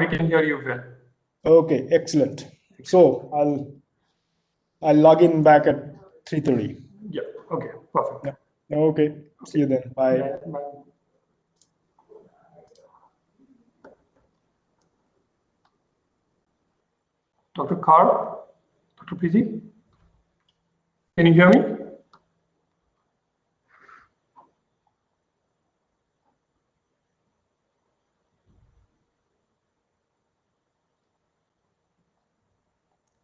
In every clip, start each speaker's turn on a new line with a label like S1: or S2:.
S1: can hear you well.
S2: Okay, excellent. So I'll log in back at 3:30.
S1: Yeah. Okay. Perfect.
S2: Yeah. Okay. See you then. Bye.
S1: Yeah, bye. Dr. Carr, Dr. PZ, can you hear me?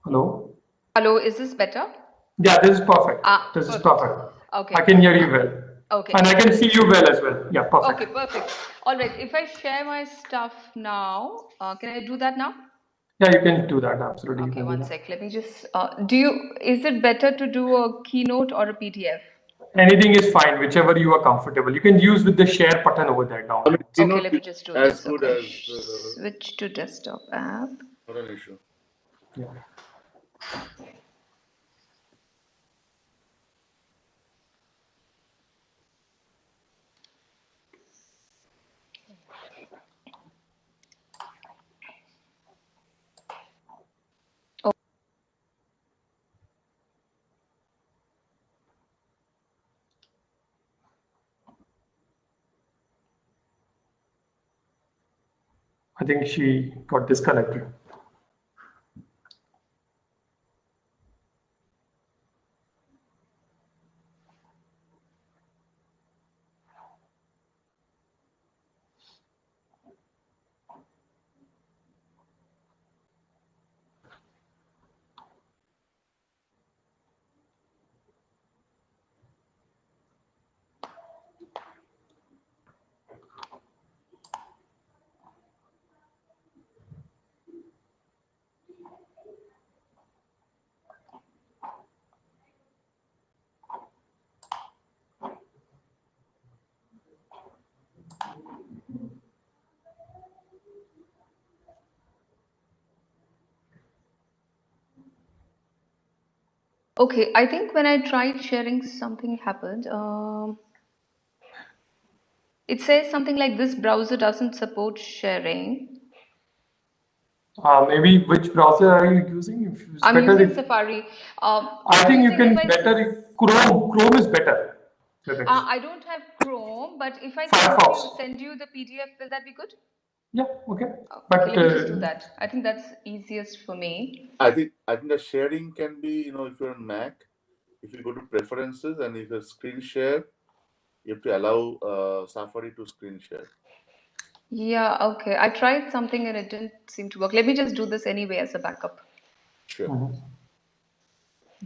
S1: Hello?
S3: Hello, is this better?
S1: Yeah, this is perfect. This is
S3: Perfect.
S1: perfect.
S3: Okay.
S1: I can hear you well.
S3: Okay.
S1: And I can see you well as well. Yeah, perfect.
S3: Okay, perfect. All right. If I share my stuff now, can I do that now?
S1: Yeah, you can do that. Absolutely.
S3: Okay, one sec. Let me just, is it better to do a keynote or a PDF?
S1: Anything is fine, whichever you are comfortable. You can use with the share button over there down.
S3: Okay, let me just do
S4: as
S3: this.
S4: good
S3: Okay.
S4: as
S3: Switch to desktop app.
S4: not an issue.
S1: Yeah. I think she got disconnected.
S3: Okay, I think when I tried sharing, something happened. It says something like this browser doesn't support sharing.
S1: Maybe which browser are you using? If it's
S3: I'm
S1: better
S3: using
S1: if,
S3: Safari.
S1: I think you can better if Chrome is better.
S3: I don't have Chrome, but if I
S1: Firefox.
S3: send you the PDF, will that be good?
S1: Yeah, okay.
S3: Okay,
S1: But
S3: let me just do that. I think that's easiest for me.
S4: I think the sharing can be, if you're on Mac, if you go to preferences and if you screen share, you have to allow Safari to screen share.
S3: Yeah, okay. I tried something and it didn't seem to work. Let me just do this anyway as a backup.
S4: Sure.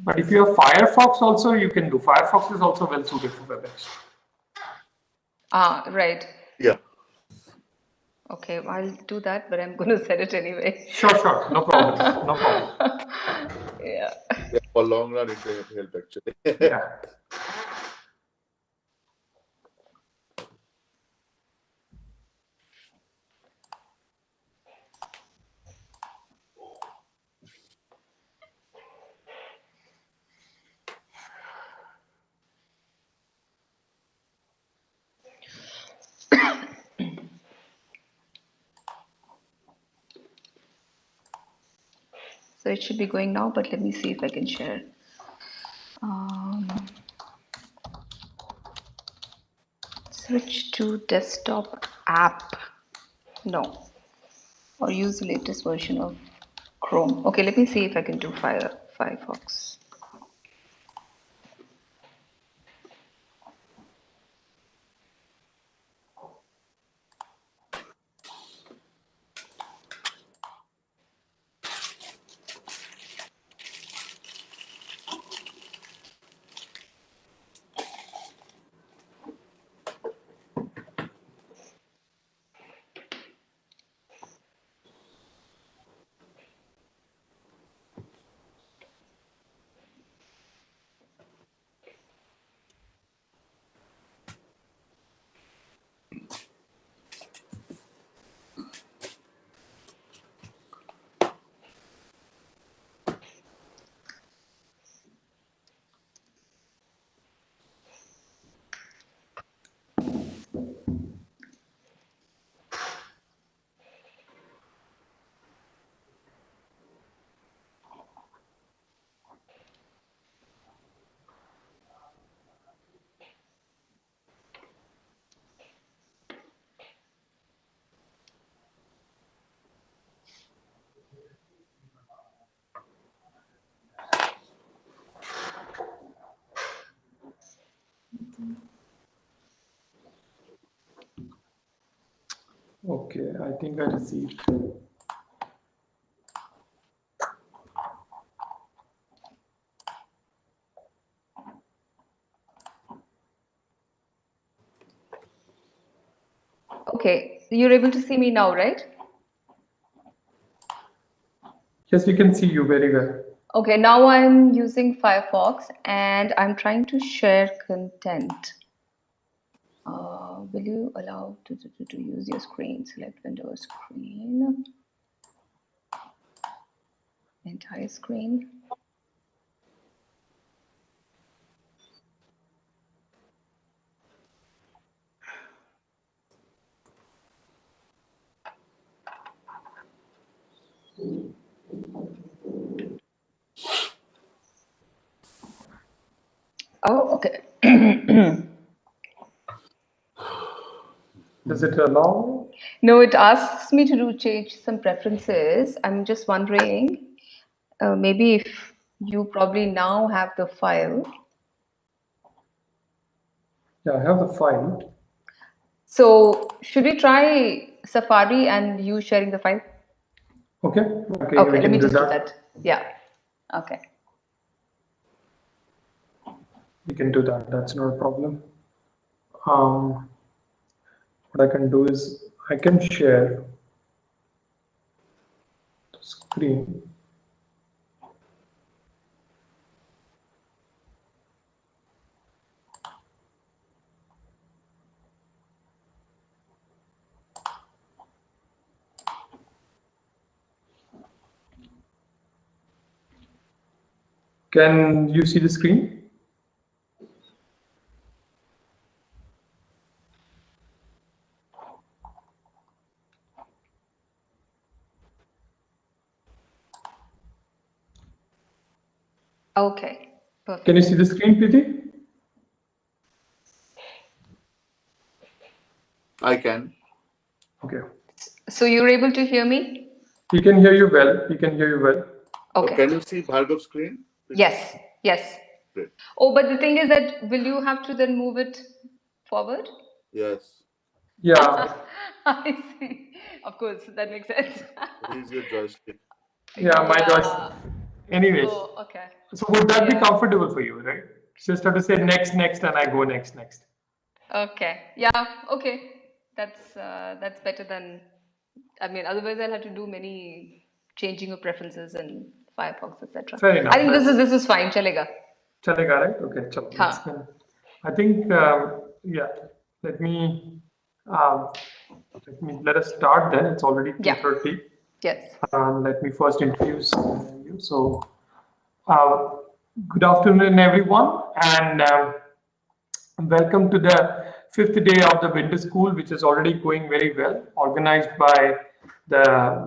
S1: But if you have Firefox also, you can do. Firefox is also well suited for WebEx.
S3: Right.
S4: Yeah.
S3: Okay, I'll do that, but I'm going to set it anyway.
S1: Sure. No problem. No problem.
S3: Yeah.
S4: Yeah, for long run, it will help actually.
S1: Yeah.
S3: So it should be going now, but let me see if I can share. Switch to desktop app. No. Or use the latest version of Chrome. Okay, let me see if I can do Firefox.
S1: Okay, I think I received.
S3: Okay, you're able to see me now, right?
S1: Yes, we can see you very well.
S3: Okay, now I'm using Firefox and I'm trying to share content. Will you allow to use your screen? Select Windows screen, entire screen. Oh, okay.
S1: Does it allow?
S3: No, it asks me to change some preferences. I'm just wondering, maybe if you probably now have the file.
S1: Yeah, I have the file.
S3: So should we try Safari and you sharing the file?
S1: Okay,
S3: Okay,
S1: we
S3: let
S1: can
S3: me
S1: do
S3: just do
S1: that.
S3: that. Yeah. Okay.
S1: We can do that. That's not a problem. What I can do is I can share the screen. Can you see the screen?
S3: Okay. Perfect.
S1: Can you see the screen, Preeti?
S4: I can.
S1: Okay.
S3: So you're able to hear me?
S1: We can hear you well. We can hear you well.
S3: Okay.
S4: Can you see Bhargav's screen?
S3: Yes. Yes.
S4: Great.
S3: Oh, but the thing is that will you have to then move it forward?
S4: Yes.
S1: Yeah.
S3: I see. Of course, that makes sense.
S4: Use your joystick.
S1: Yeah, my
S3: Yeah.
S1: choice. Anyways,
S3: Oh, okay.
S1: so would that be
S3: Yeah.
S1: comfortable for you, right? Just have to say next, next, and I go next, next.
S3: Okay. Yeah. Okay. That's better than. I mean, otherwise I'll have to do many changing of preferences in Firefox, etc.
S1: Fair enough.
S3: I think this is fine. Chalega.
S1: Chalega, right? Okay, chalo.
S3: Huh.
S1: I think, yeah. Let me let us start then. It's already
S3: Yeah.
S1: 2:30.
S3: Yes.
S1: Let me first introduce you. So, uh, good afternoon, everyone, and welcome to the fifth day of the winter school, which is already going very well, organized by the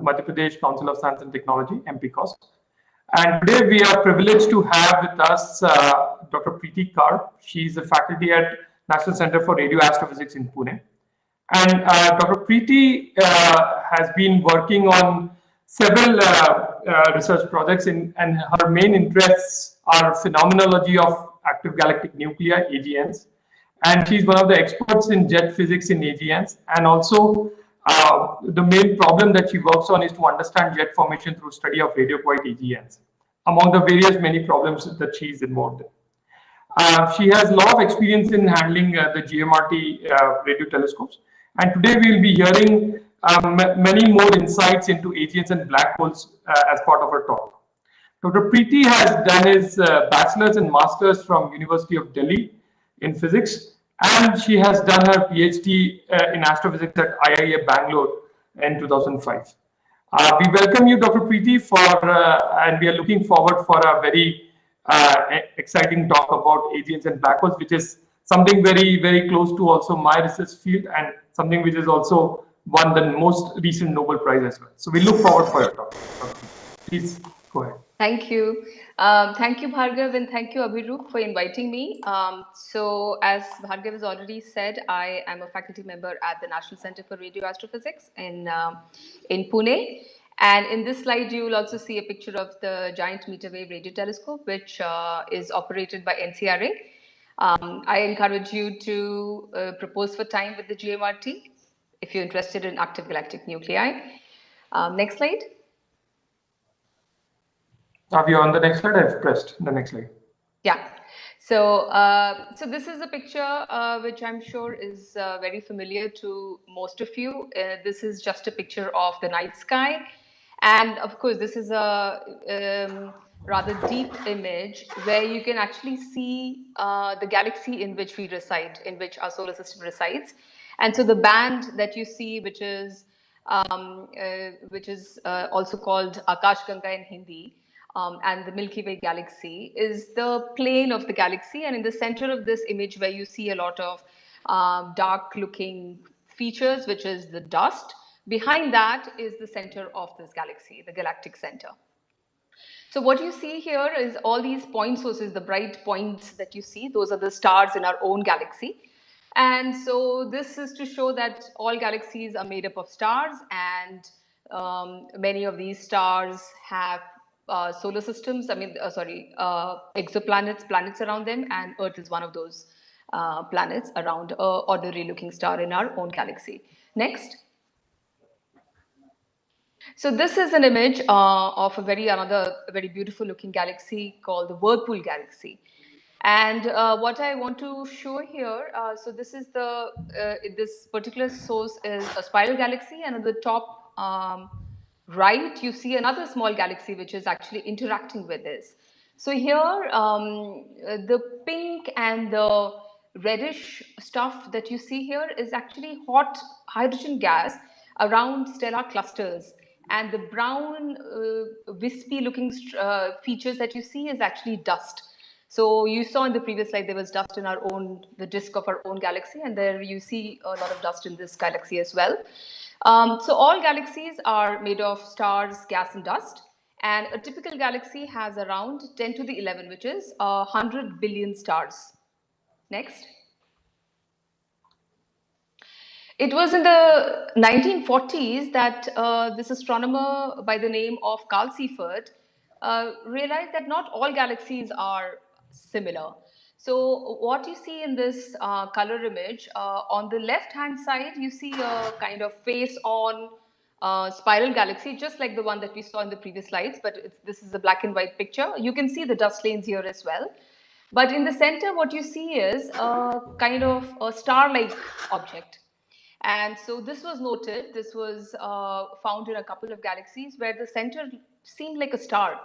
S1: Madhya Pradesh Council of Science and Technology, MPCOS. And today we are privileged to have with us Dr. Preeti Kar. She's a faculty at National Center for Radio Astrophysics in Pune. And Dr. Preeti has been working on several research projects, and her main interests are phenomenology of active galactic nuclei, AGNs. And she's one of the experts in jet physics in AGNs. And also, the main problem that she works on is to understand jet formation through study of radio-quiet AGNs, among the various many problems that she is involved in. She has a lot of experience in handling the GMRT radio telescopes. And today we will be hearing many more insights into AGNs and black holes as part of her talk. Dr. Preeti has done his bachelor's and master's from University of Delhi in physics, and she has done her PhD in astrophysics at IIA Bangalore in 2005. We welcome you, Dr. Preeti, and we are looking forward for a very exciting talk about AGNs and black holes, which is something very, very close to also my research field and something which is also won the most recent Nobel Prize as well. So we look forward for your talk. Please go ahead.
S3: Thank you. Thank you, Bhargav, and thank you, Abhirup, for inviting me. So, as Bhargav has already said, I am a faculty member at the National Center for Radio Astrophysics in Pune. And in this slide, you will also see a picture of the Giant Meter Wave Radio Telescope, which is operated by NCRA. I encourage you to propose for time with the GMRT. if you're interested in active galactic nuclei. Next slide.
S1: Are we on the next slide? I've pressed the next slide.
S3: Yeah. So, so this is a picture which I'm sure is very familiar to most of you. This is just a picture of the night sky. And of course, this is a rather deep image where you can actually see the galaxy in which we reside, in which our solar system resides. And so the band that you see, which is also called Akash Ganga in Hindi, and the Milky Way Galaxy, is the plane of the galaxy. And in the center of this image, where you see a lot of dark looking features, which is the dust, behind that is the center of this galaxy, the galactic center. So what you see here is all these point sources, the bright points that you see, those are the stars in our own galaxy. And so this is to show that all galaxies are made up of stars, and many of these stars have solar systems, exoplanets, planets around them, and Earth is one of those planets around an ordinary looking star in our own galaxy. Next. So this is an image of another very beautiful looking galaxy called the Whirlpool Galaxy. And what I want to show here, so this is this particular source is a spiral galaxy, and at the top right, you see another small galaxy which is actually interacting with this. So here, the pink and the reddish stuff that you see here is actually hot hydrogen gas around stellar clusters. And the brown, wispy looking features that you see is actually dust. So you saw in the previous slide, there was dust in the disk of our own galaxy, and there you see a lot of dust in this galaxy as well. So all galaxies are made of stars, gas, and dust. And a typical galaxy has around 10 to the 11, which is 100 billion stars. Next. It was in the 1940s that this astronomer by the name of Carl Seifert realized that not all galaxies are similar. So what you see in this color image, on the left-hand side, you see a kind of face-on spiral galaxy, just like the one that we saw in the previous slides, but this is a black and white picture. You can see the dust lanes here as well. But in the center, what you see is a kind of a star-like object. And so this was noted, this was found in a couple of galaxies where the center seemed like a star.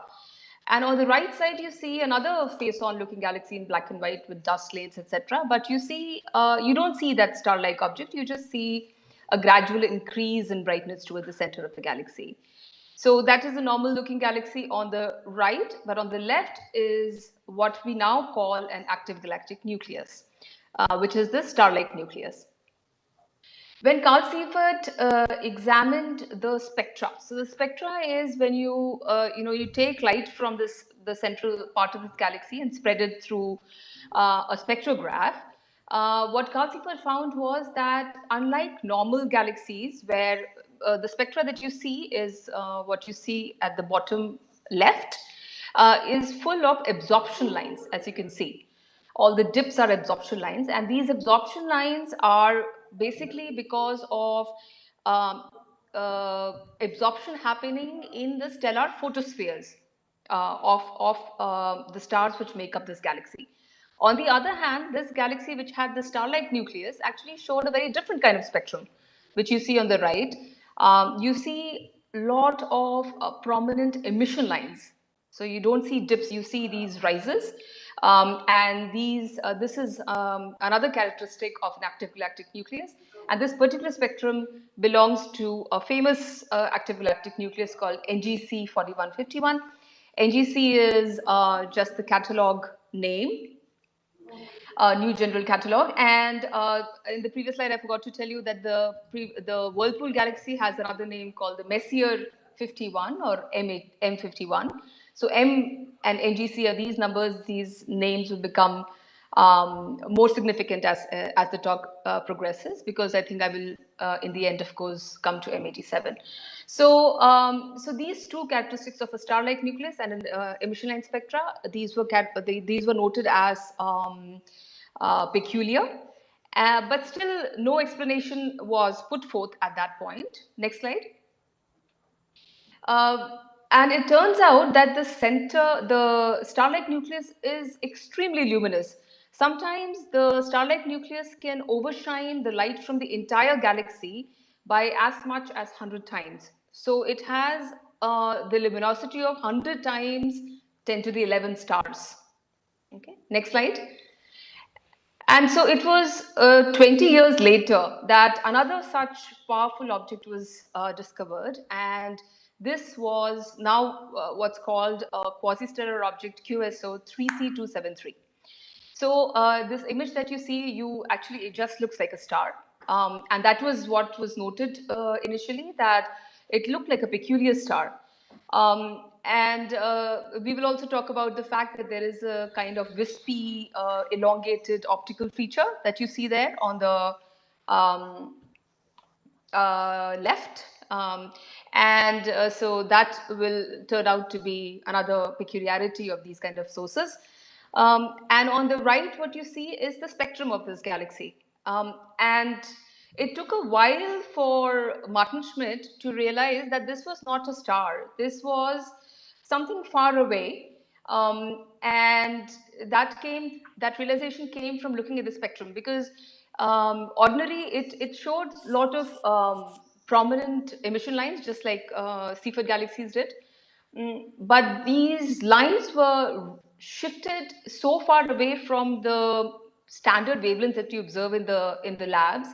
S3: And on the right side, you see another face-on looking galaxy in black and white with dust lanes, etc. But you see, you don't see that star-like object, you just see a gradual increase in brightness towards the center of the galaxy. So that is a normal looking galaxy on the right, but on the left is what we now call an active galactic nucleus, which is the star-like nucleus. When Carl Seifert examined the spectra, so the spectra is when you take light from the central part of this galaxy and spread it through a spectrograph. What Carl Seifert found was that unlike normal galaxies, where the spectra that you see is what you see at the bottom left, is full of absorption lines, as you can see. All the dips are absorption lines, and these absorption lines are basically because of absorption happening in the stellar photospheres of the stars which make up this galaxy. On the other hand, this galaxy, which had the star-like nucleus, actually showed a very different kind of spectrum, which you see on the right. You see a lot of prominent emission lines. So you don't see dips, you see these rises. And this is another characteristic of an active galactic nucleus. And this particular spectrum belongs to a famous active galactic nucleus called NGC 4151. NGC is just the catalog name. New general catalog. And in the previous slide, I forgot to tell you that the Whirlpool Galaxy has another name called the Messier 51 or M51. So M and NGC are these numbers. These names will become more significant as the talk progresses, because I think I will, in the end, of course, come to M87. So, so these two characteristics of a star-like nucleus and an emission line spectra, these were noted as peculiar. But still, no explanation was put forth at that point. Next slide. And it turns out that the star-like nucleus is extremely luminous. Sometimes the star-like nucleus can overshine the light from the entire galaxy by as much as 100 times. So it has the luminosity of 100 times 10 to the 11 stars. Okay, next slide. And so it was 20 years later that another such powerful object was discovered, and this was now what's called a quasi-stellar object QSO 3C273. So this image that you see, it just looks like a star, and that was what was noted initially, that it looked like a peculiar star. And we will also talk about the fact that there is a kind of wispy, elongated optical feature that you see there on the left. So that will turn out to be another peculiarity of these kind of sources. And on the right, what you see is the spectrum of this galaxy. And it took a while for Martin Schmidt to realize that this was not a star. This was something far away. And that realization came from looking at the spectrum, because ordinarily it showed a lot of prominent emission lines, just like Cepheid galaxies did. But these lines were shifted so far away from the standard wavelengths that you observe in the labs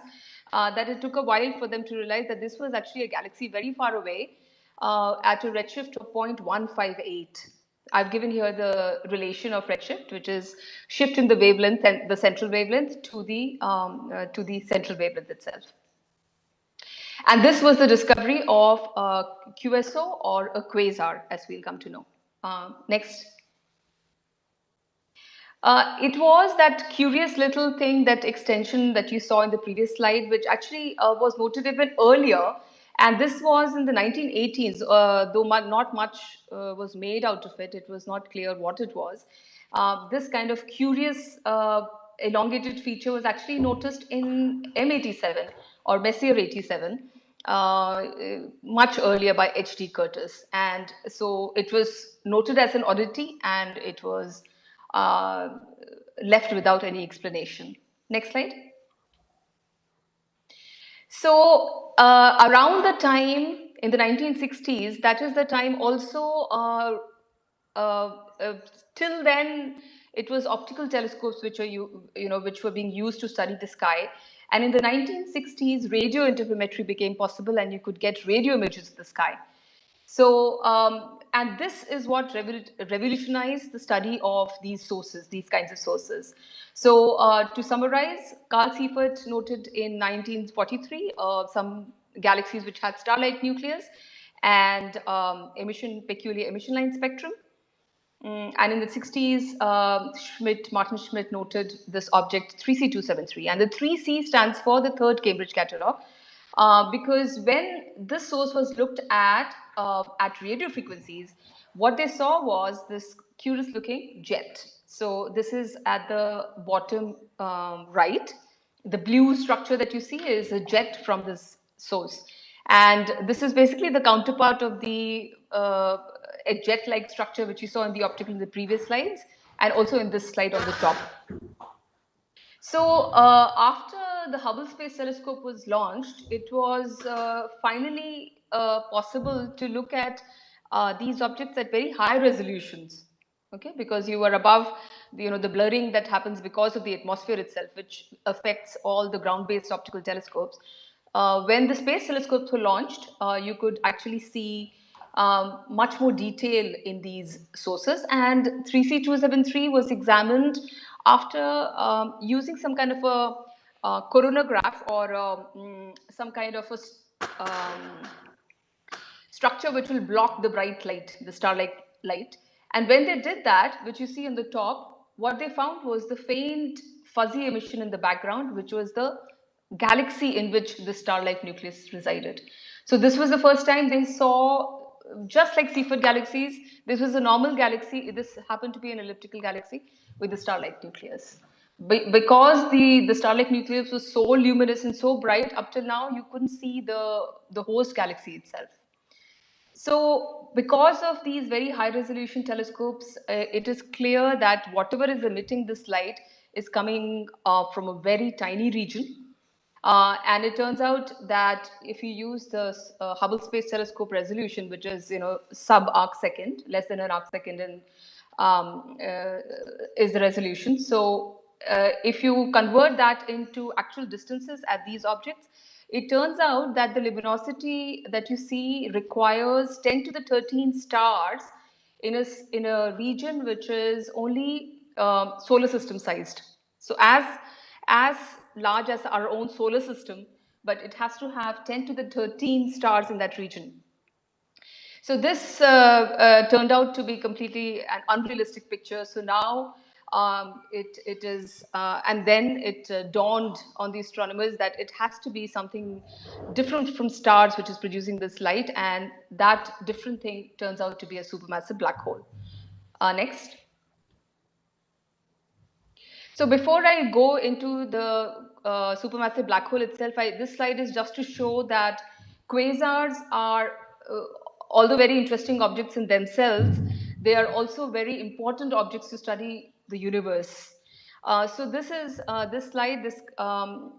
S3: that it took a while for them to realize that this was actually a galaxy very far away at a redshift of 0.158. I've given here the relation of redshift, which is shift in the wavelength and the central wavelength to the central wavelength itself. And this was the discovery of a QSO, or a quasar, as we'll come to know. Next. It was that curious little thing, that extension that you saw in the previous slide, which actually was noted even earlier. And this was in the 1980s, though not much was made out of it. It was not clear what it was. This kind of curious elongated feature was actually noticed in M87 or Messier 87. Much earlier by H.D. Curtis, and so it was noted as an oddity, and it was left without any explanation. Next slide. So around the time in the 1960s, that is the time also, till then it was optical telescopes which were being used to study the sky. And in the 1960s, radio interferometry became possible, and you could get radio images of the sky. So, and this is what revolutionized the study of these sources, these kinds of sources. So, to summarize, Carl Seifert noted in 1943 some galaxies which had star-like nucleus and peculiar emission line spectrum. And in the 60s, Martin Schmidt noted this object 3C273, and the 3C stands for the third Cambridge catalog, because when this source was looked at radio frequencies, what they saw was this curious looking jet. So this is at the bottom right. The blue structure that you see is a jet from this source. And this is basically the counterpart of the a jet-like structure which you saw in the previous slides, and also in this slide on the top. So after the Hubble Space Telescope was launched, it was finally possible to look at these objects at very high resolutions. Okay, because you are above the blurring that happens because of the atmosphere itself, which affects all the ground-based optical telescopes. When the space telescopes were launched, you could actually see much more detail in these sources, and 3C273 was examined after using some kind of a coronagraph, or some kind of a structure which will block the bright light, the star-like light. And when they did that, which you see on the top, what they found was the faint fuzzy emission in the background, which was the galaxy in which the star-like nucleus resided. So this was the first time they saw, just like Cepheid galaxies, this was a normal galaxy. This happened to be an elliptical galaxy with a star-like nucleus. because the star-like nucleus was so luminous and so bright, up till now you couldn't see the host galaxy itself. So because of these very high resolution telescopes, it is clear that whatever is emitting this light is coming from a very tiny region. And it turns out that if you use the Hubble Space Telescope resolution, which is sub-arc second, less than an arc second, is the resolution. So if you convert that into actual distances at these objects, it turns out that the luminosity that you see requires 10 to the 13 stars in a region which is only solar system sized. So as large as our own solar system, but it has to have 10 to the 13 stars in that region. So this turned out to be completely an unrealistic picture. So now it is, and then it dawned on the astronomers that it has to be something different from stars which is producing this light, and that different thing turns out to be a supermassive black hole. Next. So before I go into the supermassive black hole itself, this slide is just to show that quasars are, although very interesting objects in themselves, they are also very important objects to study the universe. So this slide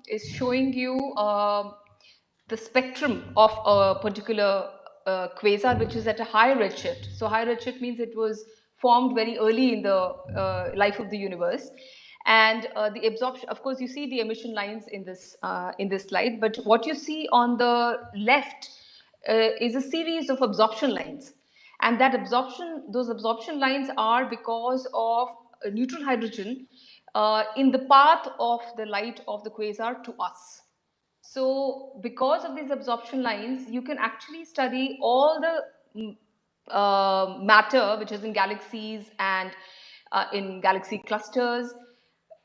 S3: is showing you the spectrum of a particular quasar, which is at a high redshift. So high redshift means it was formed very early in the life of the universe. And the absorption, of course, you see the emission lines in this slide, but what you see on the left is a series of absorption lines. And those absorption lines are because of neutral hydrogen in the path of the light of the quasar to us. So because of these absorption lines, you can actually study all the matter which is in galaxies and in galaxy clusters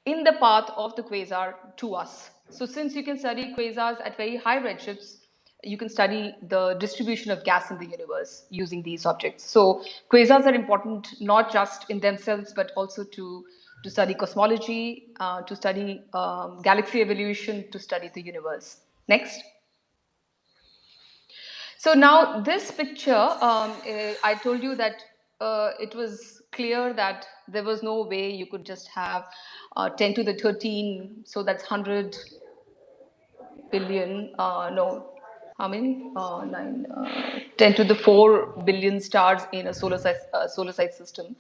S3: in the path of the quasar to us. So since you can study quasars at very high redshifts, you can study the distribution of gas in the universe using these objects. So quasars are important not just in themselves, but also to study cosmology, to study galaxy evolution, to study the universe. Next. So now this picture, I told you that it was clear that there was no way you could just have 10 to the 13, so that's 100 billion, no, how many? 10 to the 4 billion stars in a solar size system.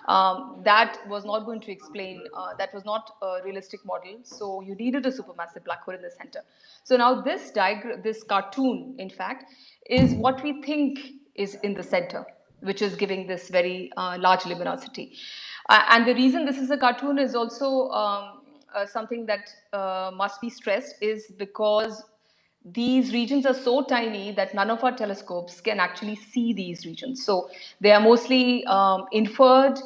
S3: That was not going to explain, that was not a realistic model. So you needed a supermassive black hole in the center. So now this diagram, this cartoon, in fact, is what we think is in the center, which is giving this very large luminosity. And the reason this is a cartoon is also something that must be stressed, is because these regions are so tiny that none of our telescopes can actually see these regions. So they are mostly inferred,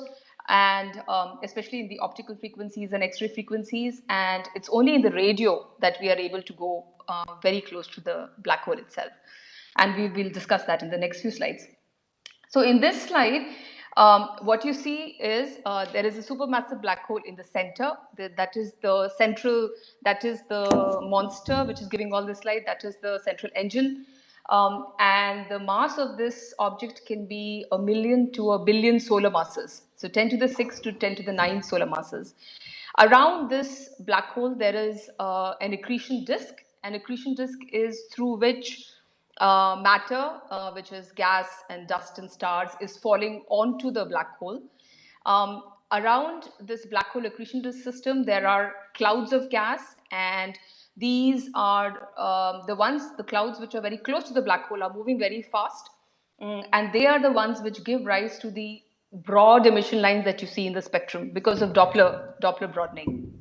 S3: and especially in the optical frequencies and X-ray frequencies, and it's only in the radio that we are able to go very close to the black hole itself. And we will discuss that in the next few slides. So in this slide, what you see is there is a supermassive black hole in the center. That is the central, that is the monster which is giving all this light. That is the central engine. And the mass of this object can be 1 million to 1 billion solar masses. So 10 to the 6 to 10 to the 9 solar masses. Around this black hole, there is an accretion disk. An accretion disk is through which matter, which is gas and dust and stars, is falling onto the black hole. Around this black hole accretion disk system, there are clouds of gas, and these are the clouds which are very close to the black hole are moving very fast, and they are the ones which give rise to the broad emission lines that you see in the spectrum because of Doppler broadening.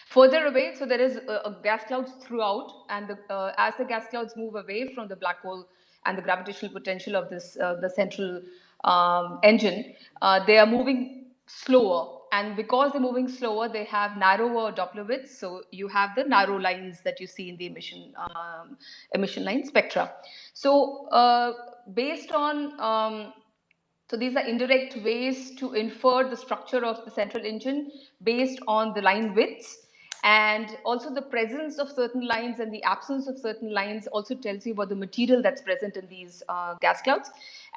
S3: Further away, so there is gas clouds throughout, and as the gas clouds move away from the black hole and the gravitational potential of this the central engine, they are moving slower. And because they're moving slower, they have narrower Doppler widths. So you have the narrow lines that you see in the emission line spectra. So based on So these are indirect ways to infer the structure of the central engine based on the line widths, and also the presence of certain lines and the absence of certain lines also tells you about the material that's present in these gas clouds.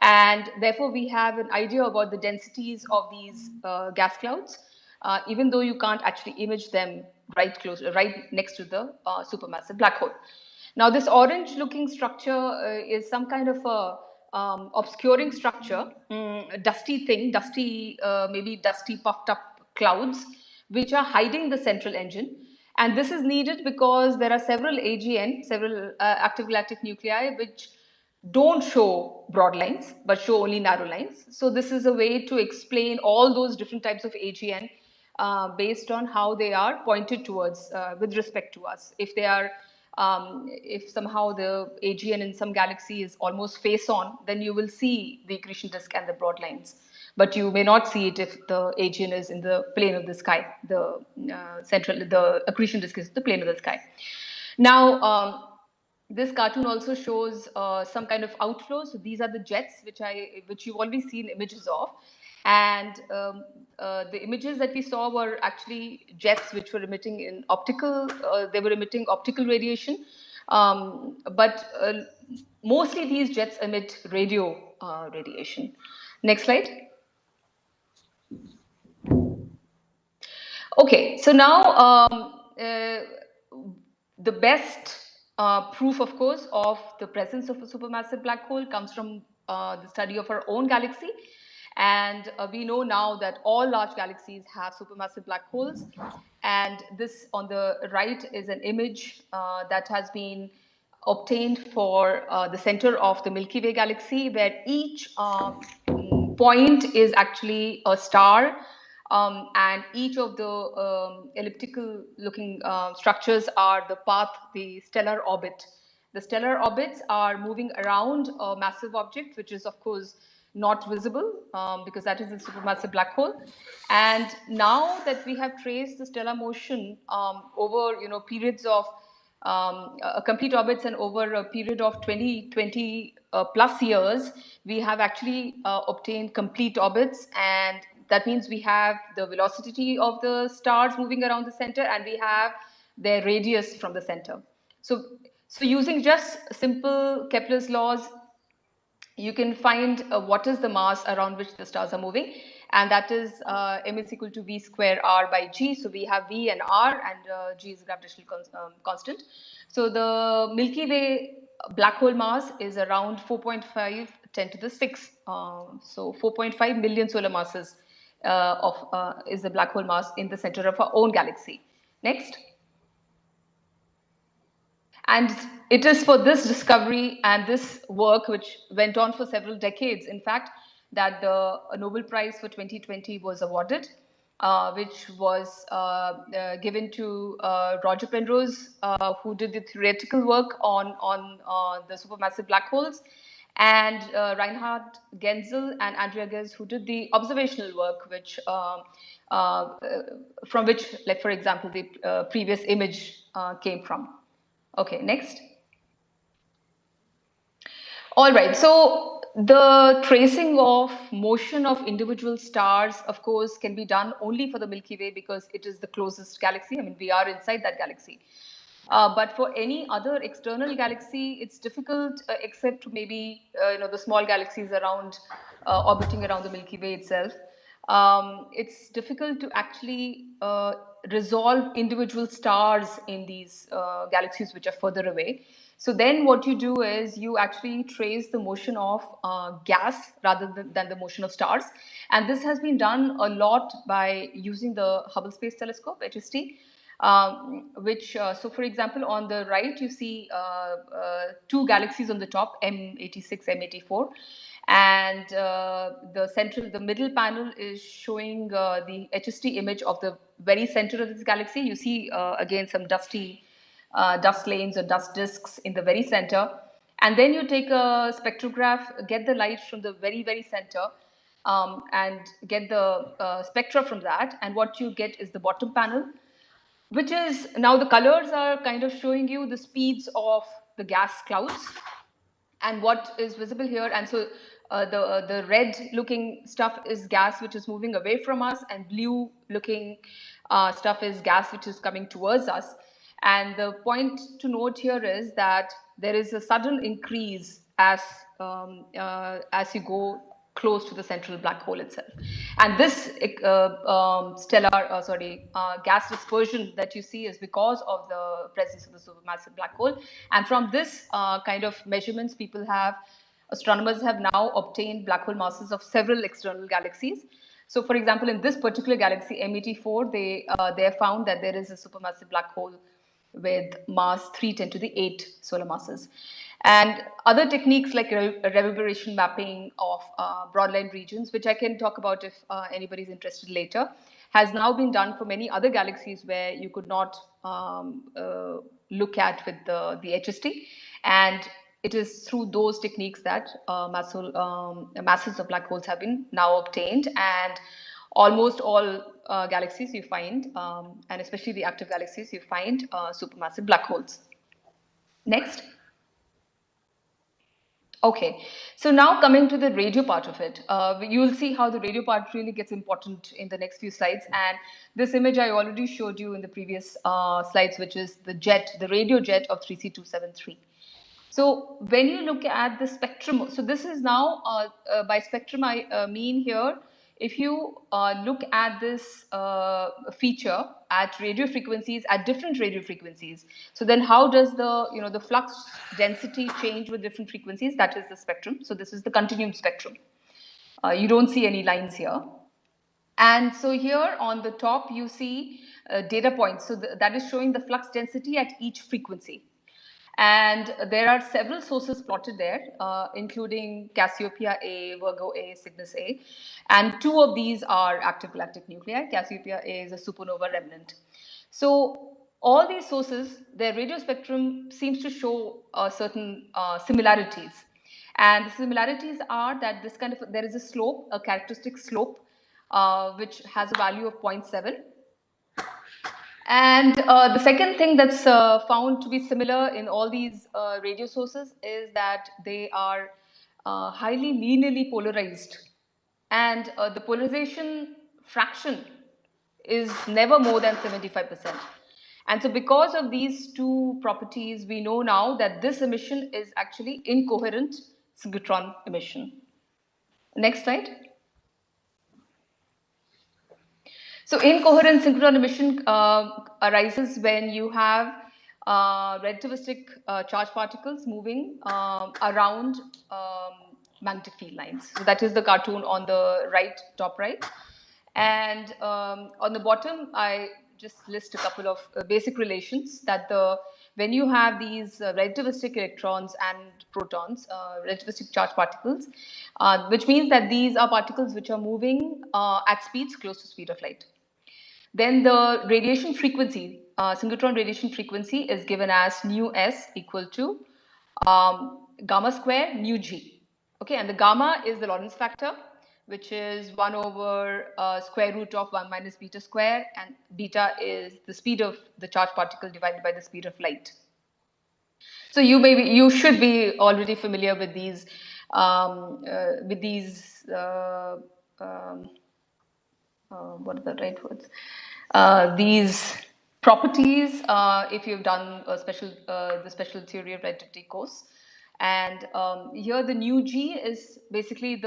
S3: And therefore we have an idea about the densities of these gas clouds, even though you can't actually image them right next to the supermassive black hole. Now this orange looking structure is some kind of a obscuring structure, dusty thing, maybe dusty puffed up clouds, which are hiding the central engine. And this is needed because there are several AGN, several active galactic nuclei, which don't show broad lines, but show only narrow lines. So this is a way to explain all those different types of AGN based on how they are pointed towards with respect to us. If they are if somehow the AGN in some galaxy is almost face on, then you will see the accretion disk and the broad lines. But you may not see it if the AGN is in the plane of the sky. The accretion disk is the plane of the sky. Now, this cartoon also shows some kind of outflow. So these are the jets which you've already seen images of. And the images that we saw were actually jets which were emitting in optical, they were emitting optical radiation. But mostly these jets emit radio radiation. Next slide. Okay, so now the best proof, of course, of the presence of a supermassive black hole comes from the study of our own galaxy. And we know now that all large galaxies have supermassive black holes. And this on the right is an image that has been obtained for the center of the Milky Way Galaxy, where each point is actually a star. And each of the elliptical looking structures are the path, the stellar orbit. The stellar orbits are moving around a massive object, which is of course not visible because that is a supermassive black hole. And now that we have traced the stellar motion over periods of complete orbits and over a period of 20 plus years, we have actually obtained complete orbits, and that means we have the velocity of the stars moving around the center, and we have their radius from the center. So using just simple Kepler's laws, you can find what is the mass around which the stars are moving, and that is m is equal to v square r by g. So we have v and r, and g is gravitational constant. So the Milky Way black hole mass is around 4.5 10 to the 6. So 4.5 million solar masses is the black hole mass in the center of our own galaxy. Next. And it is for this discovery and this work, which went on for several decades, in fact, that the Nobel Prize for 2020 was awarded, which was given to Roger Penrose, who did the theoretical work on the supermassive black holes, and Reinhard Genzel and Andrea Ghez, who did the observational work, which from which, like for example, the previous image came from. Okay, next. All right, so the tracing of motion of individual stars, of course, can be done only for the Milky Way because it is the closest galaxy. I mean, we are inside that galaxy. But for any other external galaxy, it's difficult, except maybe the small galaxies around orbiting around the Milky Way itself. It's difficult to actually resolve individual stars in these galaxies which are further away. So then what you do is you actually trace the motion of gas rather than the motion of stars. And this has been done a lot by using the Hubble Space Telescope, HST. So for example, on the right, you see two galaxies on the top, M86, M84. And the middle panel is showing the HST image of the very center of this galaxy. You see again some dust lanes or dust disks in the very center. And then you take a spectrograph, get the light from the very, very center, and get the spectra from that. And what you get is the bottom panel, which is now the colors are kind of showing you the speeds of the gas clouds. And what is visible here, and so the red looking stuff is gas which is moving away from us, and blue looking stuff is gas which is coming towards us. And the point to note here is that there is a sudden increase as you go close to the central black hole itself. And this gas dispersion that you see is because of the presence of the supermassive black hole. And from this kind of measurements, astronomers have now obtained black hole masses of several external galaxies. So, for example, in this particular galaxy, MET4, they have found that there is a supermassive black hole with mass 3×10⁸ solar masses. And other techniques like reverberation mapping of broadline regions, which I can talk about if anybody is interested later, has now been done for many other galaxies where you could not look at with the HST. And it is through those techniques that masses of black holes have been now obtained. And almost all galaxies you find, and especially the active galaxies, you find supermassive black holes. Next. Okay, so now coming to the radio part of it, you will see how the radio part really gets important in the next few slides. And this image I already showed you in the previous slides, which is the radio jet of 3C273. So when you look at the spectrum, so this is now, by spectrum I mean here, if you look at this feature at radio frequencies, at different radio frequencies, so then how does the flux density change with different frequencies? That is the spectrum. So this is the continuum spectrum. You don't see any lines here. And so here on the top you see data points. So that is showing the flux density at each frequency. And there are several sources plotted there, including Cassiopeia A, Virgo A, Cygnus A. And two of these are active galactic nuclei. Cassiopeia A is a supernova remnant. So all these sources, their radio spectrum seems to show certain similarities. And the similarities are that there is a slope, a characteristic slope, which has a value of 0.7. And the second thing that's found to be similar in all these radio sources is that they are highly linearly polarized. And the polarization fraction is never more than 75%. And so because of these two properties, we know now that this emission is actually incoherent synchrotron emission. Next slide. So incoherent synchrotron emission arises when you have relativistic charged particles moving around magnetic field lines. So that is the cartoon on the right, top right. And on the bottom, I just list a couple of basic relations that when you have these relativistic electrons and protons, relativistic charged particles, which means that these are particles which are moving at speeds close to speed of light. Then the radiation frequency, synchrotron radiation frequency is given as nu s equal to gamma square nu g. Okay, and the gamma is the Lorentz factor, which is 1 over square root of 1 minus beta square, and beta is the speed of the charged particle divided by the speed of light. So you should be already familiar with these what are the right words? These properties, if you've done the special theory of relativity course. And here the nu g is basically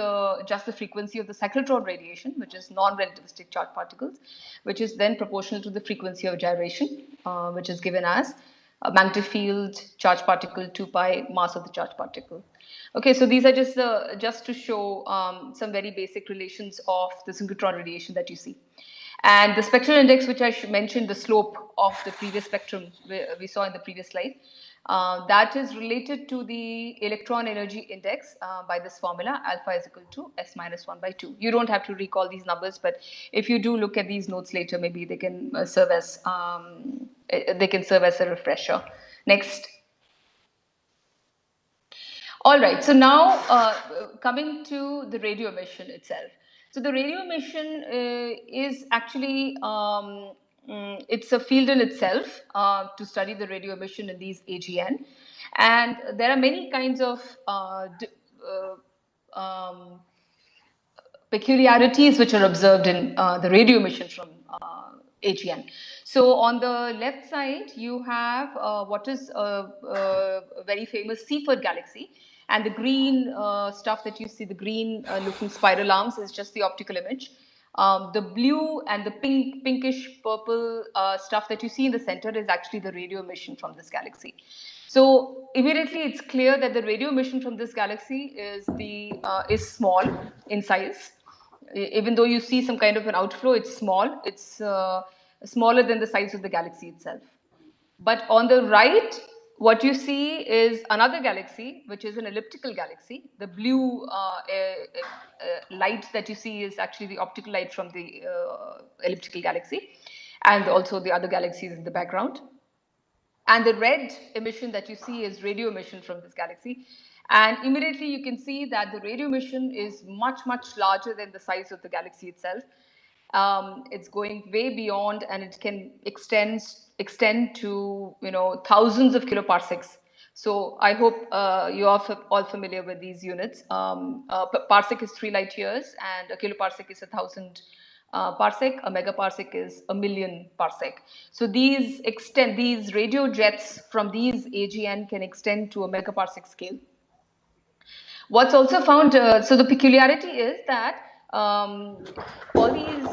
S3: just the frequency of the cyclotron radiation, which is non-relativistic charged particles, which is then proportional to the frequency of gyration, which is given as a magnetic field, charged particle, 2 pi, mass of the charged particle. Okay, so these are just to show some very basic relations of the synchrotron radiation that you see. And the spectral index, which I mentioned, the slope of the previous spectrum we saw in the previous slide, that is related to the electron energy index by this formula, alpha is equal to s minus 1 by 2. You don't have to recall these numbers, but if you do look at these notes later, maybe they can serve as a refresher. Next. All right, so now coming to the radio emission itself. So the radio emission is actually, it's a field in itself to study the radio emission in these AGN. And there are many kinds of peculiarities which are observed in the radio emission from AGN. So on the left side, you have what is a very famous Seyfert galaxy, and the green stuff that you see, the green looking spiral arms, is just the optical image. The blue and the pinkish purple stuff that you see in the center is actually the radio emission from this galaxy. So immediately it's clear that the radio emission from this galaxy is small in size. Even though you see some kind of an outflow, it's small. It's smaller than the size of the galaxy itself. But on the right, what you see is another galaxy, which is an elliptical galaxy. The blue light that you see is actually the optical light from the elliptical galaxy, and also the other galaxies in the background. And the red emission that you see is radio emission from this galaxy. And immediately you can see that the radio emission is much, much larger than the size of the galaxy itself. It's going way beyond, and it can extend to thousands of kiloparsecs. So I hope you are all familiar with these units. Parsec is 3 light years, and a kiloparsec is 1,000 parsec. A megaparsec is 1,000,000 parsec. So these radio jets from these AGN can extend to a megaparsec scale. What's also found, so the peculiarity is that all these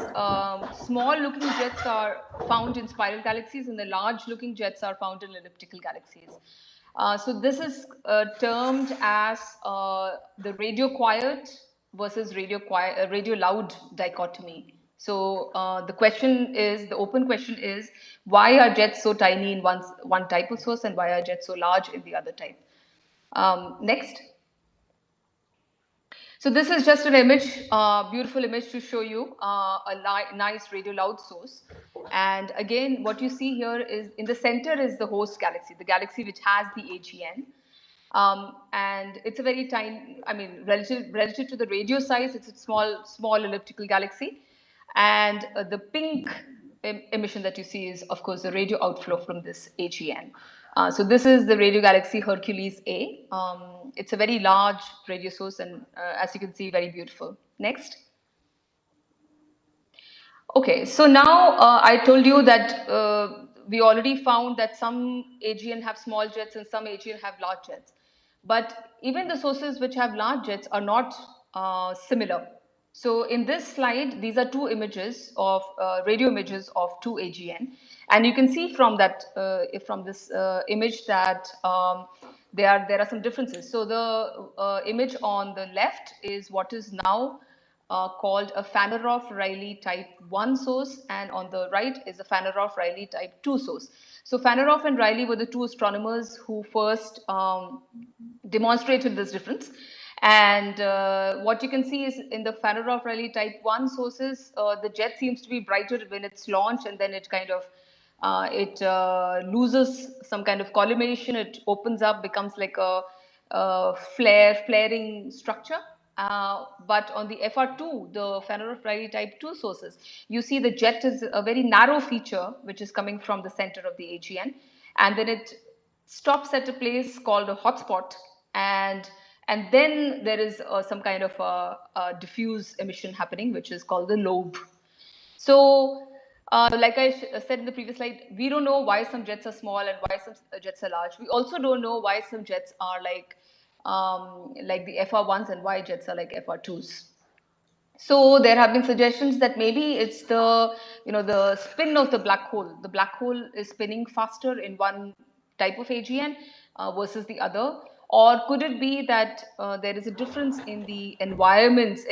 S3: small looking jets are found in spiral galaxies, and the large looking jets are found in elliptical galaxies. So this is termed as the radio quiet versus radio loud dichotomy. So the open question is, why are jets so tiny in one type of source, and why are jets so large in the other type? Next. So this is just an image, beautiful image to show you a nice radio loud source. And again, what you see here is in the center is the host galaxy, the galaxy which has the AGN. And it's a very tiny, relative to the radio size, it's a small elliptical galaxy. And the pink emission that you see is, of course, the radio outflow from this AGN. So this is the radio galaxy Hercules A. It's a very large radio source, and as you can see, very beautiful. Next. Okay, so now I told you that we already found that some AGN have small jets and some AGN have large jets. But even the sources which have large jets are not similar. So in this slide, these are two images of radio images of two AGN, and you can see from that from this image that there are some differences. So the image on the left is what is now called a Fanneroff-Rayleigh type 1 source, and on the right is a Fanneroff-Rayleigh type 2 source. So Fanneroff and Rayleigh were the two astronomers who first demonstrated this difference. And what you can see is in the Fanneroff-Rayleigh type 1 sources, the jet seems to be brighter when it's launched, and then it kind of loses some kind of collimation. It opens up, becomes like a flaring structure. But on the FR2, the Fanneroff-Rayleigh type 2 sources, you see the jet is a very narrow feature which is coming from the center of the AGN, and then it stops at a place called a hotspot, and then there is some kind of a diffuse emission happening, which is called the lobe. So like I said in the previous slide, we don't know why some jets are small and why some jets are large. We also don't know why some jets are like the FR1s and why jets are like FR2s. So there have been suggestions that maybe it's the spin of the black hole. The black hole is spinning faster in one type of AGN versus the other. Or could it be that there is a difference in the environments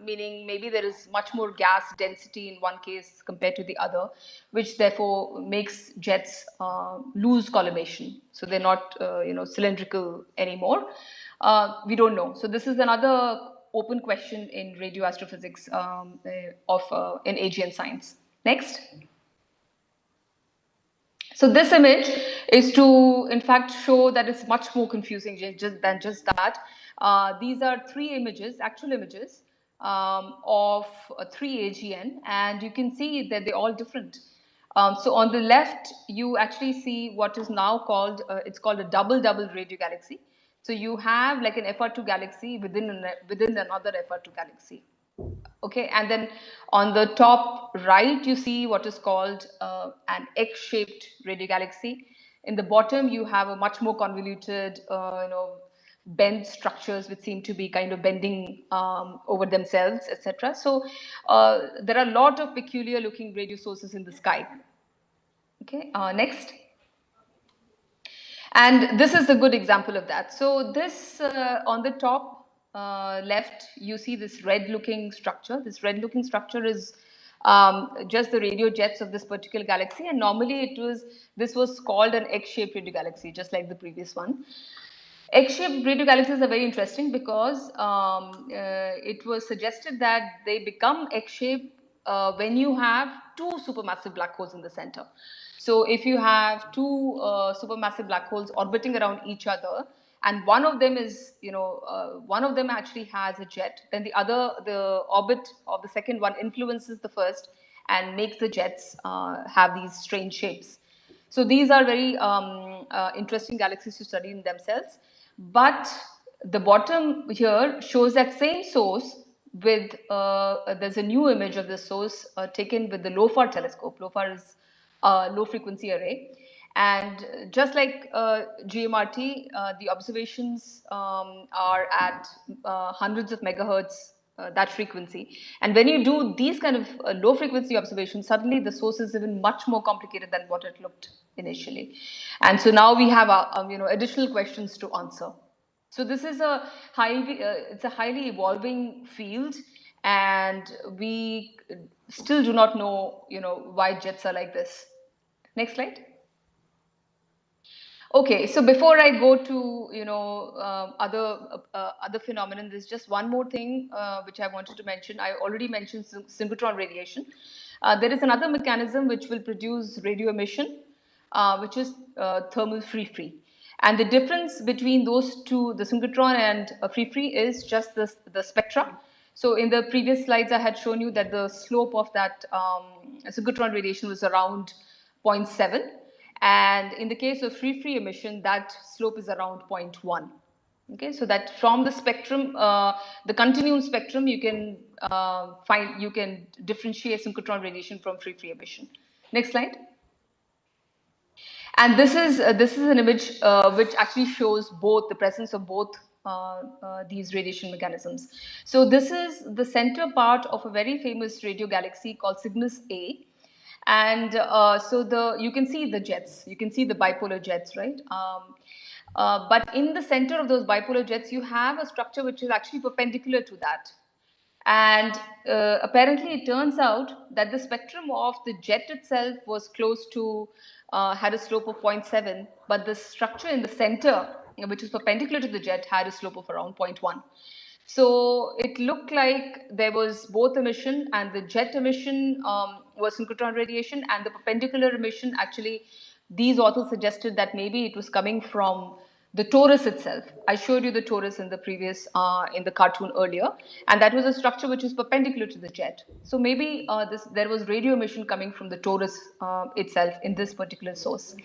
S3: meaning maybe there is much more gas density in one case compared to the other, which therefore makes jets lose collimation. So they're not cylindrical anymore. We don't know. So this is another open question in radio astrophysics in AGN science. Next. So this image is to, in fact, show that it's much more confusing than just that. These are actual images of 3 AGN, and you can see that they're all different. So on the left, you actually see what is now called, it's called a double radio galaxy. So you have like an FR2 galaxy within another FR2 galaxy. Okay, and then on the top right, you see what is called an X-shaped radio galaxy. In the bottom, you have a much more convoluted, bent structures which seem to be kind of bending over themselves, etc. So there are a lot of peculiar looking radio sources in the sky. Okay, next. And this is a good example of that. So this on the top left, you see this red looking structure. This red looking structure is just the radio jets of this particular galaxy, and normally this was called an X-shaped radio galaxy, just like the previous one. X-shaped radio galaxies are very interesting because it was suggested that they become X-shaped when you have two supermassive black holes in the center. So if you have two supermassive black holes orbiting around each other, and one of them is, one of them actually has a jet, then the orbit of the second one influences the first and makes the jets have these strange shapes. So these are very interesting galaxies to study in themselves. But the bottom here shows that same source with, there's a new image of this source taken with the LOFAR telescope. LOFAR is a low frequency array. And just like GMRT, the observations are at hundreds of megahertz, that frequency. And when you do these kind of low frequency observations, suddenly the source is even much more complicated than what it looked initially. And so now we have additional questions to answer. So this is it's a highly evolving field, and we still do not know, why jets are like this. Next slide. Okay, so before I go to other phenomenon, there's just one more thing which I wanted to mention. I already mentioned synchrotron radiation. There is another mechanism which will produce radio emission, which is thermal free. And the difference between those two, the synchrotron and free, is just the spectra. So in the previous slides, I had shown you that the slope of that synchrotron radiation was around 0.7. And in the case of free emission, that slope is around 0.1. Okay, so that from the spectrum, the continuum spectrum, you can differentiate synchrotron radiation from free emission. Next slide. And this is an image which actually shows both the presence of both these radiation mechanisms. So this is the center part of a very famous radio galaxy called Cygnus A. And so you can see the jets, you can see the bipolar jets, right? But in the center of those bipolar jets, you have a structure which is actually perpendicular to that. And apparently it turns out that the spectrum of the jet itself was close to, had a slope of 0.7, but the structure in the center, which is perpendicular to the jet, had a slope of around 0.1. So it looked like there was both emission, and the jet emission was synchrotron radiation, and the perpendicular emission, actually, these authors suggested that maybe it was coming from the torus itself. I showed you the torus in the previous, in the cartoon earlier, and that was a structure which is perpendicular to the jet. So maybe there was radio emission coming from the torus itself in this particular source.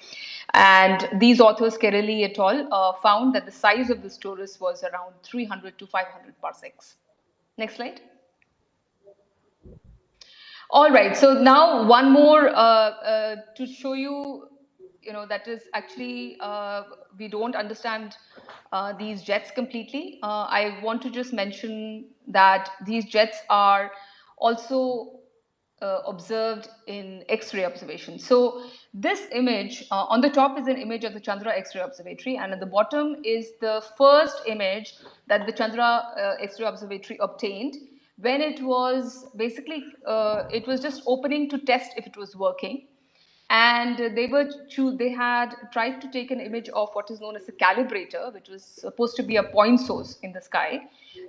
S3: And these authors, Kerali et al., found that the size of this torus was around 300 to 500 parsecs. Next slide. All right, so now one more to show you, that is actually, we don't understand these jets completely. I want to just mention that these jets are also observed in X-ray observation. So this image, on the top is an image of the Chandra X-ray observatory, and at the bottom is the first image that the Chandra X-ray observatory obtained when it was basically, it was just opening to test if it was working. And they had tried to take an image of what is known as a calibrator, which was supposed to be a point source in the sky,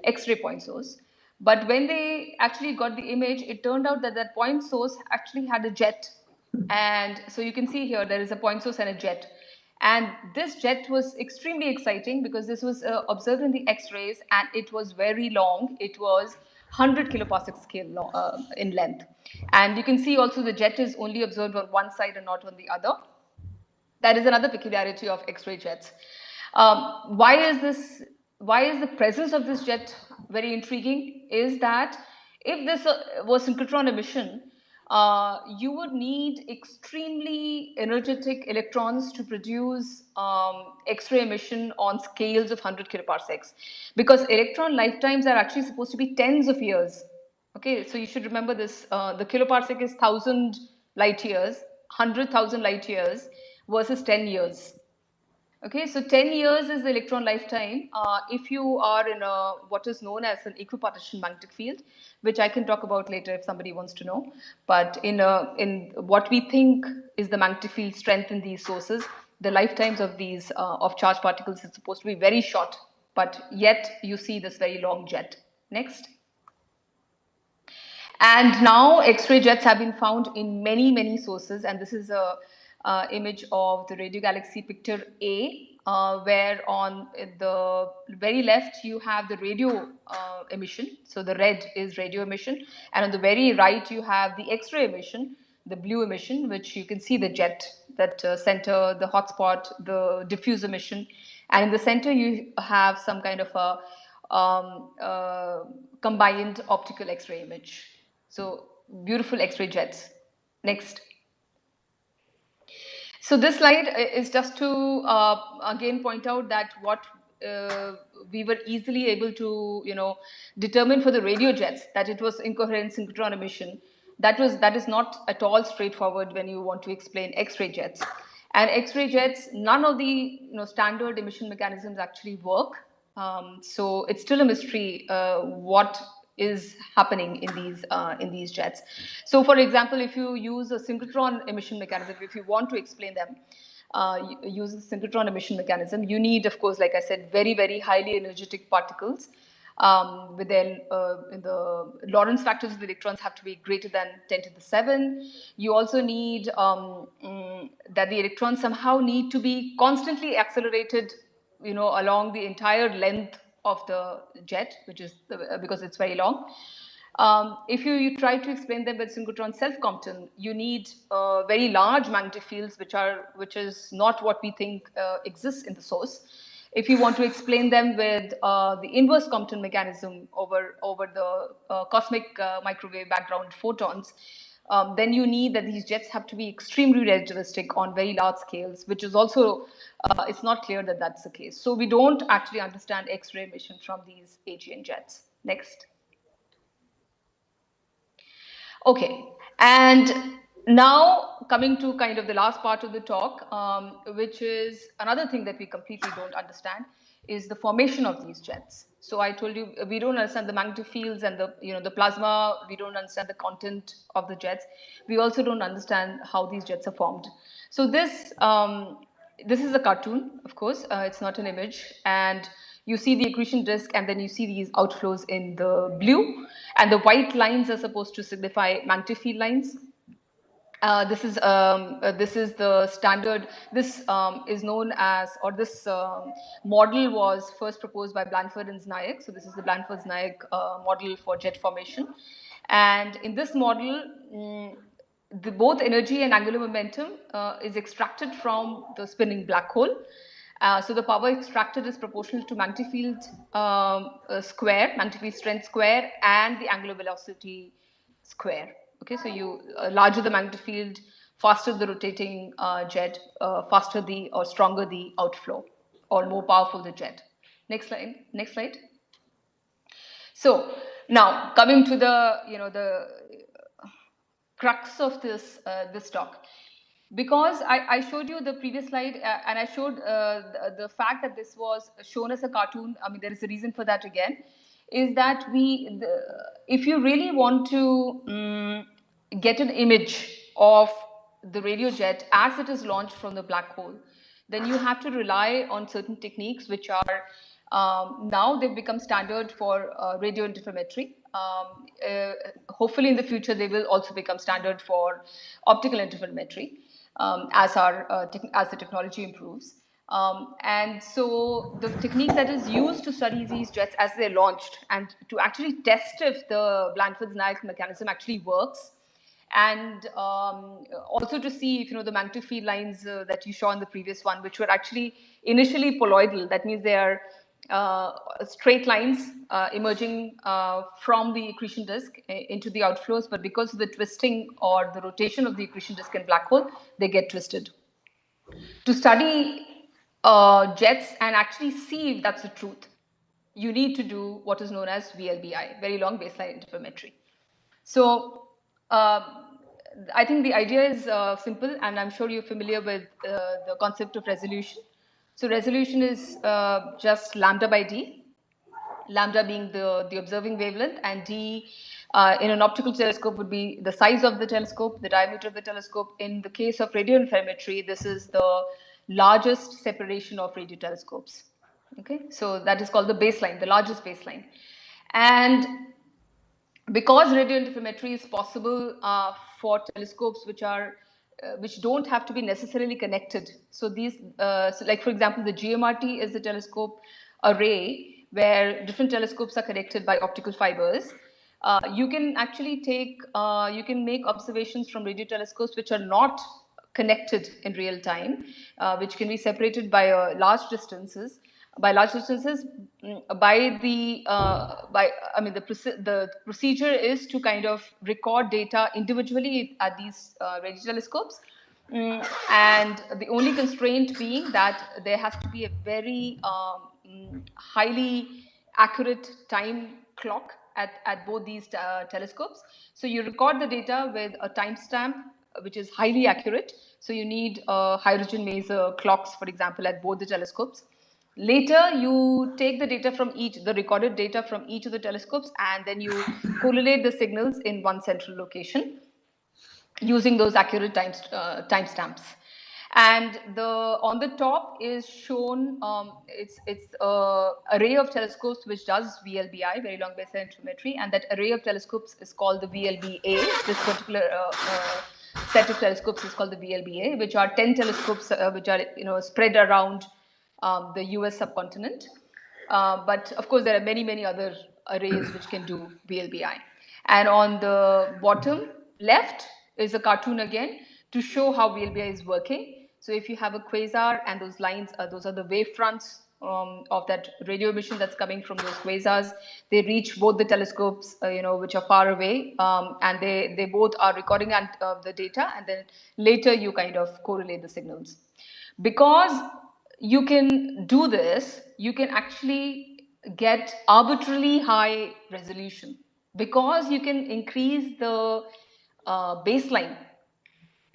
S3: X-ray point source. But when they actually got the image, it turned out that that point source actually had a jet. And so you can see here, there is a point source and a jet. And this jet was extremely exciting because this was observed in the X-rays, and it was very long. It was 100 kiloparsec scale in length. And you can see also the jet is only observed on one side and not on the other. That is another peculiarity of X-ray jets. Why is the presence of this jet very intriguing? Is that if this was synchrotron emission, you would need extremely energetic electrons to produce X-ray emission on scales of 100 kiloparsecs, because electron lifetimes are actually supposed to be tens of years. Okay, so you should remember this. The kiloparsec is 1,000 light years, 100,000 light years versus 10 years. Okay, so 10 years is the electron lifetime if you are in what is known as an equipartition magnetic field, which I can talk about later if somebody wants to know. But in what we think is the magnetic field strength in these sources, the lifetimes of these of charged particles is supposed to be very short, but yet you see this very long jet. Next. And now X-ray jets have been found in many, many sources, and this is a image of the radio galaxy picture A, where on the very left you have the radio emission, so the red is radio emission, and on the very right you have the X-ray emission, the blue emission, which you can see the jet, that center, the hotspot, the diffuse emission, and in the center you have some kind of a combined optical X-ray image. So beautiful X-ray jets. Next. So this slide is just to again point out that what we were easily able to determine for the radio jets, that it was incoherent synchrotron emission. That is not at all straightforward when you want to explain X-ray jets. And X-ray jets, none of the standard emission mechanisms actually work. So it's still a mystery what is happening in these jets. So, for example, if you use a synchrotron emission mechanism, if you want to explain them, use a synchrotron emission mechanism, you need, of course, like I said, very, very highly energetic particles. Within the Lorentz factors of the electrons have to be greater than 10 to the 7. You also need that the electrons somehow need to be constantly accelerated along the entire length of the jet, which is because it's very long. If you try to explain them with synchrotron self-Compton, you need very large magnetic fields, which is not what we think exists in the source. If you want to explain them with the inverse Compton mechanism over the cosmic microwave background photons, then you need that these jets have to be extremely relativistic on very large scales, which is also, it's not clear that that's the case. So we don't actually understand X-ray emission from these AGN jets. Next. Okay, and now coming to kind of the last part of the talk, which is another thing that we completely don't understand, is the formation of these jets. So I told you we don't understand the magnetic fields and the plasma. We don't understand the content of the jets. We also don't understand how these jets are formed. So this is a cartoon, of course. It's not an image, and you see the accretion disk, and then you see these outflows in the blue, and the white lines are supposed to signify magnetic field lines. This is the standard. This is known as, or this model was first proposed by Blanford and Znayak. So this is the Blanford-Znayak model for jet formation, and in this model, both energy and angular momentum is extracted from the spinning black hole. So the power extracted is proportional to magnetic field square, magnetic field strength square, and the angular velocity square. Okay, so you larger the magnetic field, faster the rotating jet, faster the or stronger the outflow, or more powerful the jet. Next slide. Next slide. So now coming to the the crux of this talk. Because I showed you the previous slide and I showed the fact that this was shown as a cartoon. I mean, there is a reason for that again, is that if you really want to get an image of the radio jet as it is launched from the black hole, then you have to rely on certain techniques which are now they've become standard for radio interferometry. Hopefully in the future they will also become standard for optical interferometry as the technology improves. And so the technique that is used to study these jets as they're launched and to actually test if the Blandford-Nyack mechanism actually works, and also to see if the magnetic field lines that you saw in the previous one, which were actually initially poloidal, that means they are straight lines emerging from the accretion disk into the outflows, but because of the twisting or the rotation of the accretion disk in black hole, they get twisted. To study jets and actually see if that's the truth, you need to do what is known as VLBI, very long baseline interferometry. So I think the idea is simple, and I'm sure you're familiar with the concept of resolution. So resolution is just lambda by d, lambda being the observing wavelength, and d in an optical telescope would be the size of the telescope, the diameter of the telescope. In the case of radio interferometry, this is the largest separation of radio telescopes. Okay, so that is called the baseline, the largest baseline. And because radio interferometry is possible for telescopes which don't have to be necessarily connected. So these, so like for example, the GMRT is a telescope array where different telescopes are connected by optical fibers. You can actually you can make observations from radio telescopes which are not connected in real time, which can be separated by large distances. By large distances, by the the procedure is to kind of record data individually at these radio telescopes, and the only constraint being that there has to be a very highly accurate time clock at both these telescopes. So you record the data with a timestamp which is highly accurate. So you need hydrogen maser clocks, for example, at both the telescopes. Later, you take the data from the recorded data from each of the telescopes, and then you correlate the signals in one central location using those accurate timestamps. And on the top is shown, it's array of telescopes which does VLBI, very long baseline interferometry, and that array of telescopes is called the VLBA. This particular set of telescopes is called the VLBA, which are 10 telescopes which are spread around the US subcontinent. But of course, there are many other arrays which can do VLBI. And on the bottom left is a cartoon again to show how VLBI is working. So if you have a quasar and those lines, those are the wave fronts of that radio emission that's coming from those quasars. They reach both the telescopes, which are far away, and they both are recording the data, and then later you kind of correlate the signals. Because you can do this, you can actually get arbitrarily high resolution because you can increase the baseline.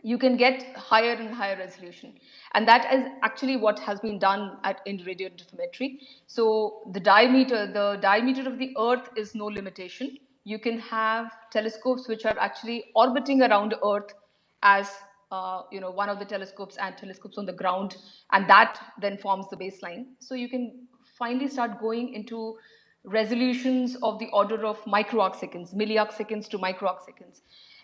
S3: You can get higher and higher resolution, and that is actually what has been done in radio interferometry. So the diameter of the Earth is no limitation. You can have telescopes which are actually orbiting around Earth as one of the telescopes and telescopes on the ground, and that then forms the baseline. So you can finally start going into resolutions of the order of microarcseconds, milliarcseconds to microarcseconds.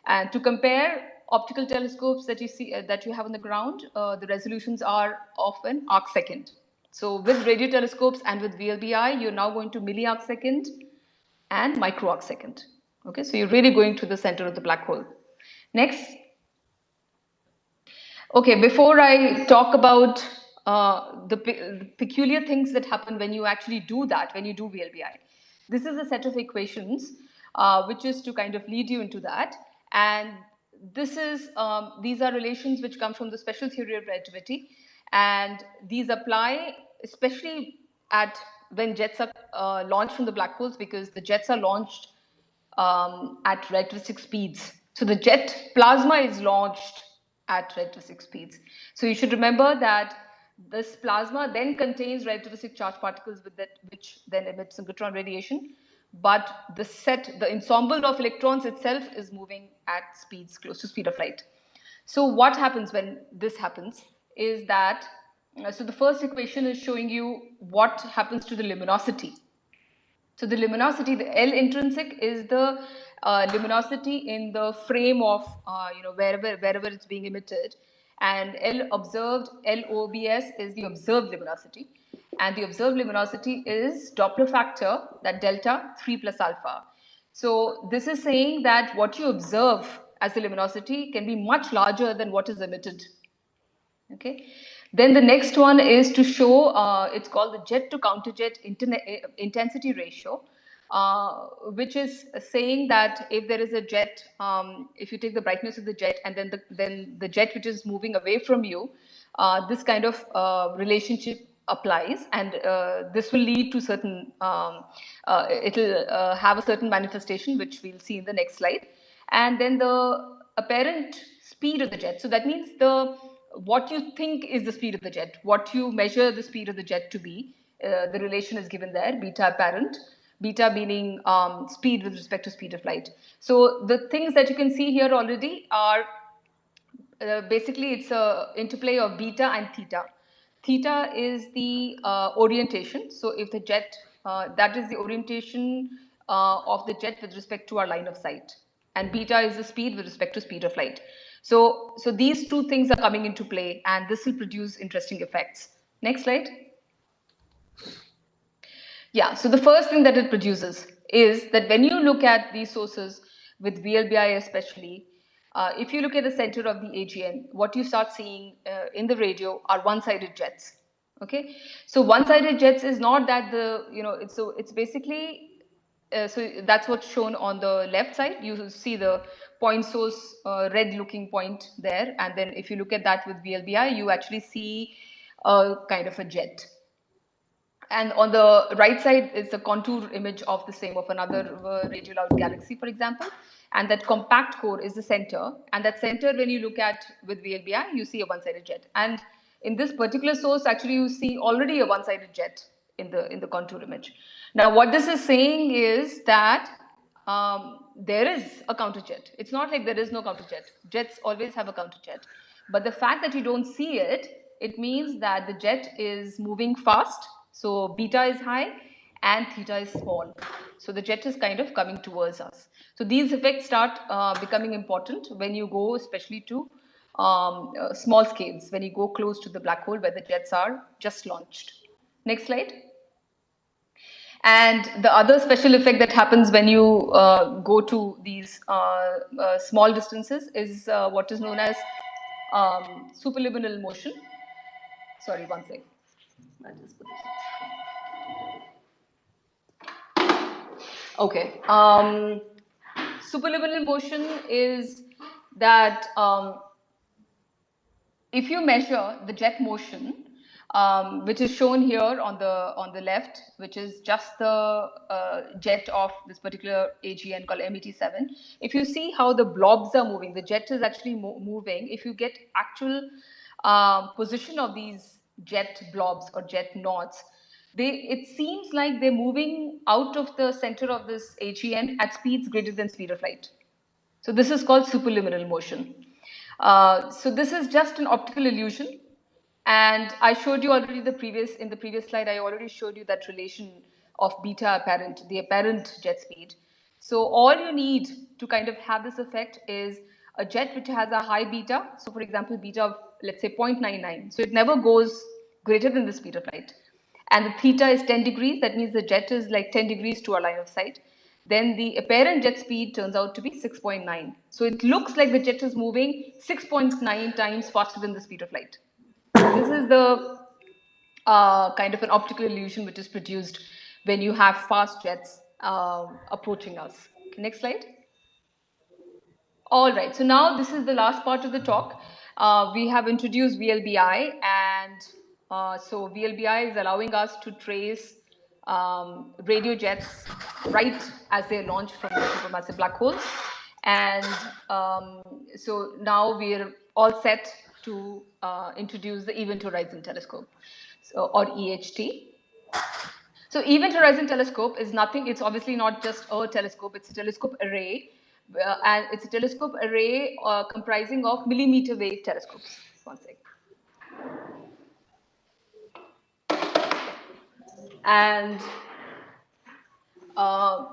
S3: And to compare optical telescopes that you see that you have on the ground, the resolutions are of an arcsecond. So with radio telescopes and with VLBI, you're now going to milliarcsecond and microarcsecond. Okay, so you're really going to the center of the black hole. Next. Okay, before I talk about the peculiar things that happen when you actually do that, when you do VLBI, this is a set of equations which is to kind of lead you into that. And these are relations which come from the special theory of relativity, and these apply especially when jets are launched from the black holes, because the jets are launched at relativistic speeds. So the jet plasma is launched at relativistic speeds. So you should remember that this plasma then contains relativistic charged particles which then emit synchrotron radiation. But the ensemble of electrons itself is moving at speeds close to speed of light. So what happens when this happens is that, so the first equation is showing you what happens to the luminosity. So the luminosity, the L intrinsic, is the luminosity in the frame of wherever it's being emitted, And LOBS is the observed luminosity. And the observed luminosity is Doppler factor, that delta 3 plus alpha. So this is saying that what you observe as the luminosity can be much larger than what is emitted. Okay. Then the next one is to show, it's called the jet to counterjet intensity ratio, which is saying that if there is a jet, if you take the brightness of the jet and then the jet which is moving away from you, this kind of relationship applies, and this will lead to certain, it'll have a certain manifestation, which we'll see in the next slide. And then the apparent speed of the jet. So that means what you think is the speed of the jet, what you measure the speed of the jet to be, the relation is given there, beta apparent, beta meaning speed with respect to speed of light. So the things that you can see here already are basically it's a interplay of beta and theta. Theta is the orientation. So if the jet, that is the orientation of the jet with respect to our line of sight. And beta is the speed with respect to speed of light. So these two things are coming into play, and this will produce interesting effects. Next slide. Yeah, so the first thing that it produces is that when you look at these sources with VLBI especially, if you look at the center of the AGN, what you start seeing in the radio are one-sided jets. Okay, so one-sided jets is not that it's basically, so that's what's shown on the left side. You see the point source, red looking point there, and then if you look at that with VLBI, you actually see a kind of a jet. And on the right side is a contour image of the same, of another radio loud galaxy, for example. And that compact core is the center. And that center, when you look at with VLBI, you see a one-sided jet. And in this particular source, actually, you see already a one-sided jet in the contour image. Now, what this is saying is that there is a counterjet. It's not like there is no counterjet. Jets always have a counterjet. But the fact that you don't see it, it means that the jet is moving fast. So beta is high and theta is small. So the jet is kind of coming towards us. So these effects start becoming important when you go especially to small scales, when you go close to the black hole where the jets are just launched. Next slide. And the other special effect that happens when you go to these small distances is what is known as superliminal motion. Sorry, one second. I'll just put this on. Okay. Superliminal motion is that if you measure the jet motion, which is shown here on the left, which is just the jet of this particular AGN called MET7. If you see how the blobs are moving, the jet is actually moving. If you get actual position of these jet blobs or jet knots, it seems like they're moving out of the center of this AGN at speeds greater than speed of light. So this is called superliminal motion. So this is just an optical illusion. And I showed you already in the previous slide, I already showed you that relation of beta apparent, the apparent jet speed. So all you need to kind of have this effect is a jet which has a high beta. So for example, beta of, let's say, 0.99. So it never goes greater than the speed of light. And the theta is 10 degrees. That means the jet is like 10 degrees to our line of sight. Then the apparent jet speed turns out to be 6.9. So it looks like the jet is moving 6.9 times faster than the speed of light. This is the kind of an optical illusion which is produced when you have fast jets approaching us. Next slide. All right, so now this is the last part of the talk. We have introduced VLBI, and so VLBI is allowing us to trace radio jets right as they launch from the supermassive black holes. And so now we're all set to introduce the Event Horizon Telescope, or EHT. So Event Horizon Telescope is nothing, it's obviously not just a telescope, it's a telescope array. And it's a telescope array comprising of millimeter wave telescopes. One second. And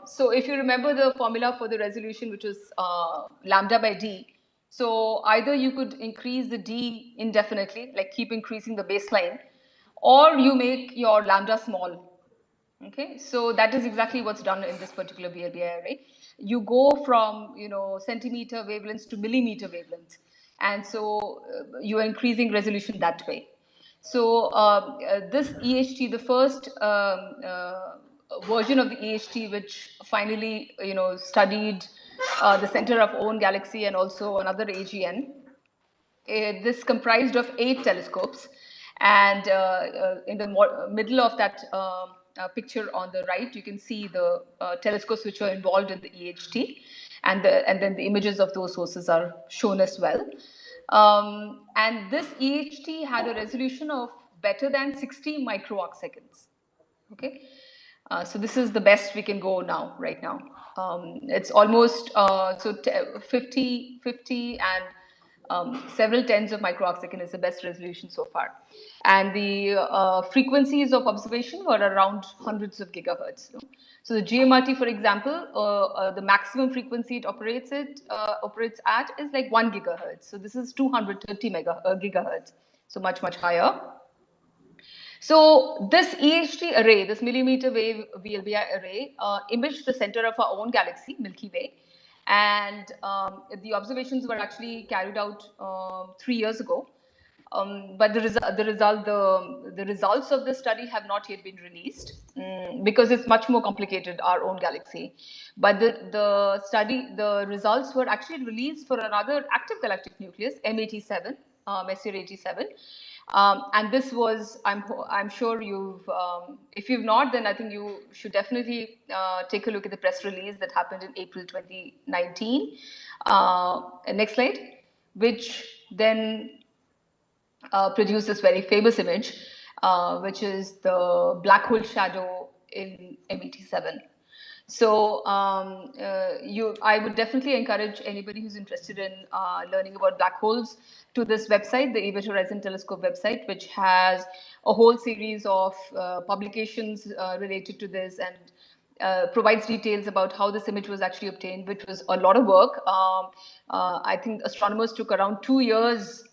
S3: so if you remember the formula for the resolution, which was lambda by d, So either you could increase the D indefinitely, like keep increasing the baseline, or you make your lambda small. Okay, so that is exactly what's done in this particular VLBI array. You go from centimeter wavelengths to millimeter wavelengths, and so you are increasing resolution that way. So this EHT, the first version of the EHT, which finally studied the center of own galaxy and also another AGN. This comprised of 8 telescopes, and in the middle of that picture on the right, you can see the telescopes which were involved in the EHT, and then the images of those sources are shown as well. And this EHT had a resolution of better than 60 micro-arc seconds. Okay, so this is the best we can go now, right now. It's almost 50 and several tens of micro-arc second is the best resolution so far. And the frequencies of observation were around hundreds of gigahertz. So the GMRT, for example, the maximum frequency it operates at is like 1 gigahertz. So this is 230 gigahertz. So much higher. So this EHT array, this millimeter wave VLBI array, imaged the center of our own galaxy, Milky Way. And the observations were actually carried out 3 years ago. But the results of the study have not yet been released because it's much more complicated, our own galaxy. But the results were actually released for another active galactic nucleus, M87, Messier 87. And this was, I'm sure you've, if you've not, then I think you should definitely take a look at the press release that happened in April 2019. Next slide, which then produced this very famous image, which is the black hole shadow in M87. So I would definitely encourage anybody who's interested in learning about black holes to this website, the Event Horizon Telescope website, which has a whole series of publications related to this, and provides details about how this image was actually obtained, which was a lot of work. I think astronomers took around 2 years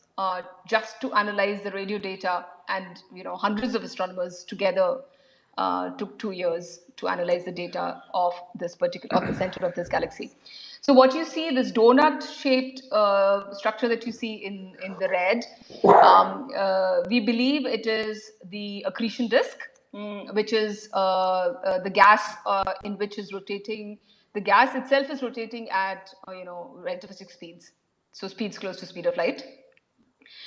S3: just to analyze the radio data, and hundreds of astronomers together took 2 years to analyze the data of the center of this galaxy. So what you see, this donut-shaped structure that you see in the red, we believe it is the accretion disk, which is the gas in which is rotating. The gas itself is rotating at relativistic speeds, so speeds close to speed of light.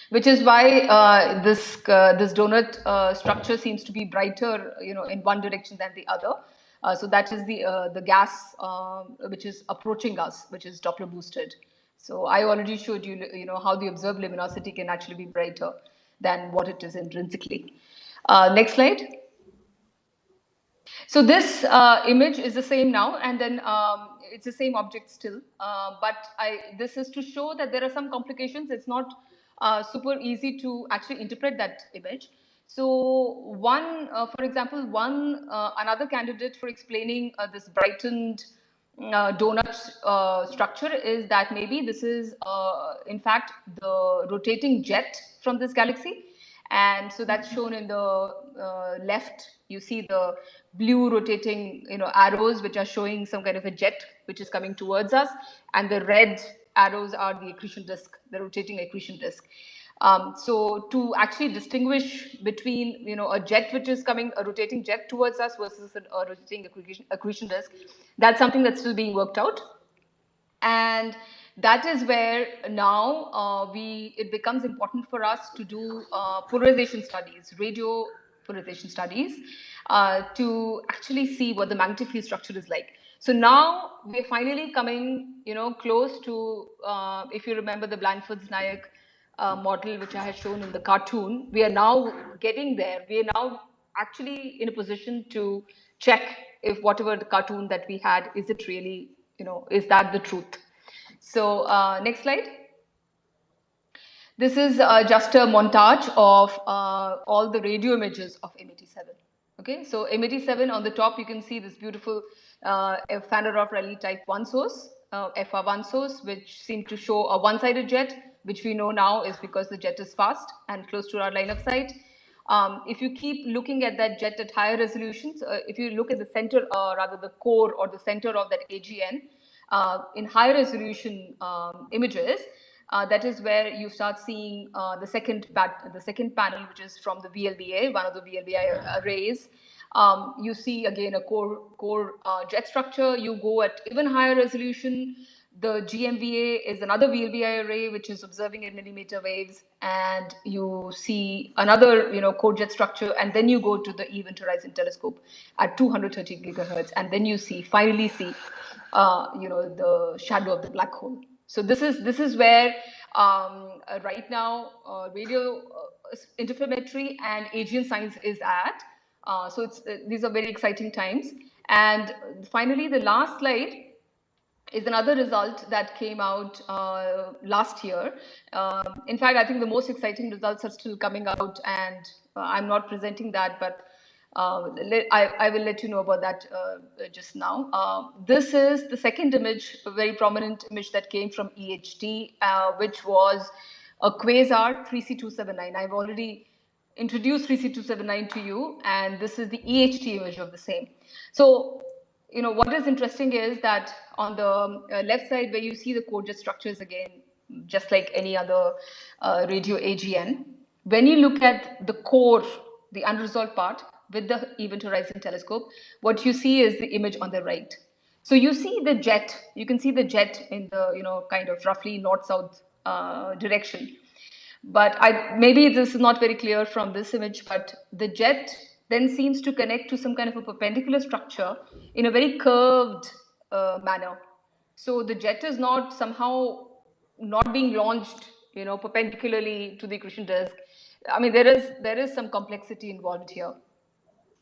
S3: Which is why this donut structure seems to be brighter, in one direction than the other. So that is the gas which is approaching us, which is Doppler boosted. So I already showed you, how the observed luminosity can actually be brighter than what it is intrinsically. Next slide. So this image is the same now, and then it's the same object still. But this is to show that there are some complications. It's not super easy to actually interpret that image. So for example, another candidate for explaining this brightened donut structure is that maybe this is in fact the rotating jet from this galaxy. And so that's shown in the left. You see the blue rotating arrows which are showing some kind of a jet which is coming towards us, and the red arrows are the accretion disk, the rotating accretion disk. So to actually distinguish between a jet which is coming, a rotating jet towards us versus a rotating accretion disk, that's something that's still being worked out. And that is where now it becomes important for us to do polarization studies, radio polarization studies, to actually see what the magnetic field structure is like. So now we're finally coming, close to, if you remember the Blandford's-Nayak model, which I had shown in the cartoon, we are now getting there. We are now actually in a position to check if whatever the cartoon that we had, is it really, is that the truth? So next slide. This is just a montage of all the radio images of M87. Okay, so M87 on the top, you can see this beautiful Fanarov Rayleigh type 1 source. FR1 source, which seemed to show a one-sided jet, which we know now is because the jet is fast and close to our line of sight. If you keep looking at that jet at higher resolutions, if you look at the center, rather the core or the center of that AGN, in high resolution images, that is where you start seeing the second panel, which is from the VLBI, one of the VLBI arrays. You see again a core jet structure. You go at even higher resolution. The GMVA is another VLBI array which is observing in millimeter waves, and you see another core jet structure, and then you go to the Event Horizon Telescope at 230 gigahertz, and then you finally see the shadow of the black hole. So this is where right now radio interferometry and AGN science is at. So these are very exciting times. And finally, the last slide is another result that came out last year. In fact, I think the most exciting results are still coming out, and I'm not presenting that, but I will let you know about that just now. This is the second image, a very prominent image that came from EHT, which was a quasar 3C279. I've already introduced 3C279 to you, and this is the EHT image of the same. So, what is interesting is that on the left side, where you see the core jet structures again, just like any other radio AGN, when you look at the core, the unresolved part with the Event Horizon Telescope, what you see is the image on the right. So you see the jet, you can see the jet in the, kind of roughly north-south direction. But maybe this is not very clear from this image, but the jet then seems to connect to some kind of a perpendicular structure in a very curved manner. So the jet is not somehow not being launched, perpendicularly to the accretion disk. I mean, there is some complexity involved here.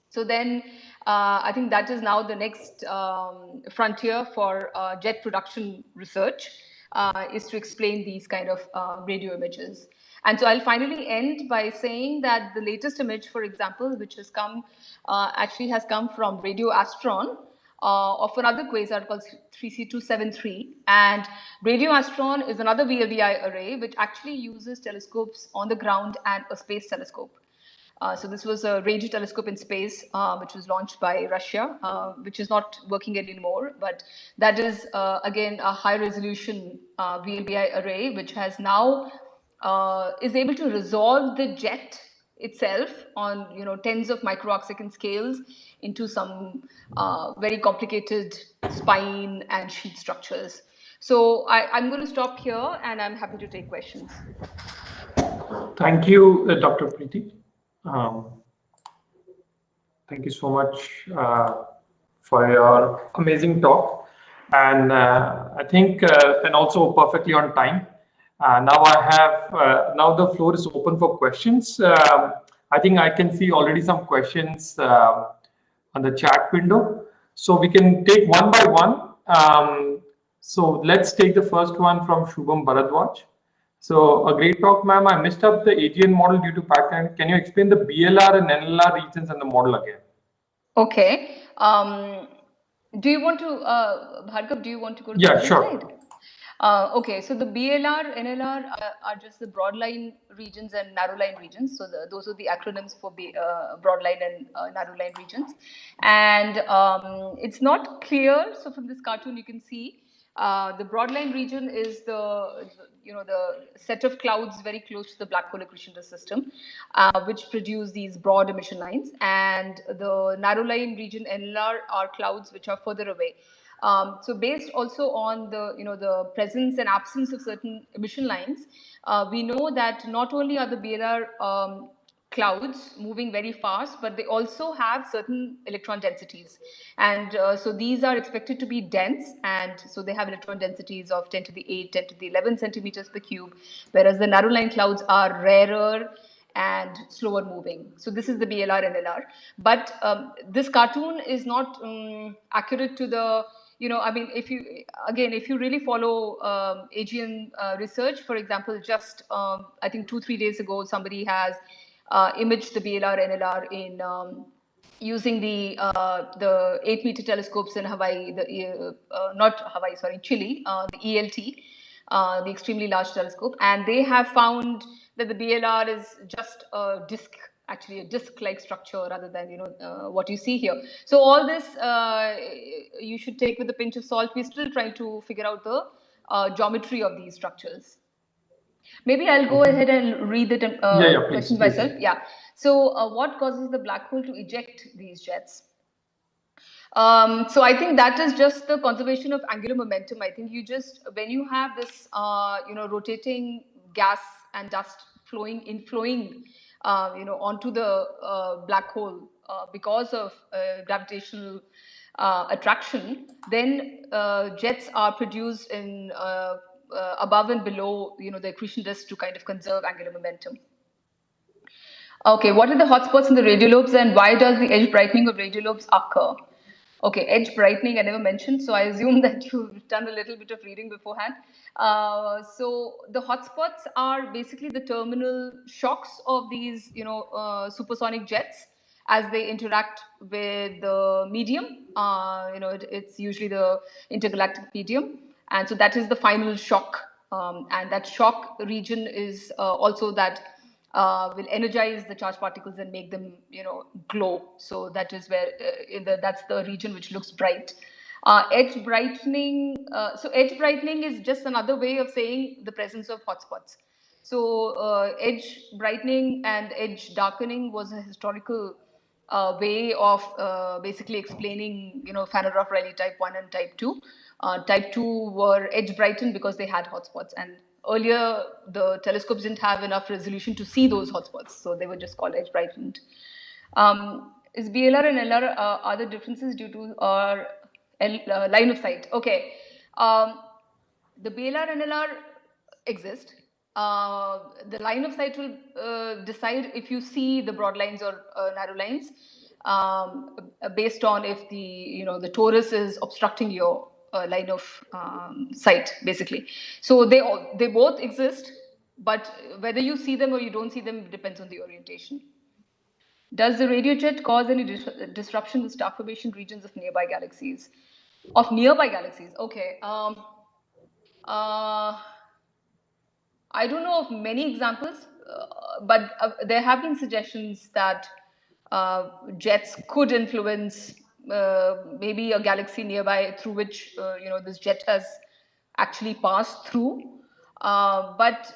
S3: So then I think that is now the next frontier for jet production research, is to explain these kind of radio images. And so I'll finally end by saying that the latest image, for example, which has come, actually has come from Radio Astron, of another quasar called 3C273. And Radio Astron is another VLBI array, which actually uses telescopes on the ground and a space telescope. So this was a radio telescope in space, which was launched by Russia, which is not working anymore. But that is, again, a high resolution VLBI array, which has now is able to resolve the jet itself on tens of microarcsecond scales into some very complicated spine and sheet structures. So I'm going to stop here, and I'm happy to take questions.
S1: Thank you, Dr. Preeti. Thank you so much for your amazing talk, and I think and also perfectly on time. Now now the floor is open for questions. I think I can see already some questions on the chat window, so we can take one by one. So let's take the first one from Shubham Bharadwaj. So a great talk, ma'am. I missed up the AGN model due to pattern. Can you explain the BLR and NLR regions and the model again?
S3: Okay. Do you want to, Bhargav, do you want to go to the
S1: sure.
S3: Slide? Okay, so the BLR, NLR are just the broadline regions and narrowline regions. So those are the acronyms for broadline and narrowline regions. And it's not clear. So from this cartoon, you can see the broadline region is the set of clouds very close to the black hole accretion disk system, which produce these broad emission lines. And the narrowline region, NLR, are clouds which are further away. So based also on the presence and absence of certain emission lines, we know that not only are the BLR clouds moving very fast, but they also have certain electron densities. And so these are expected to be dense, and so they have electron densities of 10 to the 8, 10 to the 11 centimeters per cube, whereas the narrowline clouds are rarer and slower moving. So this is the BLR and NLR. But this cartoon is not accurate to the, I mean, if you really follow AGN research, for example, just I think 2-3 days ago, somebody has imaged the BLR, NLR using the 8-meter telescopes in Hawaii, not Hawaii, sorry, Chile, the ELT, the extremely large telescope, and they have found that the BLR is just a disk, actually a disk-like structure rather than what you see here. So all this you should take with a pinch of salt. We're still trying to figure out the geometry of these structures. Maybe I'll go ahead and read the questions myself. Yeah. So what causes the black hole to eject these jets? So I think that is just the conservation of angular momentum. I think when you have this, rotating gas and dust flowing onto the black hole because of gravitational attraction, then jets are produced in above and below, the accretion disk to kind of conserve angular momentum. Okay, what are the hotspots in the radiolobes and why does the edge brightening of radiolobes occur? Okay, edge brightening I never mentioned, so I assume that you've done a little bit of reading beforehand. So the hotspots are basically the terminal shocks of these, supersonic jets as they interact with the medium. It's usually the intergalactic medium, and so that is the final shock. And that shock region is also that will energize the charged particles and make them, glow. So that is where that's the region which looks bright. Edge brightening. So edge brightening is just another way of saying the presence of hotspots. So edge brightening and edge darkening was a historical way of basically explaining, Fanner-Rayleigh type 1 and type 2. Type 2 were edge brightened because they had hotspots, and earlier the telescopes didn't have enough resolution to see those hotspots, so they were just called edge brightened. Is BLR and LR are the differences due to our line of sight? Okay, the BLR and LR exist. The line of sight will decide if you see the broad lines or narrow lines based on if the torus is obstructing your line of sight, basically. So they both exist, but whether you see them or you don't see them depends on the orientation. Does the radio jet cause any disruption in the star formation regions of nearby galaxies? Okay. I don't know of many examples, but there have been suggestions that jets could influence maybe a galaxy nearby through which this jet has actually passed through. But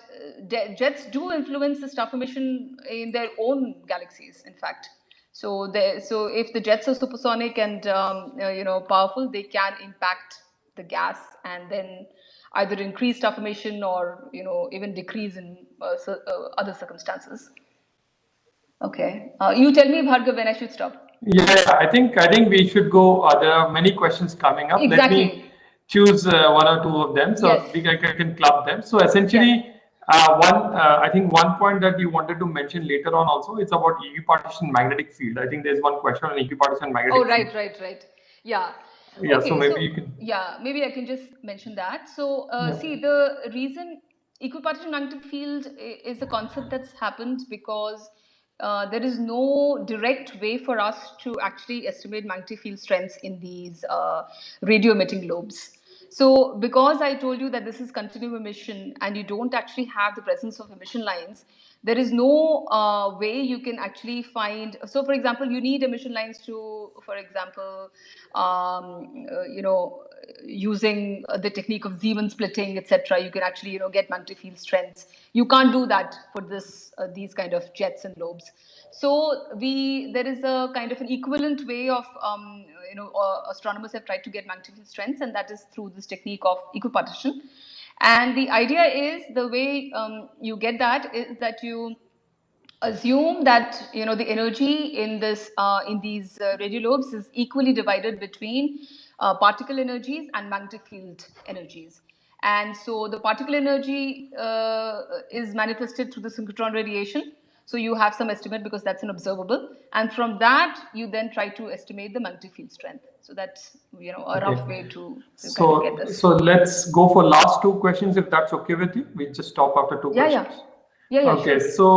S3: jets do influence the star formation in their own galaxies, in fact. So if the jets are supersonic and powerful, they can impact the gas and then either increase star formation or even decrease in other circumstances. Okay, you tell me, Bhargav, when I should stop.
S1: Yeah, I think we should go. There are many questions coming up.
S3: Exactly.
S1: Let me choose one or two of them, so
S3: yes.
S1: I can club them. So essentially, I think one point that you wanted to mention later on also, it's about equipartition magnetic field. I think there's one question on equipartition magnetic field.
S3: Oh, right. Yeah.
S1: Yeah,
S3: okay,
S1: so maybe you can.
S3: Yeah, maybe I can just mention that. So see, the reason equipartition magnetic field is a concept that's happened because there is no direct way for us to actually estimate magnetic field strengths in these radio emitting lobes. So because I told you that this is continuum emission and you don't actually have the presence of emission lines, there is no way you can actually find. So for example, you need emission lines to, for example, using the technique of Zeeman splitting, etc. You can actually get magnetic field strengths. You can't do that for these kind of jets and lobes. So there is a kind of an equivalent way of astronomers have tried to get magnetic field strengths, and that is through this technique of equipartition. And the idea is the way you get that is that you assume that the energy in these radio lobes is equally divided between particle energies and magnetic field energies. And so the particle energy is manifested through the synchrotron radiation. So you have some estimate because that's an observable. And from that, you then try to estimate the magnetic field strength. So that's a rough way to kind of get this.
S1: So let's go for last two questions if that's okay with you. We just stop after two questions.
S3: Yeah,
S1: Okay,
S3: sure.
S1: so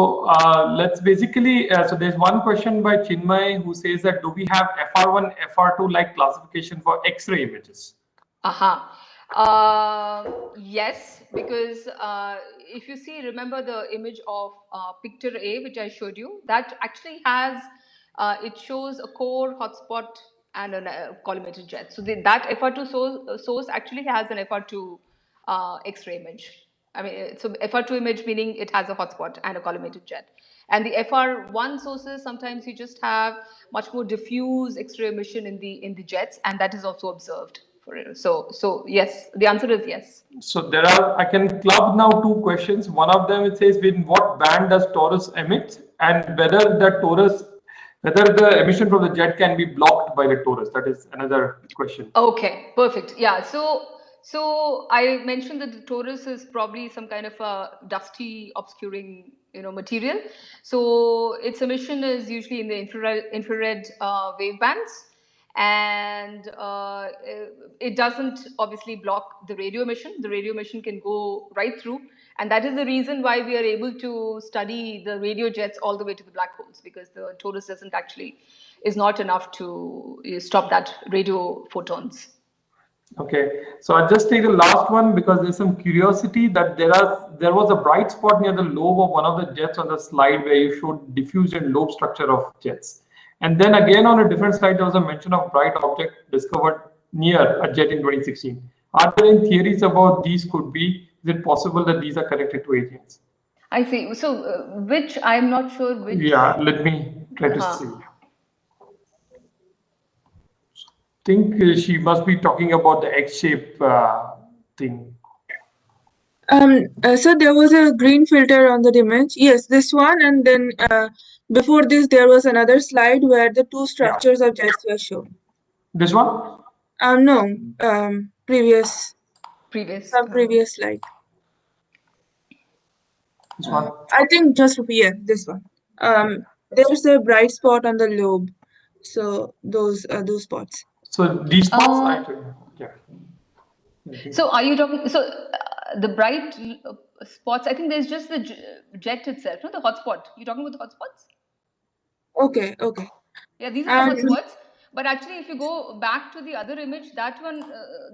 S1: let's basically, so there's one question by Chinmay who says that do we have FR1, FR2 like classification for X-ray images?
S3: Aha. Yes, because if you see, remember the image of picture A, which I showed you, that actually has, it shows a core, hotspot, and a collimated jet. So that FR2 source actually has an FR2 X-ray image. I mean, so FR2 image meaning it has a hotspot and a collimated jet. And the FR1 sources, sometimes you just have much more diffuse X-ray emission in the jets, and that is also observed. So yes, the answer is yes.
S1: So there are, I can club now two questions. One of them it says in what band does torus emit, and whether the emission from the jet can be blocked by the torus. That is another question.
S3: Okay, perfect. Yeah. So I mentioned that the torus is probably some kind of a dusty, obscuring, material. So its emission is usually in the infrared wave bands, and it doesn't obviously block the radio emission. The radio emission can go right through, and that is the reason why we are able to study the radio jets all the way to the black holes, because the torus is not enough to stop that radio photons.
S1: Okay, so I'll just take the last one because there's some curiosity that there was a bright spot near the lobe of one of the jets on the slide where you showed diffused and lobe structure of jets. And then again on a different slide, there was a mention of bright object discovered near a jet in 2016. Are there any theories about these could be? Is it possible that these are connected to aliens?
S3: I see. So which, I'm not sure which.
S1: Yeah, let me try to see. Think she must be talking about the X-shape thing.
S5: So there was a green filter on the image. Yes, this one, and then before this there was another slide where the two structures of jets were shown.
S1: This one?
S5: No, previous slide.
S1: This one?
S5: I think just this one. There's a bright spot on the lobe, so those spots.
S1: So these spots, yeah.
S3: So are you talking? So the bright spots. I think there's just the jet itself, no, the hotspot. You're talking about the hotspots?
S5: Okay.
S3: Yeah, these are the hotspots. But actually, if you go back to the other image, that one,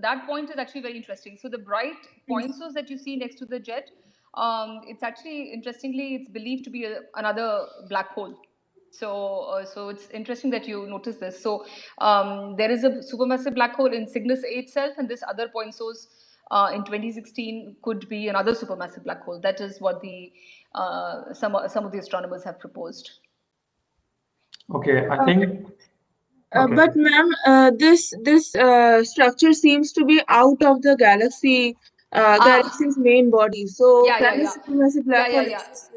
S3: that point is actually very interesting. So the bright point source that you see next to the jet, it's actually, interestingly, it's believed to be another black hole. So it's interesting that you notice this. So there is a supermassive black hole in Cygnus A itself, and this other point source in 2016 could be another supermassive black hole. That is what the some of the astronomers have proposed.
S1: Okay, I think.
S5: Okay. But ma'am, this structure seems to be out of the galaxy's main body. So can a supermassive black hole exist?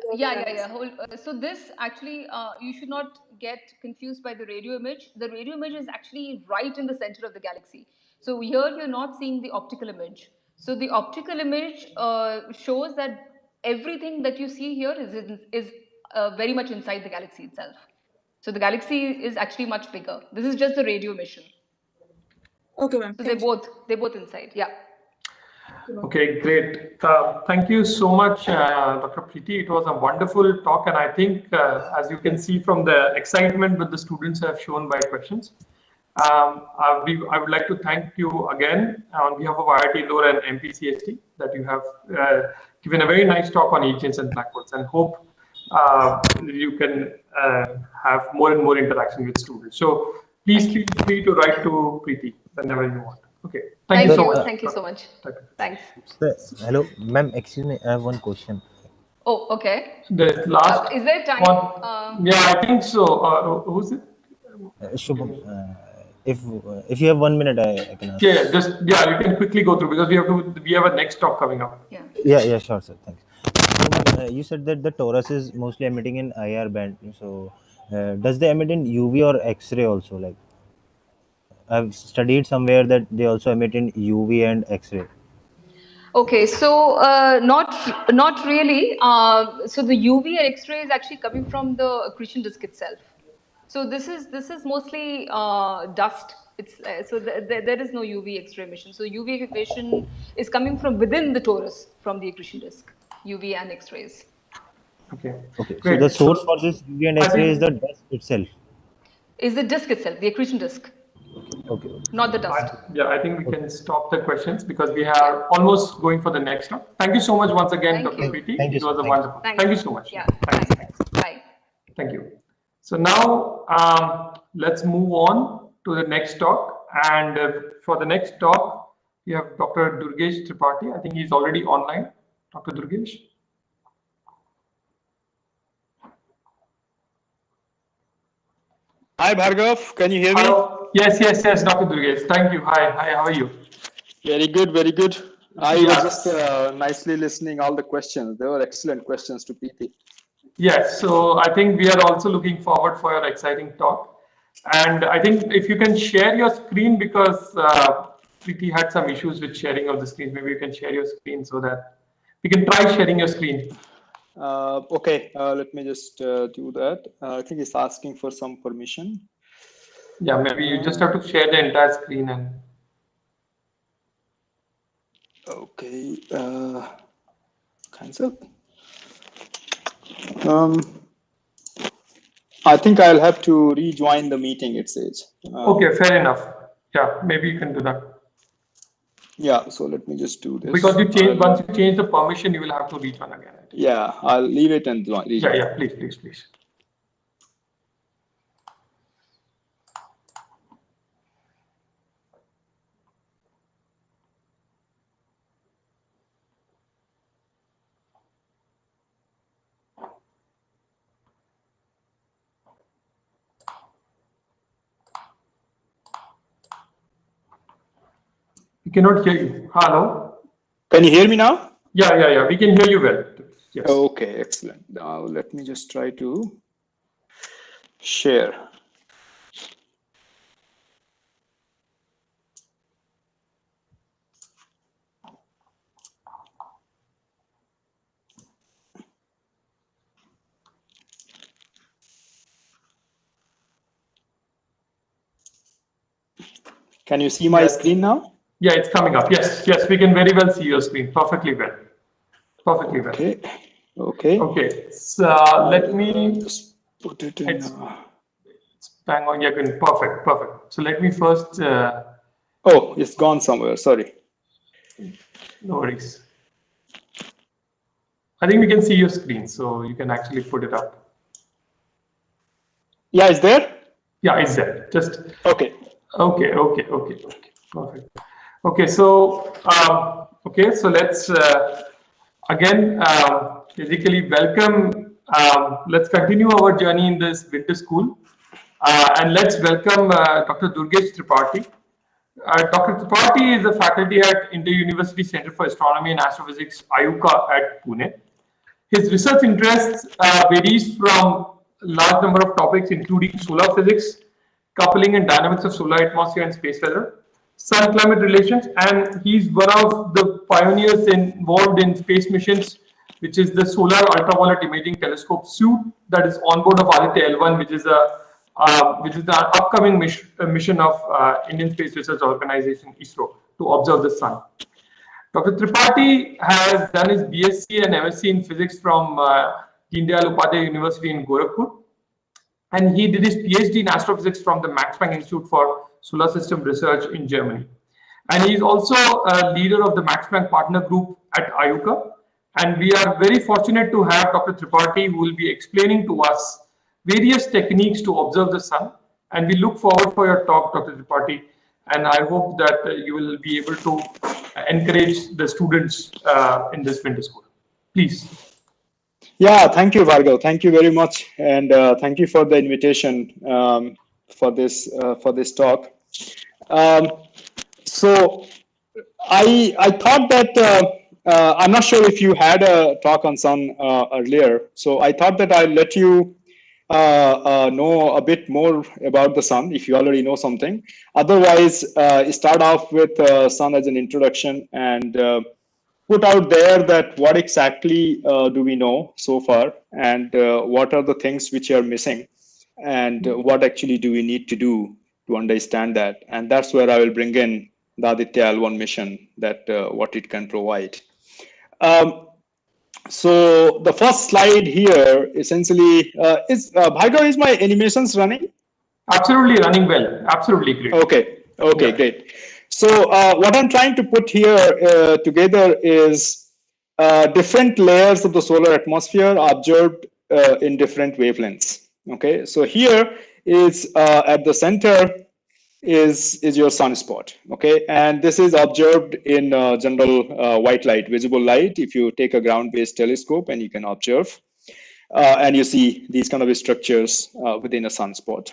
S3: So this actually, you should not get confused by the radio image. The radio image is actually right in the center of the galaxy. So here you're not seeing the optical image. So the optical image shows that everything that you see here is very much inside the galaxy itself. So the galaxy is actually much bigger. This is just the radio emission.
S5: Okay, ma'am.
S3: So they're both inside. Yeah.
S1: Okay, great. Thank you so much, Dr. Preeti. It was a wonderful talk, and I think, as you can see from the excitement that the students have shown by questions, I would like to thank you again on behalf of IIT Indore and MPCST that you have given a very nice talk on agents and black holes, and hope you can have more and more interaction with students. So please feel free to write to Preeti whenever you want. Okay. Thank you so much.
S3: Thank you so much. Thanks.
S6: Hello, ma'am. Excuse me. I have one question.
S3: Oh, okay.
S1: The last.
S3: Is there time?
S1: Yeah, I think so. Who's it?
S6: Shubham. If you have 1 minute, I can ask.
S1: Yeah, you can quickly go through because we have a next talk coming up.
S6: Yeah, sure, sir. Thanks. So, you said that the torus is mostly emitting in IR band. So, does they emit in UV or X-ray also? Like, I've studied somewhere that they also emit in UV and X-ray.
S3: Okay, so not really. So the UV and X-ray is actually coming from the accretion disk itself. So this is mostly dust. So there is no UV X-ray emission. So UV emission is coming from within the torus, from the accretion disk, UV and X-rays.
S1: Okay.
S6: Okay, so
S1: Great.
S6: the source for this UV and
S1: I
S6: X-ray is
S1: think
S6: the dust itself.
S3: Is the disk itself, the accretion disk,
S6: Okay.
S3: not the dust.
S1: I think we
S6: Okay.
S1: can stop the questions because we
S3: Yeah.
S1: are almost going for the next one. Thank you so much once again,
S3: Thank
S1: Dr.
S3: you.
S1: Preeti.
S6: Thank you,
S1: It
S6: sir.
S1: was a
S6: Thank you.
S1: wonderful.
S3: Thanks.
S1: Thank you so much.
S3: Yeah.
S1: Thanks.
S3: Thanks. Bye.
S1: Thank you. So now let's move on to the next talk. And for the next talk, we have Dr. Durgesh Tripathi. I think he's already online. Dr. Durgesh.
S7: Hi Bhargav, can you hear me?
S1: Hello. Yes, Dr. Durgesh. Thank you. Hi, how are you?
S7: Very good, very good. I was
S1: Yeah.
S7: just nicely listening all the questions. They were excellent questions to PT.
S1: Yes, so I think we are also looking forward for your exciting talk. And I think if you can share your screen because Preeti had some issues with sharing of the screen. Maybe you can share your screen so that we can try sharing your screen.
S7: Okay, let me just do that. I think it's asking for some permission.
S1: Yeah, maybe you just have to share the entire screen and.
S7: Okay, cancel. I think I'll have to rejoin the meeting, it says.
S1: Okay, fair enough. Yeah, maybe you can do that.
S7: Yeah, so let me just do this.
S1: Because you change once you change the permission, you will have to rejoin again.
S7: Yeah, I'll leave it and rejoin.
S1: Yeah, please. We cannot hear you. Hello?
S7: Can you hear me now?
S1: Yeah. We can hear you well. Yes.
S7: Okay, excellent. Now let me just try to share. Can you see my screen now?
S1: Yeah, it's coming up. Yes, we can very well see your screen perfectly well.
S7: Okay.
S1: Okay. So let me
S7: just put it in.
S1: It's bang on. Yeah, good. Perfect. So let me first.
S7: Oh, it's gone somewhere. Sorry.
S1: No worries. I think we can see your screen, so you can actually put it up.
S7: Yeah, it's there?
S1: Yeah, it's there. Just
S7: okay.
S1: Okay. Perfect. Okay, so let's again basically welcome. Let's continue our journey in this winter school, and let's welcome Dr. Durgesh Tripathi. Dr. Tripathi is a faculty at Inter-University Center for Astronomy and Astrophysics, IUCA at Pune. His research interests varies from a large number of topics, including solar physics, coupling and dynamics of solar atmosphere and space weather, sun-climate relations, and he's one of the pioneers involved in space missions, which is the Solar Ultraviolet Imaging Telescope suite that is on board of Aditya L1, which is the upcoming mission of Indian Space Research Organization (ISRO) to observe the sun. Dr. Tripathi has done his BSc and MSc in physics from Deen Dayal Upadhyay University in Gorakhpur, and he did his PhD in astrophysics from the Max Planck Institute for Solar System Research in Germany. And he is also a leader of the Max Planck Partner Group at IUCA. And we are very fortunate to have Dr. Tripathi, who will be explaining to us various techniques to observe the sun. And we look forward for your talk, Dr. Tripathi. And I hope that you will be able to encourage the students in this winter school. Please.
S7: Yeah, thank you, Bhargav. Thank you very much, and thank you for the invitation for this talk. So I thought that I'm not sure if you had a talk on sun earlier. So I thought that I'll let you know a bit more about the sun if you already know something. Otherwise, start off with sun as an introduction and put out there that what exactly do we know so far, and what are the things which are missing, and what actually do we need to do to understand that. And that's where I will bring in the Aditya L1 mission, that what it can provide. So the first slide here essentially is Bhargav, is my animations running?
S1: Absolutely running well. Absolutely great.
S7: Okay. Okay,
S1: Yeah.
S7: great. So what I'm trying to put here together is different layers of the solar atmosphere observed in different wavelengths. Okay, so here is at the center is your sunspot. Okay, and this is observed in general white light, visible light. If you take a ground-based telescope and you can observe, and you see these kind of structures within a sunspot.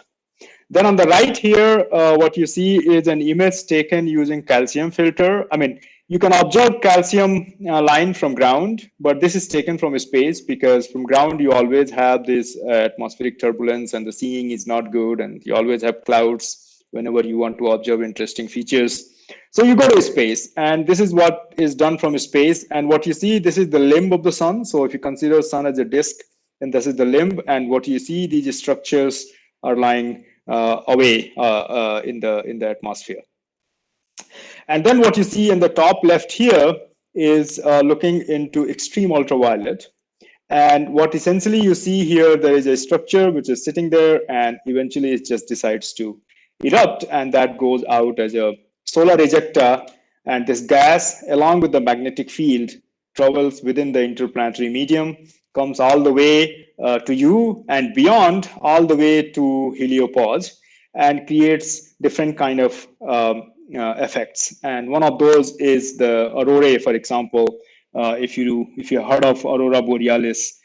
S7: Then on the right here, what you see is an image taken using calcium filter. I mean, you can observe calcium line from ground, but this is taken from space because from ground you always have this atmospheric turbulence and the seeing is not good, and you always have clouds whenever you want to observe interesting features. So you go to space, and this is what is done from space. And what you see, this is the limb of the sun. So if you consider sun as a disk, then this is the limb, and what you see, these structures are lying away in the atmosphere. And then what you see in the top left here is looking into extreme ultraviolet. And what essentially you see here, there is a structure which is sitting there, and eventually it just decides to erupt, and that goes out as a solar ejecta. And this gas, along with the magnetic field, travels within the interplanetary medium, comes all the way to you and beyond, all the way to heliopause, and creates different kind of effects. And one of those is the aurorae, for example. If you heard of aurora borealis,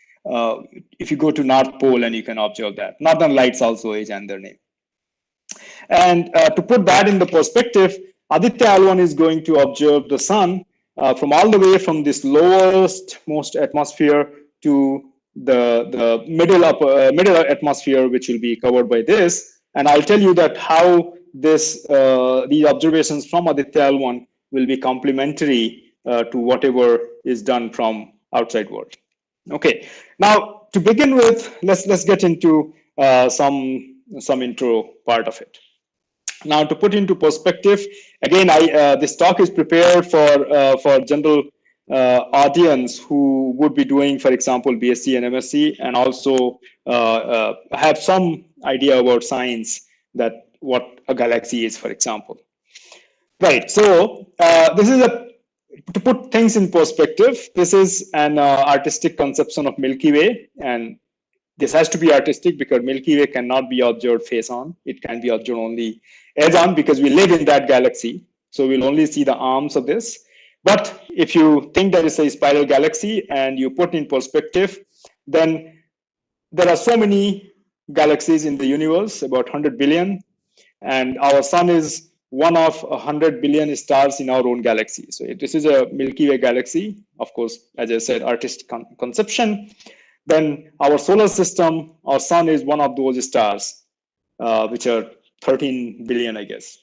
S7: if you go to North Pole and you can observe that. Northern Lights also is under name. And to put that in the perspective, Aditya L1 is going to observe the sun from all the way from this lowest most atmosphere to the middle atmosphere, which will be covered by this. And I'll tell you that how these observations from Aditya L1 will be complementary to whatever is done from outside world. Okay, now to begin with, let's get into some intro part of it. Now, to put into perspective, again, this talk is prepared for general audience who would be doing, for example, BSc and MSc, and also have some idea about science, that what a galaxy is, for example. Right. So this is to put things in perspective. This is an artistic conception of Milky Way, and this has to be artistic because Milky Way cannot be observed face on. It can be observed only edge on because we live in that galaxy. So we'll only see the arms of this. But if you think that it's a spiral galaxy and you put in perspective, then there are so many galaxies in the universe, about 100 billion. And our sun is one of 100 billion stars in our own galaxy. So this is a Milky Way galaxy. Of course, as I said, artistic conception. Then our solar system, our sun is one of those stars, which are 13 billion, I guess.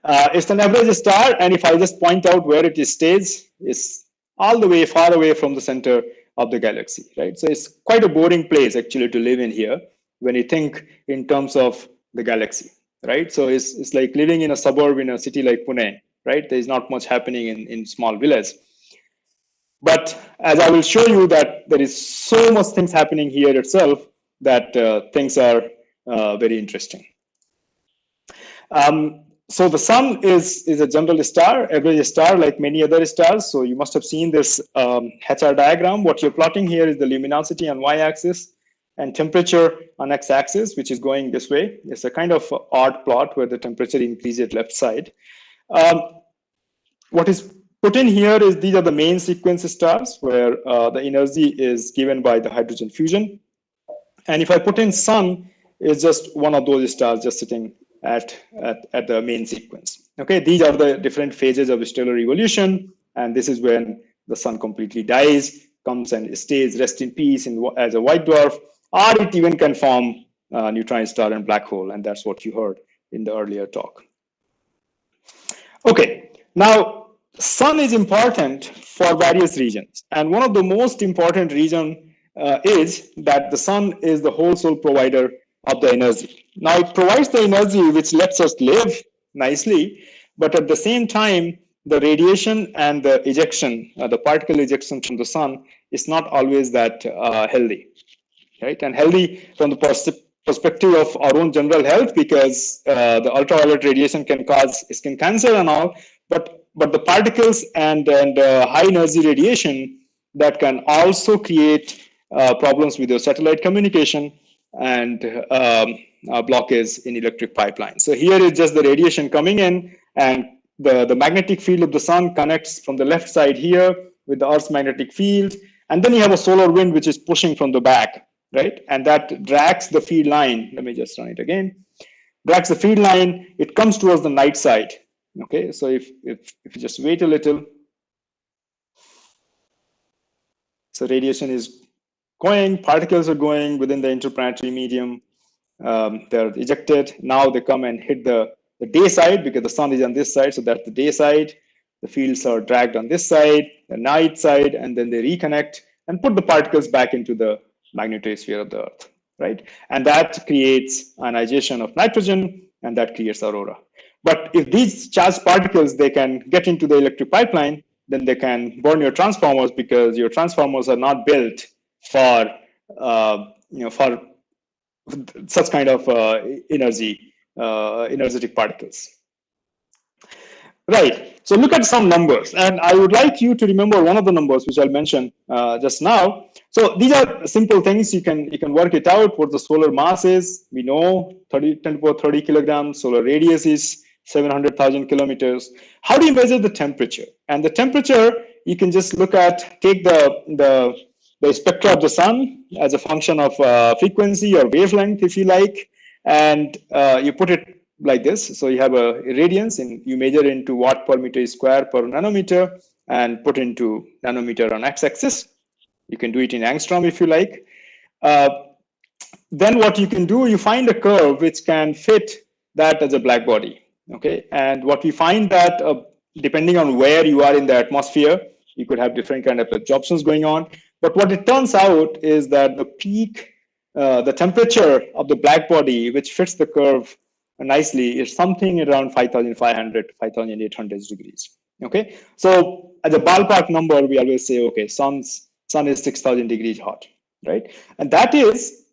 S7: It's an average star, and if I just point out where it stays, it's all the way far away from the center of the galaxy, right? So it's quite a boring place actually to live in here when you think in terms of the galaxy, right? So it's like living in a suburb in a city like Pune, right? There's not much happening in small village. But as I will show you that there is so much things happening here itself that things are very interesting. So the sun is a general star, average star like many other stars. So you must have seen this HR diagram. What you're plotting here is the luminosity on y-axis and temperature on x-axis, which is going this way. It's a kind of odd plot where the temperature increases at left side. What is put in here is these are the main sequence stars where the energy is given by the hydrogen fusion. And if I put in sun, it's just one of those stars just sitting at the main sequence. Okay, these are the different phases of stellar evolution. And this is when the sun completely dies, comes and stays, rest in peace as a white dwarf, or it even can form a neutron star and black hole. And that's what you heard in the earlier talk. Okay, now sun is important for various reasons. And one of the most important reason is that the sun is the whole soul provider of the energy. Now it provides the energy which lets us live nicely, but at the same time, the radiation and the ejection, the particle ejection from the sun is not always that healthy, right? And healthy from the perspective of our own general health, because the ultraviolet radiation can cause skin cancer and all, but the particles and high energy radiation that can also create problems with your satellite communication and blockage in electric pipelines. So here is just the radiation coming in, and the magnetic field of the sun connects from the left side here with the Earth's magnetic field, and then you have a solar wind which is pushing from the back, right? And that drags the field line. Let me just run it again. Drags the field line. It comes towards the night side. Okay, so if you just wait a little, so radiation is going, particles are going within the interplanetary medium. They're ejected. Now they come and hit the day side because the sun is on this side, so that's the day side. The fields are dragged on this side, the night side, and then they reconnect and put the particles back into the magnetosphere of the Earth, right? And that creates ionization of nitrogen, and that creates aurora. But if these charged particles, they can get into the electric pipeline, then they can burn your transformers, because your transformers are not built for for such kind of energetic particles. Right. So look at some numbers, and I would like you to remember one of the numbers which I'll mention just now. So these are simple things. You can work it out. What the solar mass is, we know 10^30 kilograms. Solar radius is 700,000 kilometers. How do you measure the temperature? And the temperature, you can just look at, take the spectra of the sun as a function of frequency or wavelength, if you like, and you put it like this. So you have a radiance, and you measure into watt per meter square per nanometer, and put into nanometer on x-axis. You can do it in angstrom if you like. Then what you can do, you find a curve which can fit that as a black body. Okay, and what we find that depending on where you are in the atmosphere, you could have different kind of absorptions going on. But what it turns out is that the peak, the temperature of the black body, which fits the curve nicely, is something around 5,500 to 5,800 degrees. Okay, so as a ballpark number, we always say, okay, sun is 6,000 degrees hot, right? And that is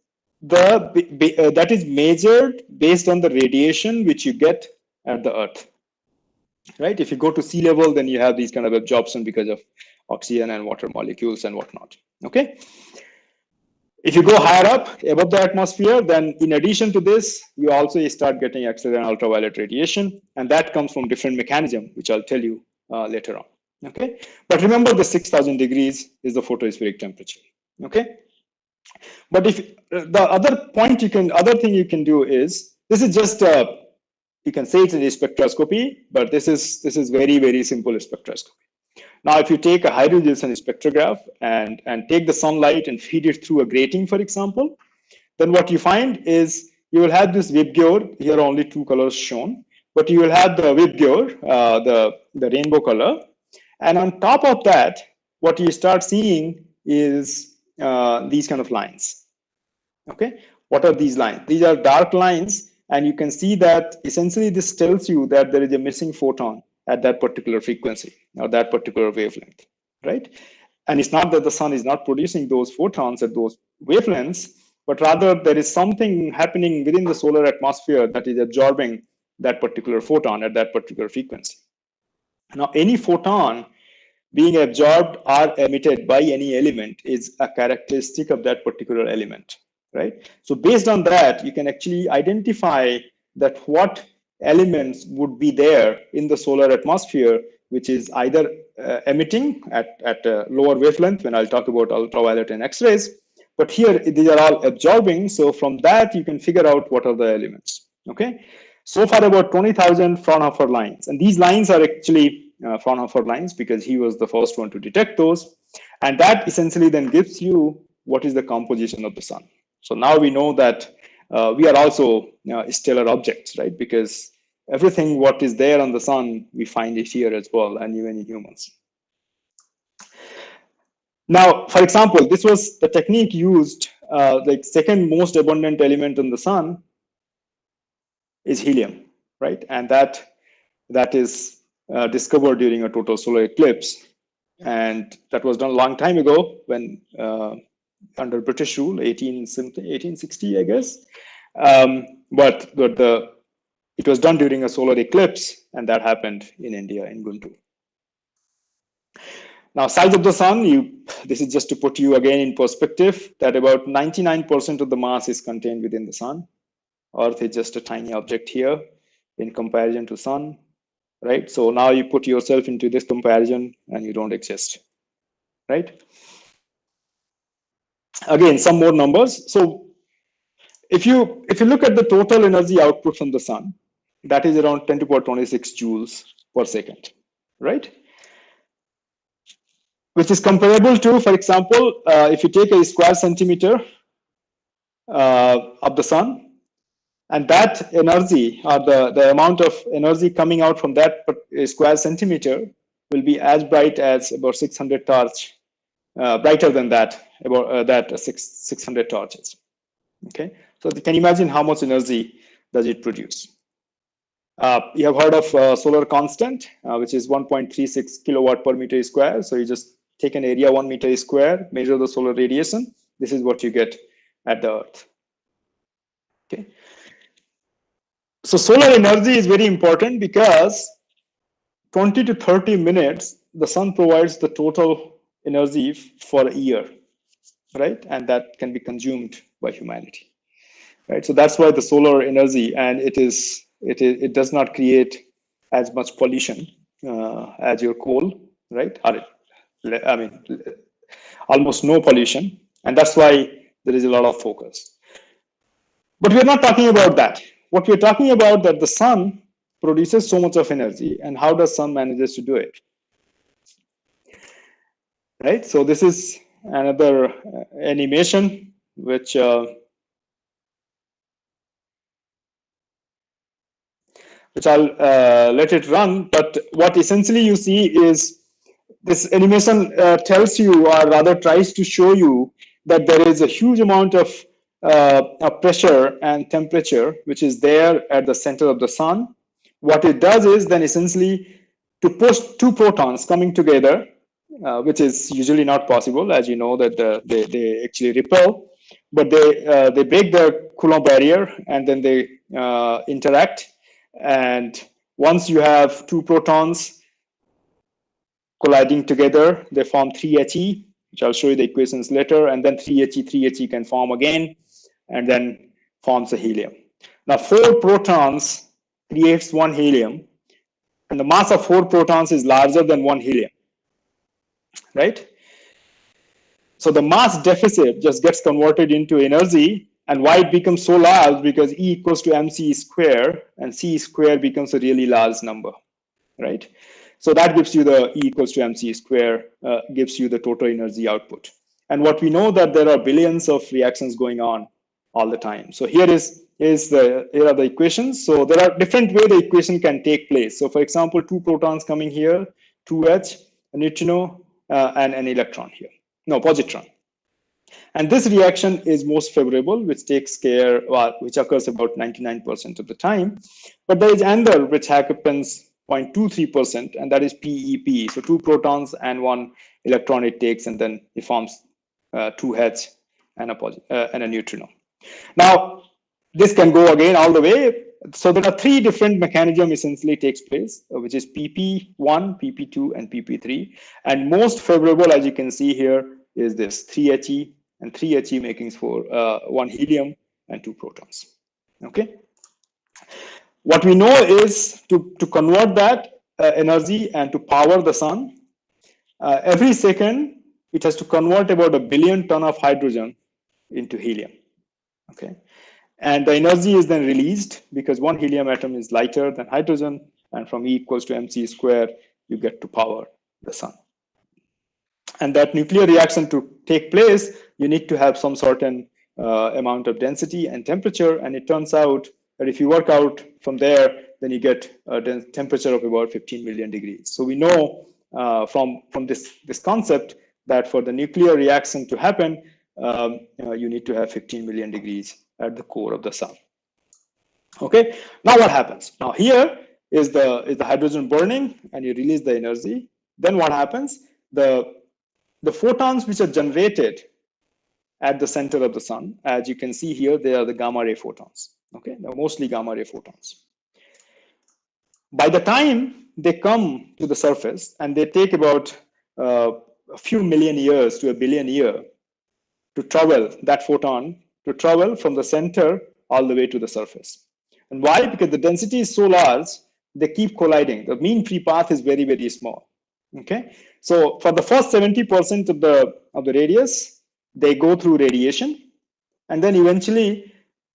S7: that is measured based on the radiation which you get at the Earth, right? If you go to sea level, then you have these kind of absorption because of oxygen and water molecules and whatnot. Okay. If you go higher up above the atmosphere, then in addition to this, you also start getting X-ray and ultraviolet radiation, and that comes from different mechanism, which I'll tell you later on. Okay, but remember the 6,000 degrees is the photospheric temperature. Okay, but if the other thing you can do is, this is just you can say it's a spectroscopy, but this is very, very simple spectroscopy. Now, if you take a high resolution spectrograph and take the sunlight and feed it through a grating, for example, then what you find is you will have this VBLI. Here are only two colors shown, but you will have the VBLI, the rainbow color. And on top of that, what you start seeing is these kind of lines. Okay, what are these lines? These are dark lines, and you can see that essentially this tells you that there is a missing photon at that particular frequency or that particular wavelength, right? And it's not that the sun is not producing those photons at those wavelengths, but rather there is something happening within the solar atmosphere that is absorbing that particular photon at that particular frequency. Now, any photon being absorbed or emitted by any element is a characteristic of that particular element, right? So based on that, you can actually identify that what elements would be there in the solar atmosphere, which is either emitting at a lower wavelength, when I'll talk about ultraviolet and X-rays, but here these are all absorbing. So from that, you can figure out what are the elements, okay? So far about 20,000 Fraunhofer lines. And these lines are actually Fraunhofer lines because he was the first one to detect those. And that essentially then gives you what is the composition of the sun. So now we know that we are also stellar objects, right? Because everything what is there on the sun, we find it here as well, and even in humans. Now, for example, this was the technique used, like second most abundant element in the sun is helium, right? And that is discovered during a total solar eclipse. And that was done a long time ago when under British rule, 1860, I guess. But it was done during a solar eclipse, and that happened in India, in Guntur. Now, size of the sun, this is just to put you again in perspective, that about 99% of the mass is contained within the sun. Earth is just a tiny object here in comparison to sun, right? So now you put yourself into this comparison and you don't exist, right? Again, some more numbers. So if you look at the total energy output from the sun, that is around 10 to the power 26 joules per second, right? Which is comparable to, for example, if you take a square centimeter of the sun, and that energy, or the amount of energy coming out from that square centimeter, will be as bright as about 600 torch, brighter than that, about 600 torches. Okay, so you can imagine how much energy does it produce. You have heard of solar constant, which is 1.36 kilowatt per meter square. So you just take an area 1 meter square, measure the solar radiation. This is what you get at the Earth. Okay. So solar energy is very important because 20 to 30 minutes, the sun provides the total energy for a year, right? And that can be consumed by humanity, right? So that's why the solar energy, and it does not create as much pollution as your coal, right? I mean, almost no pollution, and that's why there is a lot of focus. But we're not talking about that. What we're talking about, that the sun produces so much of energy, and how does sun manages to do it, right? So this is another animation which I'll let it run. But what essentially you see is this animation tells you, or rather tries to show you, that there is a huge amount of pressure and temperature which is there at the center of the sun. What it does is then essentially to push two protons coming together, which is usually not possible, as you know, that they actually repel, but they break the Coulomb barrier and then they interact. And once you have two protons colliding together, they form 3He, which I'll show you the equations later, and then 3He can form again, and then forms a helium. Now 4 protons creates 1 helium, and the mass of 4 protons is larger than 1 helium, right? So the mass deficit just gets converted into energy. And why it becomes so large? Because E equals to mc square, and c square becomes a really large number, right? So that gives you the E equals to mc square, gives you the total energy output. And what we know, that there are billions of reactions going on all the time. So here are the equations. So there are different ways the equation can take place. So for example, 2 protons coming here, 2H, a neutrino, and an electron here. No, positron. And this reaction is most favorable, which takes care, which occurs about 99% of the time. But there is another which happens 0.23%, and that is PEP. So 2 protons and 1 electron it takes, and then it forms 2H and a neutrino. Now, this can go again all the way. So there are 3 different mechanisms essentially takes place, which is PP1, PP2, and PP3. And most favorable, as you can see here, is this 3He, and 3He making for 1 helium and 2 protons. Okay. What we know is to convert that energy and to power the sun, every second it has to convert about 1 billion ton of hydrogen into helium. Okay. And the energy is then released because 1 helium atom is lighter than hydrogen, and from E equals to mc square, you get to power the sun. And that nuclear reaction to take place, you need to have some certain amount of density and temperature. And it turns out that if you work out from there, then you get a temperature of about 15 million degrees. So we know from this concept that for the nuclear reaction to happen, you need to have 15 million degrees at the core of the sun. Okay, now what happens? Now here, is the hydrogen burning, and you release the energy. Then what happens? The photons which are generated at the center of the sun, as you can see here, they are the gamma ray photons. Okay, they're mostly gamma ray photons. By the time they come to the surface, and they take about a few million years to a billion years to travel, that photon to travel from the center all the way to the surface. And why? Because the density is so large, they keep colliding. The mean free path is very, very small. Okay, so for the first 70% of the radius, they go through radiation, and then eventually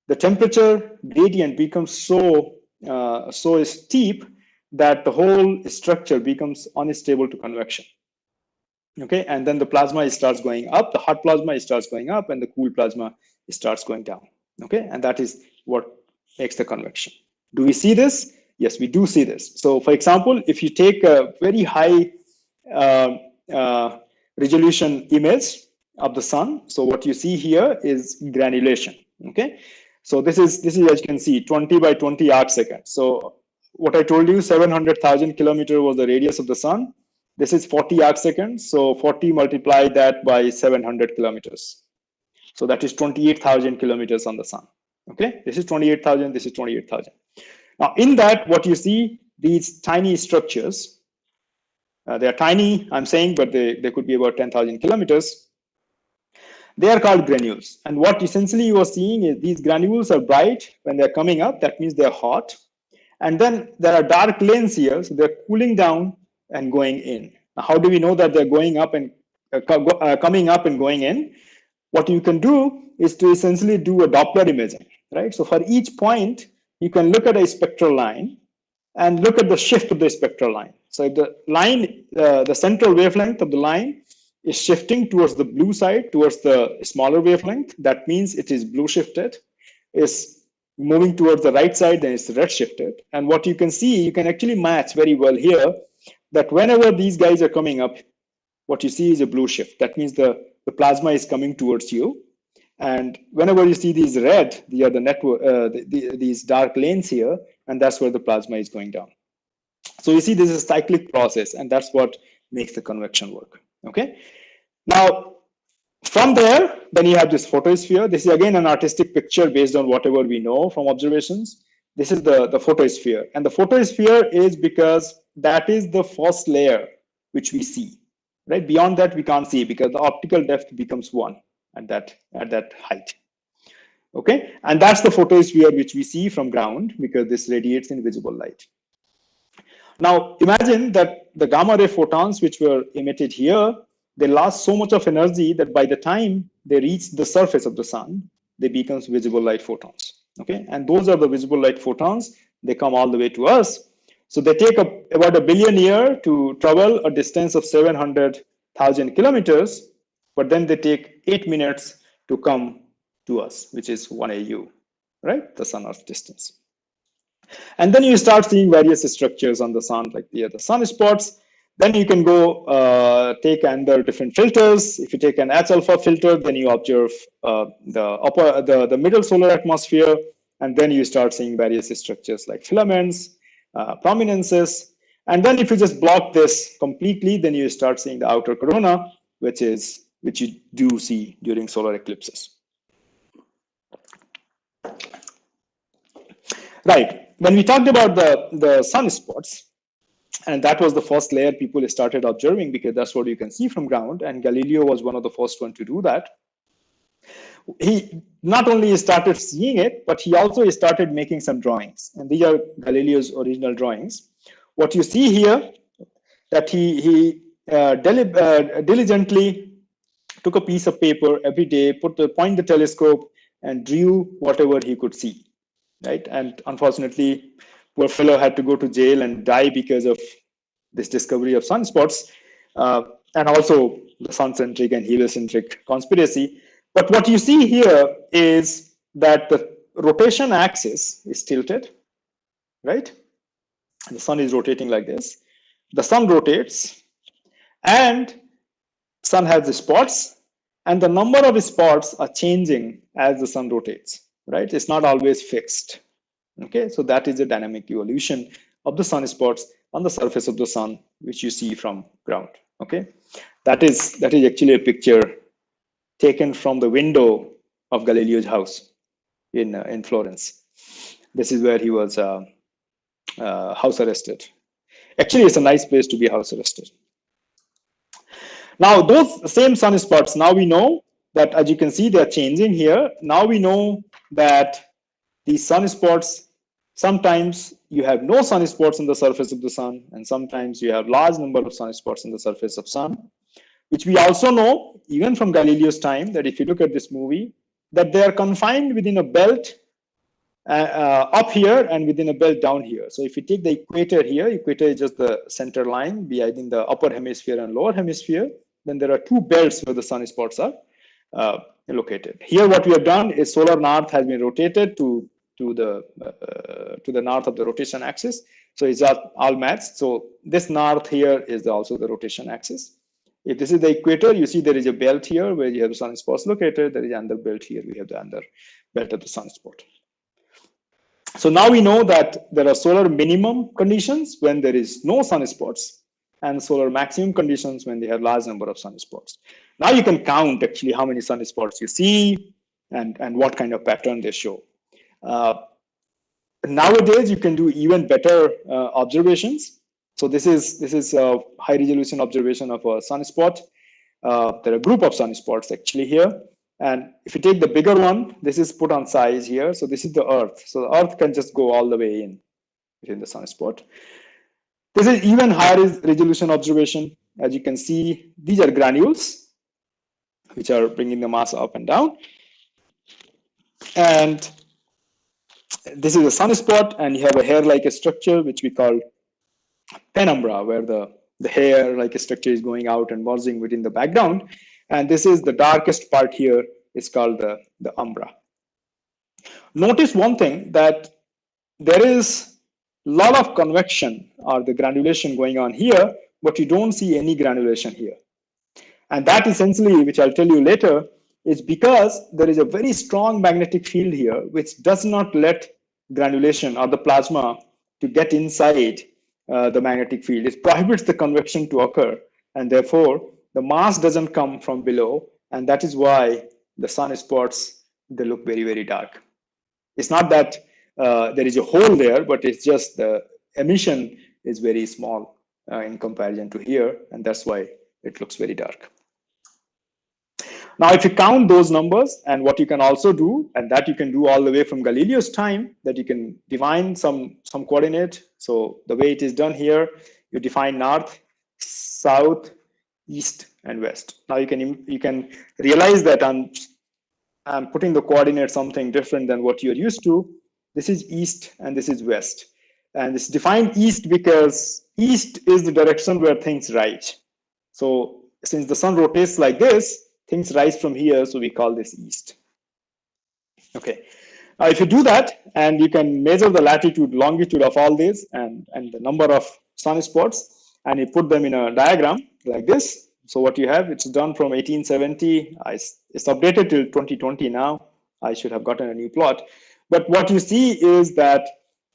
S7: the temperature gradient becomes so steep that the whole structure becomes unstable to convection. Okay, and then the plasma starts going up, the hot plasma starts going up, and the cool plasma starts going down. Okay, and that is what makes the convection. Do we see this? Yes, we do see this. So for example, if you take a very high resolution image of the sun, so what you see here is granulation. Okay, so this is as you can see 20 by 20 arc seconds. So what I told you, 700,000 kilometers was the radius of the sun. This is 40 arc seconds, so 40 multiply that by 700 kilometers. So that is 28,000 kilometers on the sun. Okay, this is 28,000, this is 28,000. Now in that, what you see, these tiny structures, they are tiny, I'm saying, but they could be about 10,000 kilometers. They are called granules. And what essentially you are seeing is these granules are bright when they're coming up, that means they're hot. And then there are dark lanes here, so they're cooling down and going in. Now, how do we know that they're going up and coming up and going in? What you can do is to essentially do a Doppler imaging, right? So for each point, you can look at a spectral line and look at the shift of the spectral line. So if the line, the central wavelength of the line is shifting towards the blue side, towards the smaller wavelength, that means it is blue shifted. Is moving towards the right side, then it's red shifted. And what you can see, you can actually match very well here that whenever these guys are coming up, what you see is a blue shift. That means the plasma is coming towards you. And whenever you see these red, they are the network, these dark lanes here, and that's where the plasma is going down. So you see this is a cyclic process, and that's what makes the convection work. Okay. Now, from there, then you have this photosphere. This is again an artistic picture based on whatever we know from observations. This is the photosphere. And the photosphere is because that is the first layer which we see. Right? Beyond that, we can't see because the optical depth becomes 1 at that height. Okay, and that's the photosphere which we see from ground because this radiates invisible light. Now, imagine that the gamma ray photons which were emitted here, they lost so much of energy that by the time they reach the surface of the sun, they become visible light photons. Okay, and those are the visible light photons. They come all the way to us. So they take about 1 billion years to travel a distance of 700,000 kilometers, but then they take 8 minutes to come to us, which is 1 AU, right? The sun-Earth distance. And then you start seeing various structures on the sun, like the sunspots. Then you can go take under different filters. If you take an H-alpha filter, then you observe the middle solar atmosphere, and then you start seeing various structures like filaments, prominences. And then if you just block this completely, then you start seeing the outer corona, which you do see during solar eclipses. Right. When we talked about the sunspots, and that was the first layer people started observing because that's what you can see from ground, and Galileo was one of the first one to do that. He not only started seeing it, but he also started making some drawings, and these are Galileo's original drawings. What you see here, that he diligently took a piece of paper every day, point the telescope, and drew whatever he could see, right? And unfortunately, poor fellow had to go to jail and die because of this discovery of sunspots, and also the sun-centric and heliocentric conspiracy. But what you see here is that the rotation axis is tilted, right? The sun is rotating like this. The sun rotates, and sun has the spots, and the number of spots are changing as the sun rotates, right? It's not always fixed. Okay, so that is a dynamic evolution of the sunspots on the surface of the sun, which you see from ground. Okay, that is actually a picture taken from the window of Galileo's house in Florence. This is where he was house arrested. Actually, it's a nice place to be house arrested. Now, those same sunspots, now we know that, as you can see, they're changing here. Now we know that these sunspots, sometimes you have no sunspots on the surface of the sun, and sometimes you have large number of sunspots on the surface of sun, which we also know, even from Galileo's time, that if you look at this movie, that they are confined within a belt up here and within a belt down here. So if you take the equator here, equator is just the center line between the upper hemisphere and lower hemisphere. Then there are two belts where the sunspots are located. Here, what we have done is solar north has been rotated to the north of the rotation axis. So it's all matched. So this north here is also the rotation axis. If this is the equator, you see there is a belt here where you have the sunspots located. There is another belt here. We have the other belt of the sunspot. So now we know that there are solar minimum conditions when there is no sunspots, and solar maximum conditions when they have large number of sunspots. Now you can count actually how many sunspots you see and what kind of pattern they show. Nowadays you can do even better observations. So this is a high resolution observation of a sunspot. There are a group of sunspots actually here. And if you take the bigger one, this is put on size here. So this is the Earth. So the Earth can just go all the way in the sunspot. This is even higher resolution observation. As you can see, these are granules, which are bringing the mass up and down. And this is a sunspot, and you have a hair-like structure, which we call penumbra, where the hair-like structure is going out and merging within the background. And this is the darkest part here. It's called the umbra. Notice one thing, that there is a lot of convection or the granulation going on here, but you don't see any granulation here. And that essentially, which I'll tell you later, is because there is a very strong magnetic field here, which does not let granulation or the plasma to get inside the magnetic field. It prohibits the convection to occur, and therefore the mass doesn't come from below, and that is why the sunspots, they look very, very dark. It's not that there is a hole there, but it's just the emission is very small in comparison to here, and that's why it looks very dark. Now, if you count those numbers, and what you can also do, and that you can do all the way from Galileo's time, that you can define some coordinate. So the way it is done here, you define north, south, east, and west. Now you can realize that I'm putting the coordinate something different than what you're used to. This is east and this is west. And it's defined east because east is the direction where things rise. So since the sun rotates like this, things rise from here, so we call this east. Okay. Now if you do that, and you can measure the latitude, longitude of all these and the number of sunspots, and you put them in a diagram like this. So what you have, it's done from 1870. It's updated till 2020 now. I should have gotten a new plot. But what you see is that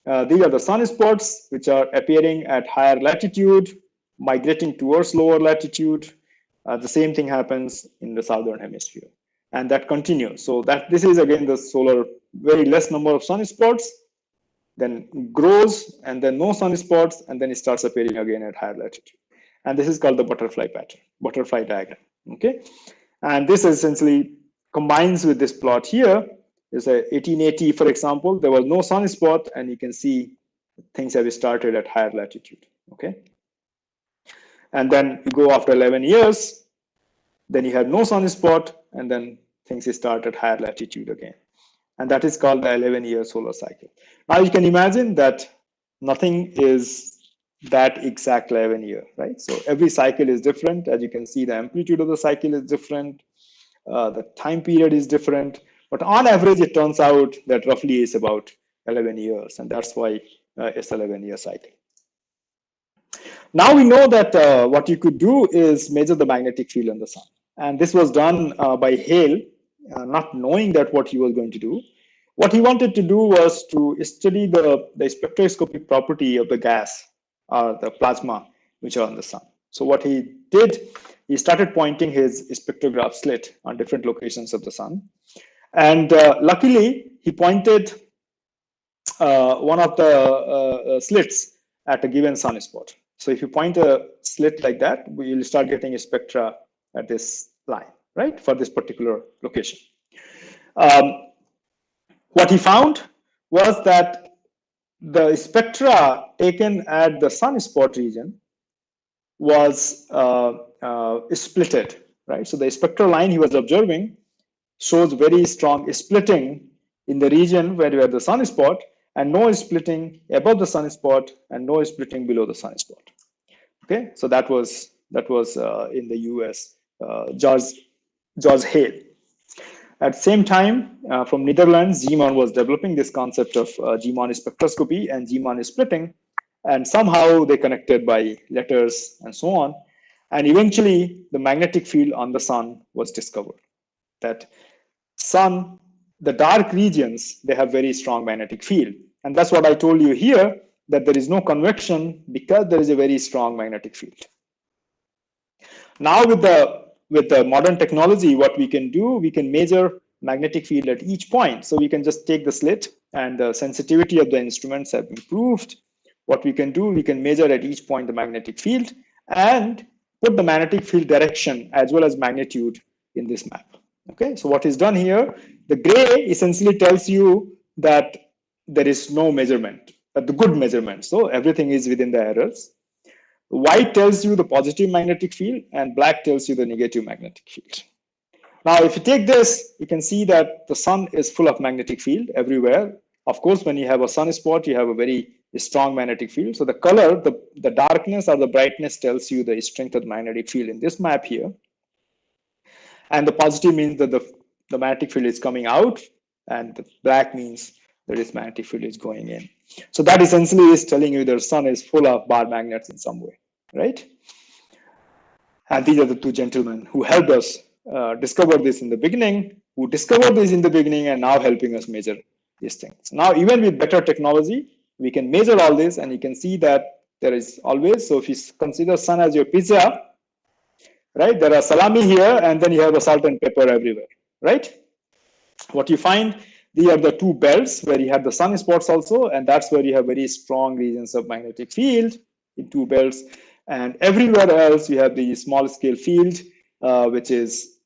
S7: these are the sunspots which are appearing at higher latitude, migrating towards lower latitude. The same thing happens in the southern hemisphere, and that continues. So that this is again the solar very less number of sunspots, then grows, and then no sunspots, and then it starts appearing again at higher latitude. And this is called the butterfly pattern, butterfly diagram. Okay, and this essentially combines with this plot here. There's a 1880, for example, there was no sunspot, and you can see things have started at higher latitude. Okay, and then you go after 11 years, then you have no sunspot, and then things start at higher latitude again. And that is called the 11-year solar cycle. Now you can imagine that nothing is that exact 11-year, right? So every cycle is different. As you can see, the amplitude of the cycle is different. The time period is different. But on average, it turns out that roughly is about 11 years. And that's why it's 11-year cycle. Now we know that what you could do is measure the magnetic field on the sun. And this was done by Hale, not knowing that what he was going to do. What he wanted to do was to study the spectroscopic property of the gas or the plasma which are on the sun. So what he did, he started pointing his spectrograph slit on different locations of the sun. And luckily, he pointed one of the slits at a given sunspot. So if you point a slit like that, you'll start getting a spectra at this line, right, for this particular location. What he found was that the spectra taken at the sunspot region was splitted, right? So the spectral line he was observing shows very strong splitting in the region where you have the sunspot, and no splitting above the sunspot and no splitting below the sunspot. Okay, so that was in the US, George Hale. At the same time, from Netherlands, Zeeman was developing this concept of Zeeman spectroscopy and Zeeman splitting, and somehow they connected by letters and so on. And eventually, the magnetic field on the sun was discovered. That sun, the dark regions, they have very strong magnetic field. And that's what I told you here, that there is no convection because there is a very strong magnetic field. Now with the modern technology, what we can do, we can measure magnetic field at each point. So we can just take the slit, and the sensitivity of the instruments have improved. What we can do, we can measure at each point the magnetic field and put the magnetic field direction as well as magnitude in this map. Okay, so what is done here, the gray essentially tells you that there is no measurement, the good measurement. So everything is within the errors. White tells you the positive magnetic field, and black tells you the negative magnetic field. Now, if you take this, you can see that the sun is full of magnetic field everywhere. Of course, when you have a sunspot, you have a very strong magnetic field. So the color, the darkness or the brightness tells you the strength of the magnetic field in this map here. And the positive means that the magnetic field is coming out, and the black means that this magnetic field is going in. So that essentially is telling you the sun is full of bar magnets in some way, right? And these are the two gentlemen who helped us discover this in the beginning, and now helping us measure these things. Now, even with better technology, we can measure all this, and you can see that there is always, so if you consider sun as your pizza, right, there are salami here, and then you have a salt and pepper everywhere, right? What you find, these are the two belts where you have the sunspots also, and that's where you have very strong regions of magnetic field in two belts. And everywhere else, you have the small scale field, which is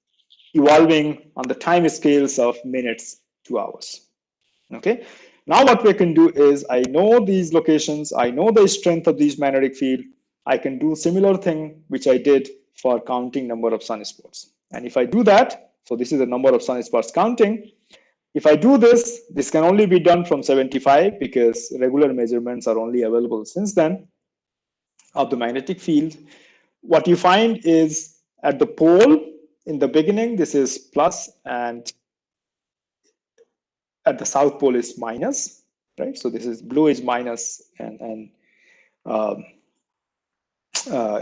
S7: evolving on the time scales of minutes to hours. Okay. Now what we can do is, I know these locations, I know the strength of these magnetic field. I can do similar thing which I did for counting number of sunspots. And if I do that, so this is the number of sunspots counting. If I do this, this can only be done from 75 because regular measurements are only available since then of the magnetic field. What you find is at the pole in the beginning, this is plus, and at the south pole is minus, right? So this is blue is minus, and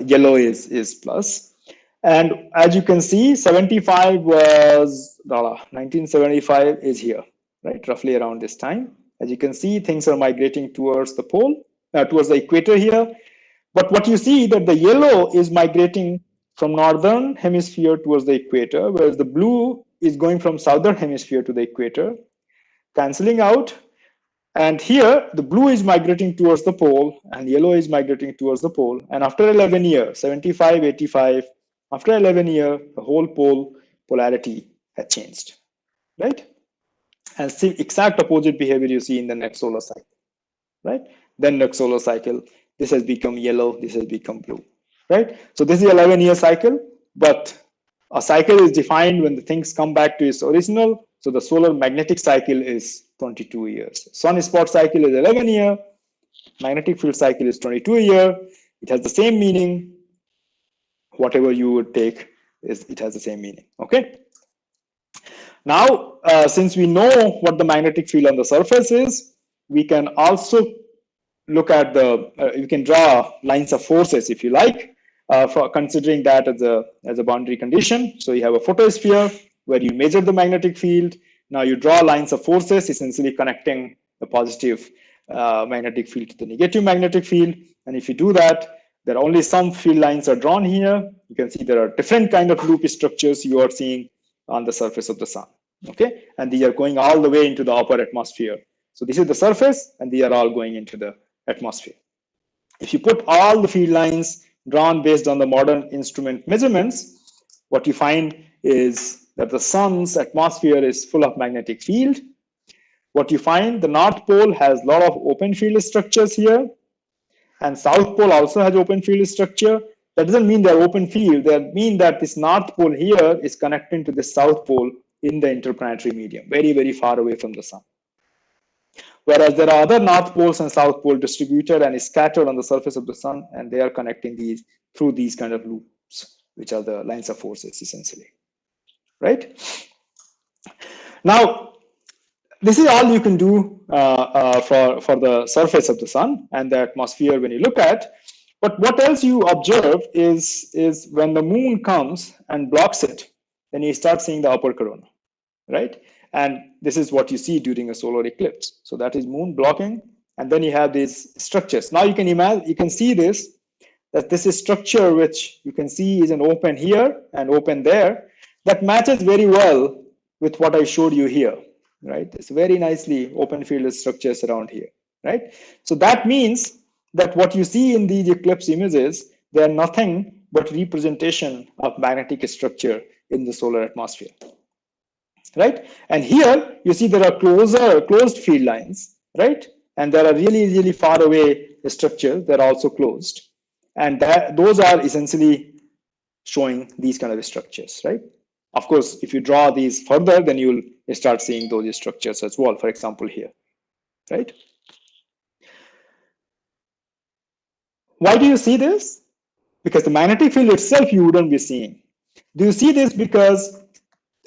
S7: yellow is plus. And as you can see, 75 was 1975 is here, right? Roughly around this time. As you can see, things are migrating towards the pole, towards the equator here. But what you see that the yellow is migrating from northern hemisphere towards the equator, whereas the blue is going from southern hemisphere to the equator, canceling out. And here, the blue is migrating towards the pole, and yellow is migrating towards the pole. And after 11 years, 75, 85, after 11 years, the whole polarity has changed, right? And see exact opposite behavior you see in the next solar cycle, right? Then next solar cycle, this has become yellow, this has become blue, right? So this is 11-year cycle, but a cycle is defined when the things come back to its original. So the solar magnetic cycle is 22 years. Sunspot cycle is 11 year. Magnetic field cycle is 22 year. It has the same meaning. Whatever you would take, it has the same meaning. Okay. Now, since we know what the magnetic field on the surface is, we can also look at you can draw lines of forces if you like, for considering that as a boundary condition. So you have a photosphere where you measure the magnetic field, Now you draw lines of forces, essentially connecting the positive magnetic field to the negative magnetic field. And if you do that, there are only some field lines are drawn here. You can see there are different kind of loop structures you are seeing on the surface of the sun. Okay, and these are going all the way into the upper atmosphere. So this is the surface, and they are all going into the atmosphere. If you put all the field lines drawn based on the modern instrument measurements, what you find is that the sun's atmosphere is full of magnetic field. What you find, the North Pole has a lot of open field structures here, and South Pole also has open field structure. That doesn't mean they're open field. That mean that this North Pole here is connecting to the South Pole in the interplanetary medium, very, very far away from the sun. Whereas there are other North Poles and South Pole distributed and scattered on the surface of the sun, and they are connecting these through these kind of loops, which are the lines of forces essentially, right? Now, this is all you can do for the surface of the sun and the atmosphere when you look at. But what else you observe is when the moon comes and blocks it, then you start seeing the upper corona, right? And this is what you see during a solar eclipse. So that is moon blocking, and then you have these structures. Now you can imagine, you can see this, that this is structure which you can see is an open here and open there. That matches very well with what I showed you here, right? It's very nicely open field structures around here, right? So that means that what you see in these eclipse images, they are nothing but representation of magnetic structure in the solar atmosphere, right? And here you see there are closed field lines, right? And there are really, really far away structures that are also closed. And those are essentially showing these kind of structures, right? Of course, if you draw these further, then you'll start seeing those structures as well, for example, here, right? Why do you see this? Because the magnetic field itself you wouldn't be seeing. Do you see this? Because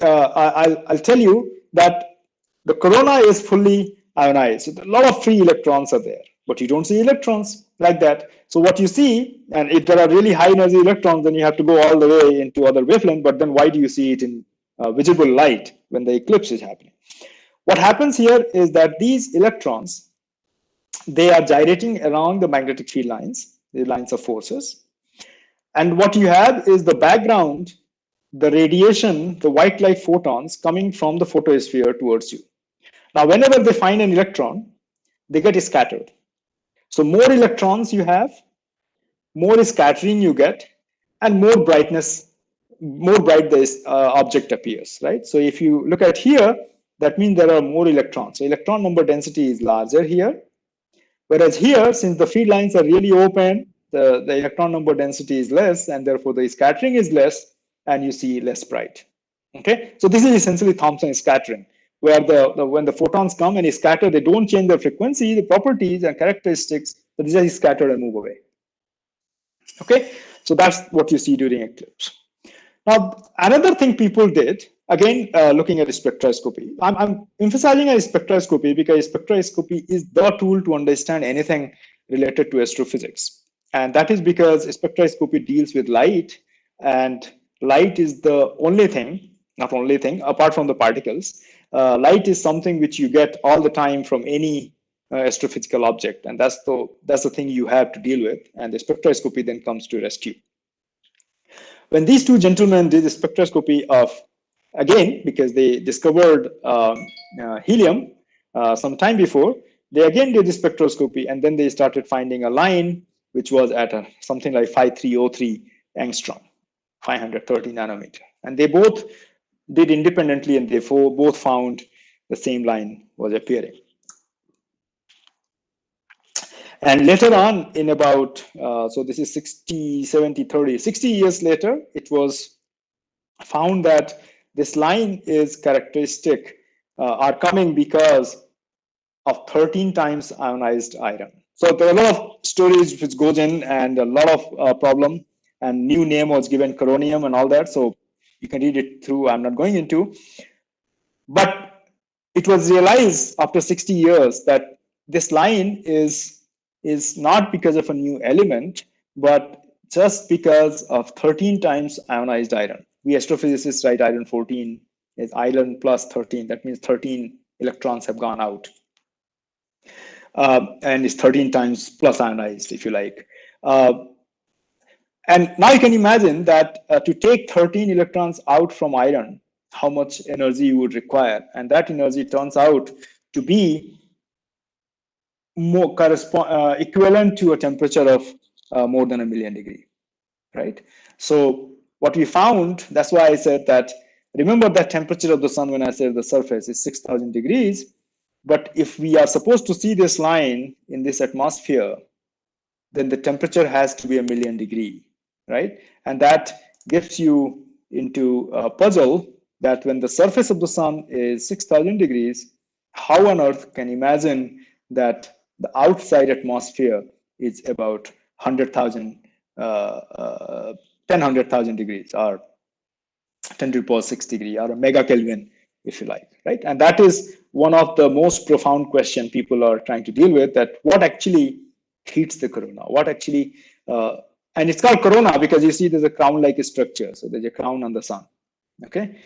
S7: I'll tell you that the corona is fully ionized. So a lot of free electrons are there, but you don't see electrons like that. So what you see, and if there are really high energy electrons, then you have to go all the way into other wavelength, but then why do you see it in visible light when the eclipse is happening? What happens here is that these electrons, they are gyrating along the magnetic field lines, the lines of forces. And what you have is the background, the radiation, the white light photons coming from the photosphere towards you. Now, whenever they find an electron, they get scattered. So more electrons you have, more scattering you get, and more brightness, more bright this object appears, right? So if you look at here, that means there are more electrons. So electron number density is larger here. Whereas here, since the field lines are really open, the electron number density is less, and therefore the scattering is less, and you see less bright. Okay, so this is essentially Thomson scattering, where when the photons come and scatter, they don't change the frequency, the properties and characteristics, but they just scatter and move away. Okay, so that's what you see during eclipse. Now, another thing people did, again, looking at spectroscopy. I'm emphasizing a spectroscopy because spectroscopy is the tool to understand anything related to astrophysics. And that is because spectroscopy deals with light, and light is the only thing, not only thing, apart from the particles. Light is something which you get all the time from any astrophysical object, and that's the thing you have to deal with, and the spectroscopy then comes to rescue. When these two gentlemen did the spectroscopy of, again, because they discovered helium some time before, they again did the spectroscopy, and then they started finding a line which was at something like 5303 angstrom, 530 nanometer. And they both did independently, and they both found the same line was appearing. And later on, in about, so this is 60, 70, 30, 60 years later, it was found that this line is characteristic, are coming because of 13 times ionized iron. So there are a lot of stories which goes in, and a lot of problem, and new name was given coronium and all that. So you can read it through, I'm not going into. But it was realized after 60 years that this line is not because of a new element, but just because of 13 times ionized iron. We astrophysicists write iron 14 is iron plus 13. That means 13 electrons have gone out. And it's 13 times plus ionized, if you like. And now you can imagine that to take 13 electrons out from iron, how much energy you would require. And that energy turns out to be more equivalent to a temperature of more than 1,000,000 degrees, right? So what we found, that's why I said that, remember that temperature of the sun when I said the surface is 6,000 degrees. But if we are supposed to see this line in this atmosphere, then the temperature has to be 1,000,000 degrees, right? And that gets you into a puzzle that when the surface of the sun is 6,000 degrees, how on earth can imagine that the outside atmosphere is about 100,000, 100,000 degrees, or 10 to the power 6 degree, or a mega Kelvin, if you like, right? And that is one of the most profound questions people are trying to deal with, that what actually heats the corona, what actually, and it's called corona because you see there's a crown-like structure. So there's a crown on the sun, okay?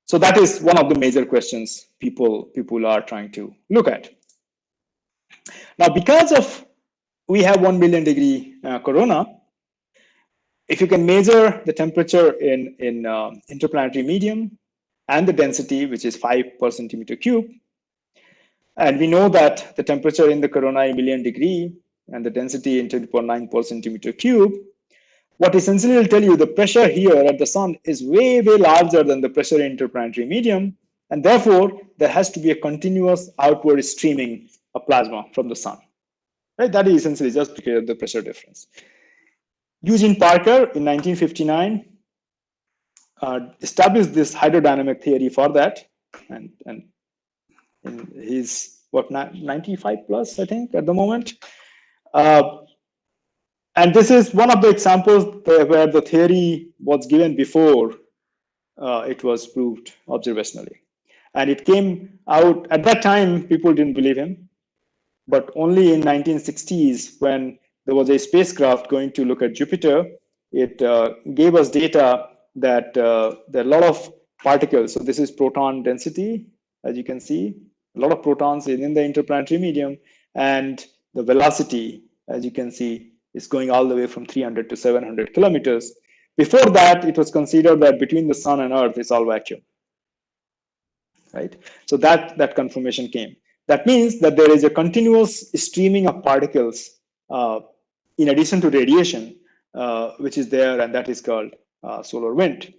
S7: So that is one of the major questions people are trying to look at. Now, because of we have 1,000,000 degree corona, if you can measure the temperature in interplanetary medium and the density, which is 5 per centimeter cube, and we know that the temperature in the corona is 1,000,000 degree and the density in 10 to the power 9 per centimeter cube, what essentially will tell you the pressure here at the sun is way, way larger than the pressure in interplanetary medium. And therefore, there has to be a continuous outward streaming of plasma from the sun, right? That is essentially just because of the pressure difference. Eugene Parker in 1959 established this hydrodynamic theory for that. And he's, what, 95 plus, I think, at the moment. And this is one of the examples where the theory was given before it was proved observationally. And it came out, at that time, people didn't believe him. But only in 1960s, when there was a spacecraft going to look at Jupiter, it gave us data that there are a lot of particles. So this is proton density, as you can see, a lot of protons in the interplanetary medium, and the velocity, as you can see, is going all the way from 300 to 700 kilometers. Before that, it was considered that between the sun and earth, it's all vacuum, right? So that confirmation came. That means that there is a continuous streaming of particles in addition to radiation, which is there, and that is called solar wind.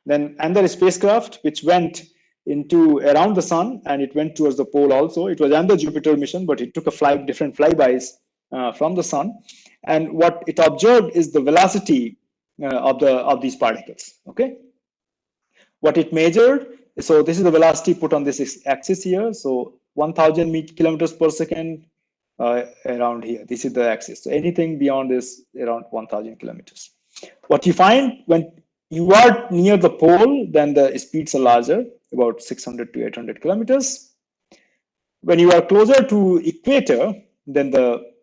S7: Then another spacecraft which went into around the sun, and it went towards the pole also. It was under Jupiter mission, but it took a different flybys from the sun. And what it observed is the velocity of these particles. Okay. What it measured, so this is the velocity put on this axis here. So 1,000 kilometers per second around here. This is the axis. So anything beyond this around 1,000 kilometers. What you find when you are near the pole, then the speeds are larger, about 600 to 800 kilometers. When you are closer to equator, then the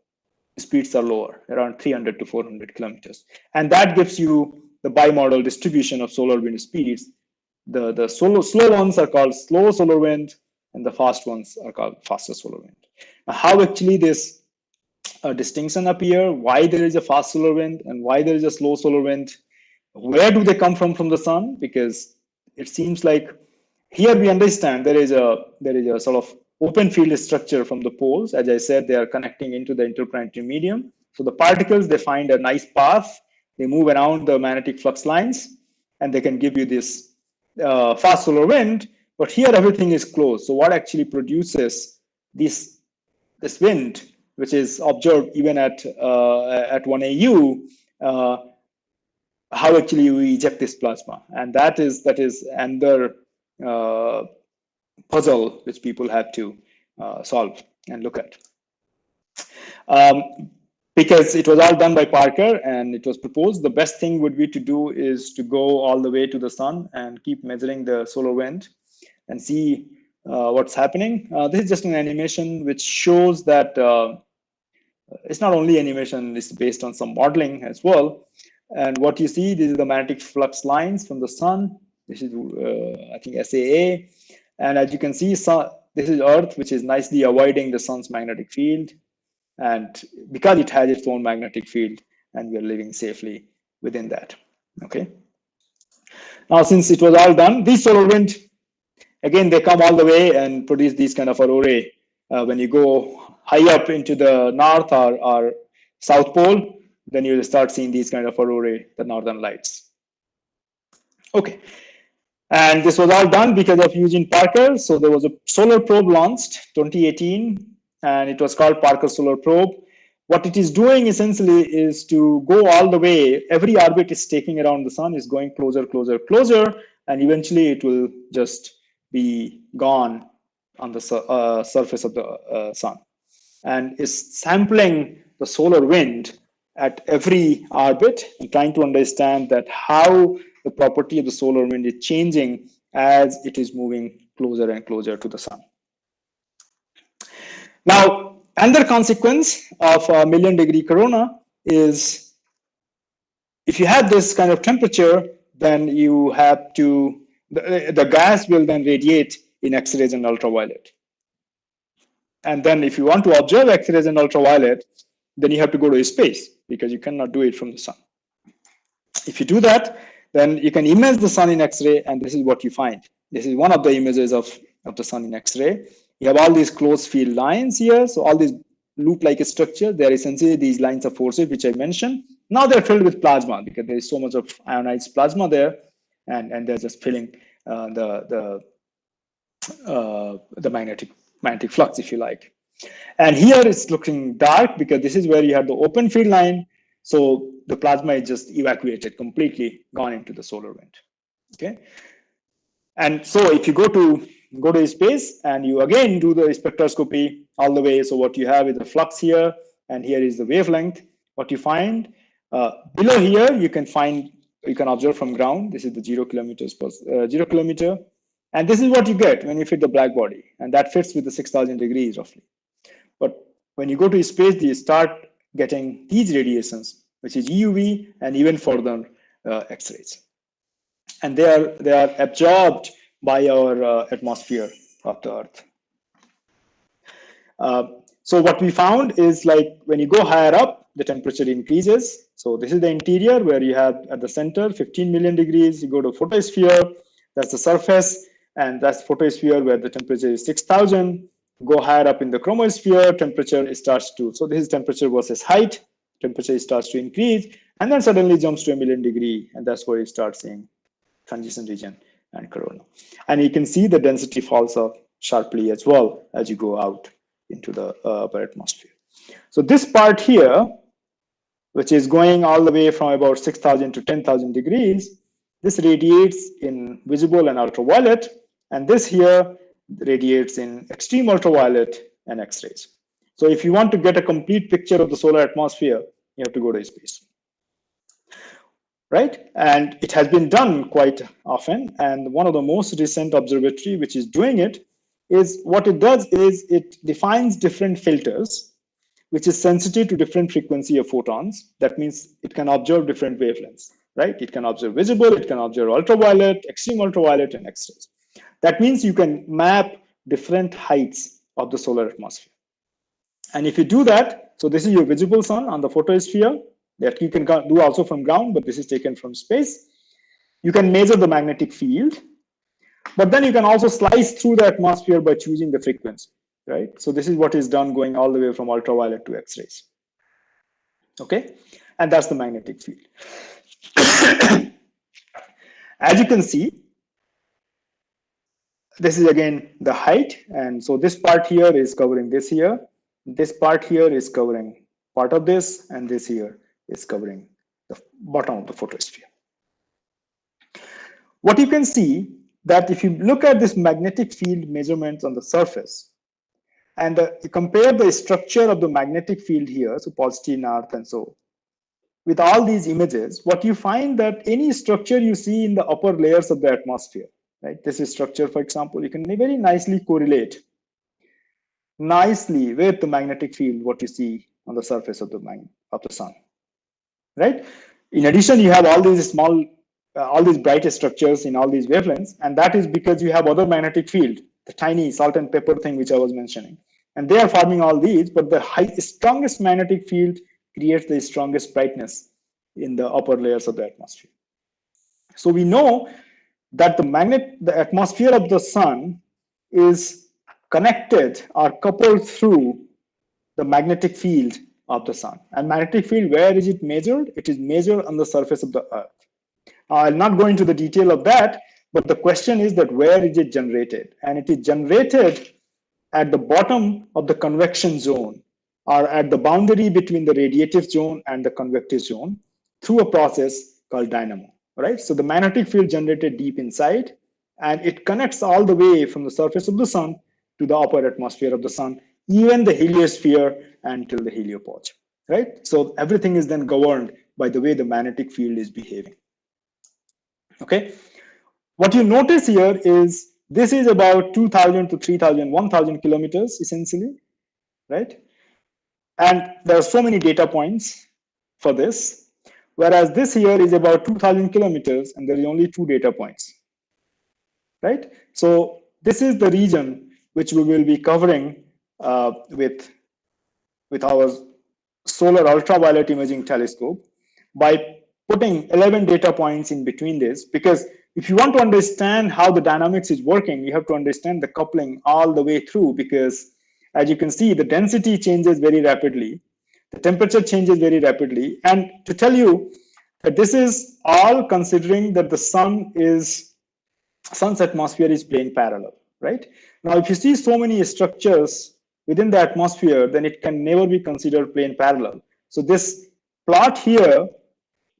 S7: speeds are lower, around 300 to 400 kilometers. And that gives you the bimodal distribution of solar wind speeds. The slow ones are called slow solar wind, and the fast ones are called faster solar wind. Now, how actually this distinction appear, why there is a fast solar wind and why there is a slow solar wind, where do they come from the sun? Because it seems like here we understand there is a sort of open field structure from the poles. As I said, they are connecting into the interplanetary medium. So the particles, they find a nice path. They move around the magnetic flux lines, and they can give you this fast solar wind. But here everything is closed. So what actually produces this wind, which is observed even at 1 AU, how actually we eject this plasma? And that is another puzzle which people have to solve and look at. Because it was all done by Parker, and it was proposed the best thing would be to do is to go all the way to the sun and keep measuring the solar wind and see what's happening. This is just an animation which shows that it's not only animation, it's based on some modeling as well. And what you see, these are the magnetic flux lines from the sun. This is, I think, SAA. And as you can see, this is Earth, which is nicely avoiding the sun's magnetic field. And because it has its own magnetic field, and we are living safely within that. Okay. Now, since it was all done, these solar wind, again, they come all the way and produce these kind of aurorae. When you go high up into the north or south pole, then you will start seeing these kind of aurorae, the northern lights. Okay. And this was all done because of Eugene Parker. So there was a solar probe launched 2018, and it was called Parker Solar Probe. What it is doing essentially is to go all the way. Every orbit is taking around the sun is going closer, closer, closer, and eventually it will just be gone on the surface of the sun, and is sampling the solar wind at every orbit and trying to understand that how the property of the solar wind is changing as it is moving closer and closer to the sun. Now, another consequence of a 1,000,000-degree corona is if you have this kind of temperature, then you have to, the gas will then radiate in X-rays and ultraviolet. And then if you want to observe X-rays and ultraviolet, then you have to go to space because you cannot do it from the sun. If you do that, then you can image the sun in X-ray, and this is what you find. This is one of the images of the sun in X-ray. You have all these closed field lines here. So all these loop-like structure, they are essentially these lines of forces which I mentioned. Now they're filled with plasma because there is so much of ionized plasma there, and they're just filling the magnetic flux, if you like. And here it's looking dark because this is where you have the open field line. So the plasma is just evacuated, completely gone into the solar wind. Okay. And so if you go to space and you again do the spectroscopy all the way, so what you have is the flux here, and here is the wavelength. What you find below here, you can observe from ground. This is the 0 kilometers per 0 kilometer. And this is what you get when you fit the black body, and that fits with the 6,000 degrees roughly. But when you go to space, you start getting these radiations, which is EUV and even further X-rays, and they are absorbed by our atmosphere of the Earth. So what we found is, like, when you go higher up, the temperature increases. So this is the interior where you have at the center 15 million degrees. You go to photosphere, that's the surface, and that's photosphere where the temperature is 6,000. Go higher up in the chromosphere, temperature starts to, so this is temperature versus height, temperature starts to increase, and then suddenly jumps to 1,000,000 degree, and that's where you start seeing transition region and corona. And you can see the density falls off sharply as well as you go out into the upper atmosphere. So this part here, which is going all the way from about 6,000 to 10,000 degrees, this radiates in visible and ultraviolet, and this here radiates in extreme ultraviolet and X-rays. So if you want to get a complete picture of the solar atmosphere, you have to go to space, right? And it has been done quite often, and one of the most recent observatory which is doing it is, what it does is it defines different filters which is sensitive to different frequency of photons. That means it can observe different wavelengths, right? It can observe visible, it can observe ultraviolet, extreme ultraviolet, and X-rays. That means you can map different heights of the solar atmosphere. And if you do that, so this is your visible sun on the photosphere that you can do also from ground, but this is taken from space. You can measure the magnetic field, but then you can also slice through the atmosphere by choosing the frequency, right? So this is what is done going all the way from ultraviolet to X-rays. Okay, and that's the magnetic field. As you can see, this is again the height, and so this part here is covering this here. This part here is covering part of this, and this here is covering the bottom of the photosphere. What you can see that if you look at this magnetic field measurements on the surface, and you compare the structure of the magnetic field here, so positive north and so, with all these images, what you find that any structure you see in the upper layers of the atmosphere, right? This is structure, for example, you can very nicely correlate nicely with the magnetic field, what you see on the surface of the sun, right? In addition, you have all these small all these bright structures in all these wavelengths, and that is because you have other magnetic field, the tiny salt and pepper thing which I was mentioning, and they are forming all these, but the strongest magnetic field creates the strongest brightness in the upper layers of the atmosphere. So we know that the atmosphere of the sun is connected or coupled through the magnetic field of the sun. And magnetic field, where is it measured? It is measured on the surface of the earth. I'll not go into the detail of that, but the question is that where is it generated? And it is generated at the bottom of the convection zone, or at the boundary between the radiative zone and the convective zone, through a process called dynamo, right? So the magnetic field generated deep inside, and it connects all the way from the surface of the sun to the upper atmosphere of the sun, even the heliosphere until the heliopause, right? So everything is then governed by the way the magnetic field is behaving. Okay, what you notice here is this is about 2,000 to 3,000, 1,000 kilometers essentially, right? And there are so many data points for this, whereas this here is about 2,000 kilometers and there is only 2 data points, right? So this is the region which we will be covering with our solar ultraviolet imaging telescope by putting 11 data points in between this, because if you want to understand how the dynamics is working, you have to understand the coupling all the way through, because as you can see, the density changes very rapidly, the temperature changes very rapidly. And to tell you that this is all considering that the sun's atmosphere is plane parallel, right? Now, if you see so many structures within the atmosphere, then it can never be considered plane parallel. So this plot here,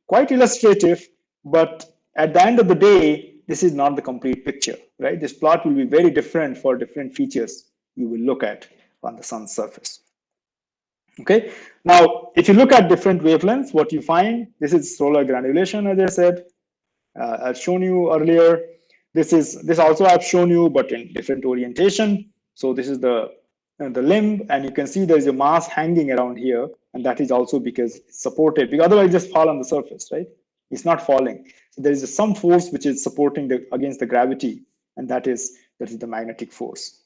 S7: quite illustrative, but at the end of the day, this is not the complete picture, right? This plot will be very different for different features you will look at on the sun's surface. Okay, now if you look at different wavelengths, what you find, this is solar granulation, as I said. I've shown you earlier. This also I've shown you, but in different orientation. So this is the limb, and you can see there is a mass hanging around here, and that is also because it's supported, because otherwise it just fall on the surface, right? It's not falling. So there is some force which is supporting against the gravity, and that is the magnetic force.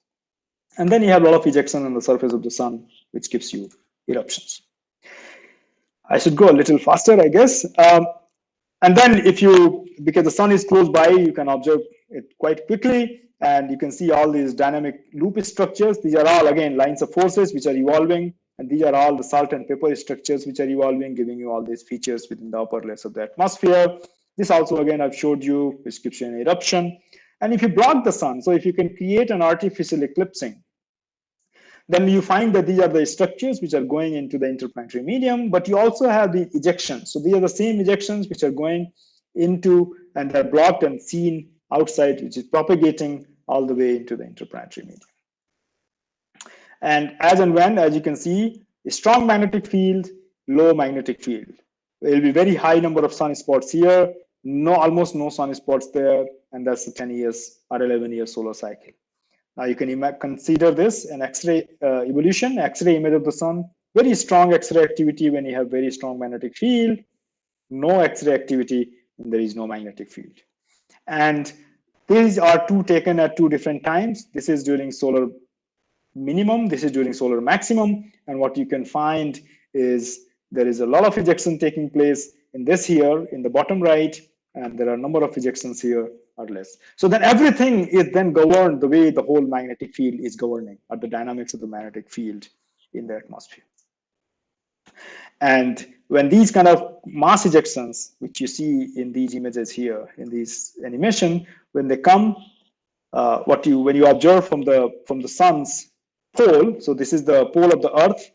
S7: And then you have a lot of ejection on the surface of the sun, which gives you eruptions. I should go a little faster, I guess. And then because the sun is close by, you can observe it quite quickly, and you can see all these dynamic loop structures. These are all, again, lines of forces which are evolving, and these are all the salt and pepper structures which are evolving, giving you all these features within the upper layers of the atmosphere. This also, again, I've showed you, which gives you an eruption. And if you block the sun, so if you can create an artificial eclipsing, then you find that these are the structures which are going into the interplanetary medium, but you also have the ejections. So these are the same ejections which are going into, and they're blocked and seen outside, which is propagating all the way into the interplanetary medium. And when, as you can see, a strong magnetic field, low magnetic field. There will be very high number of sunspots here, almost no sunspots there, and that's the 10 years or 11-year solar cycle. Now you can consider this an X-ray evolution, X-ray image of the sun, very strong X-ray activity when you have very strong magnetic field, no X-ray activity when there is no magnetic field. And these are taken at 2 different times. This is during solar minimum, this is during solar maximum, and what you can find is there is a lot of ejection taking place in this here, in the bottom right, and there are a number of ejections here or less. So then everything is then governed the way the whole magnetic field is governing, or the dynamics of the magnetic field in the atmosphere. And when these kind of mass ejections, which you see in these images here, in this animation, when they come, when you observe from the sun's pole, so this is the pole of the Earth,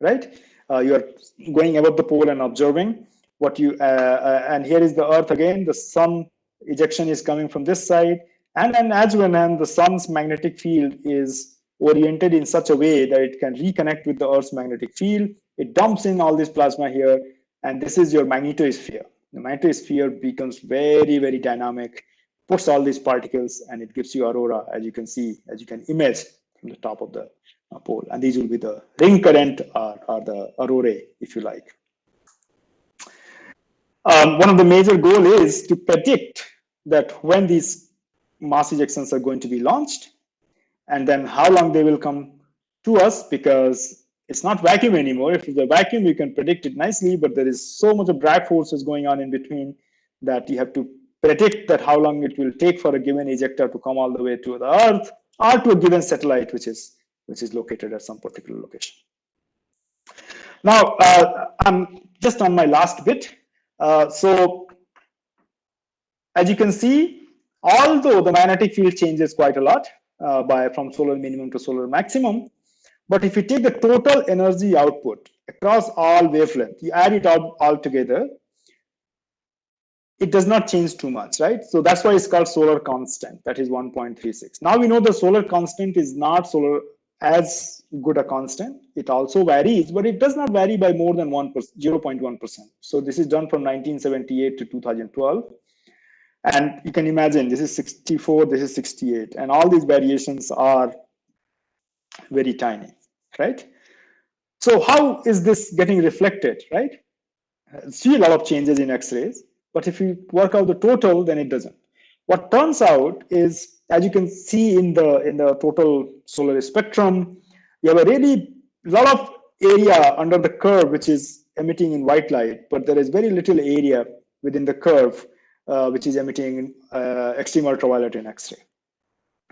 S7: right? You are going above the pole and observing and here is the Earth again. The sun ejection is coming from this side, and then as when the sun's magnetic field is oriented in such a way that it can reconnect with the Earth's magnetic field, it dumps in all this plasma here, and this is your magnetosphere. The magnetosphere becomes very, very dynamic, puts all these particles, and it gives you aurora, as you can see, as you can image from the top of the pole. And these will be the ring current or the aurorae, if you like. one of the major goal is to predict that when these mass ejections are going to be launched, and then how long they will come to us, because it's not vacuum anymore. If it's a vacuum, you can predict it nicely, but there is so much of drag forces going on in between that you have to predict that how long it will take for a given ejector to come all the way to the Earth or to a given satellite, which is located at some particular location. Now, I'm just on my last bit. So as you can see, although the magnetic field changes quite a lot from solar minimum to solar maximum, but if you take the total energy output across all wavelengths, you add it all together, it does not change too much, right? So that's why it's called solar constant, that is 1.36. Now we know the solar constant is not as good a constant. It also varies, but it does not vary by more than 0.1%. So this is done from 1978 to 2012. And you can imagine this is 64, this is 68, and all these variations are very tiny, right? So how is this getting reflected, right? See a lot of changes in X-rays, but if you work out the total, then it doesn't. What turns out is, as you can see in the total solar spectrum, you have a really lot of area under the curve which is emitting in white light, but there is very little area within the curve which is emitting extreme ultraviolet in X-ray.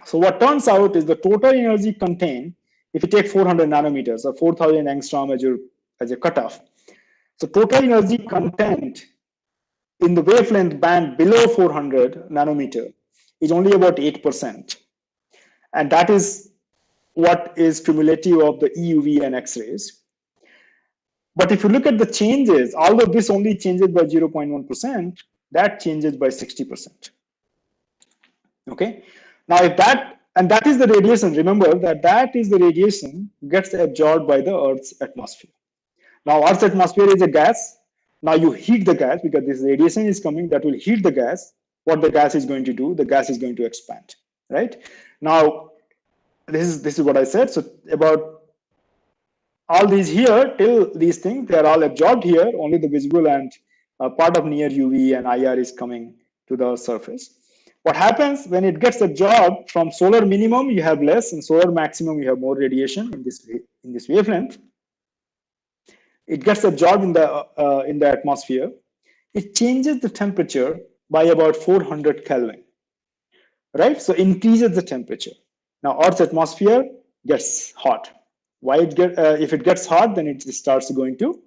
S7: So what turns out is the total energy contained, if you take 400 nanometers or 4,000 angstrom as your cutoff, so total energy content in the wavelength band below 400 nanometer is only about 8%. And that is what is cumulative of the EUV and X-rays. But if you look at the changes, although this only changes by 0.1%, that changes by 60%. Okay. Now, if that, and that is the radiation, remember that is the radiation gets absorbed by the Earth's atmosphere. Now, Earth's atmosphere is a gas. Now you heat the gas because this radiation is coming that will heat the gas. What the gas is going to do, the gas is going to expand, right? Now, this is what I said. So about all these here, till these things, they are all absorbed here. Only the visible and part of near UV and IR is coming to the surface. What happens when it gets absorbed from solar minimum, you have less, and solar maximum, you have more radiation in this wavelength. It gets absorbed in the atmosphere. It changes the temperature by about 400 Kelvin, right? So increases the temperature. Now Earth's atmosphere gets hot. If it gets hot, then it starts going to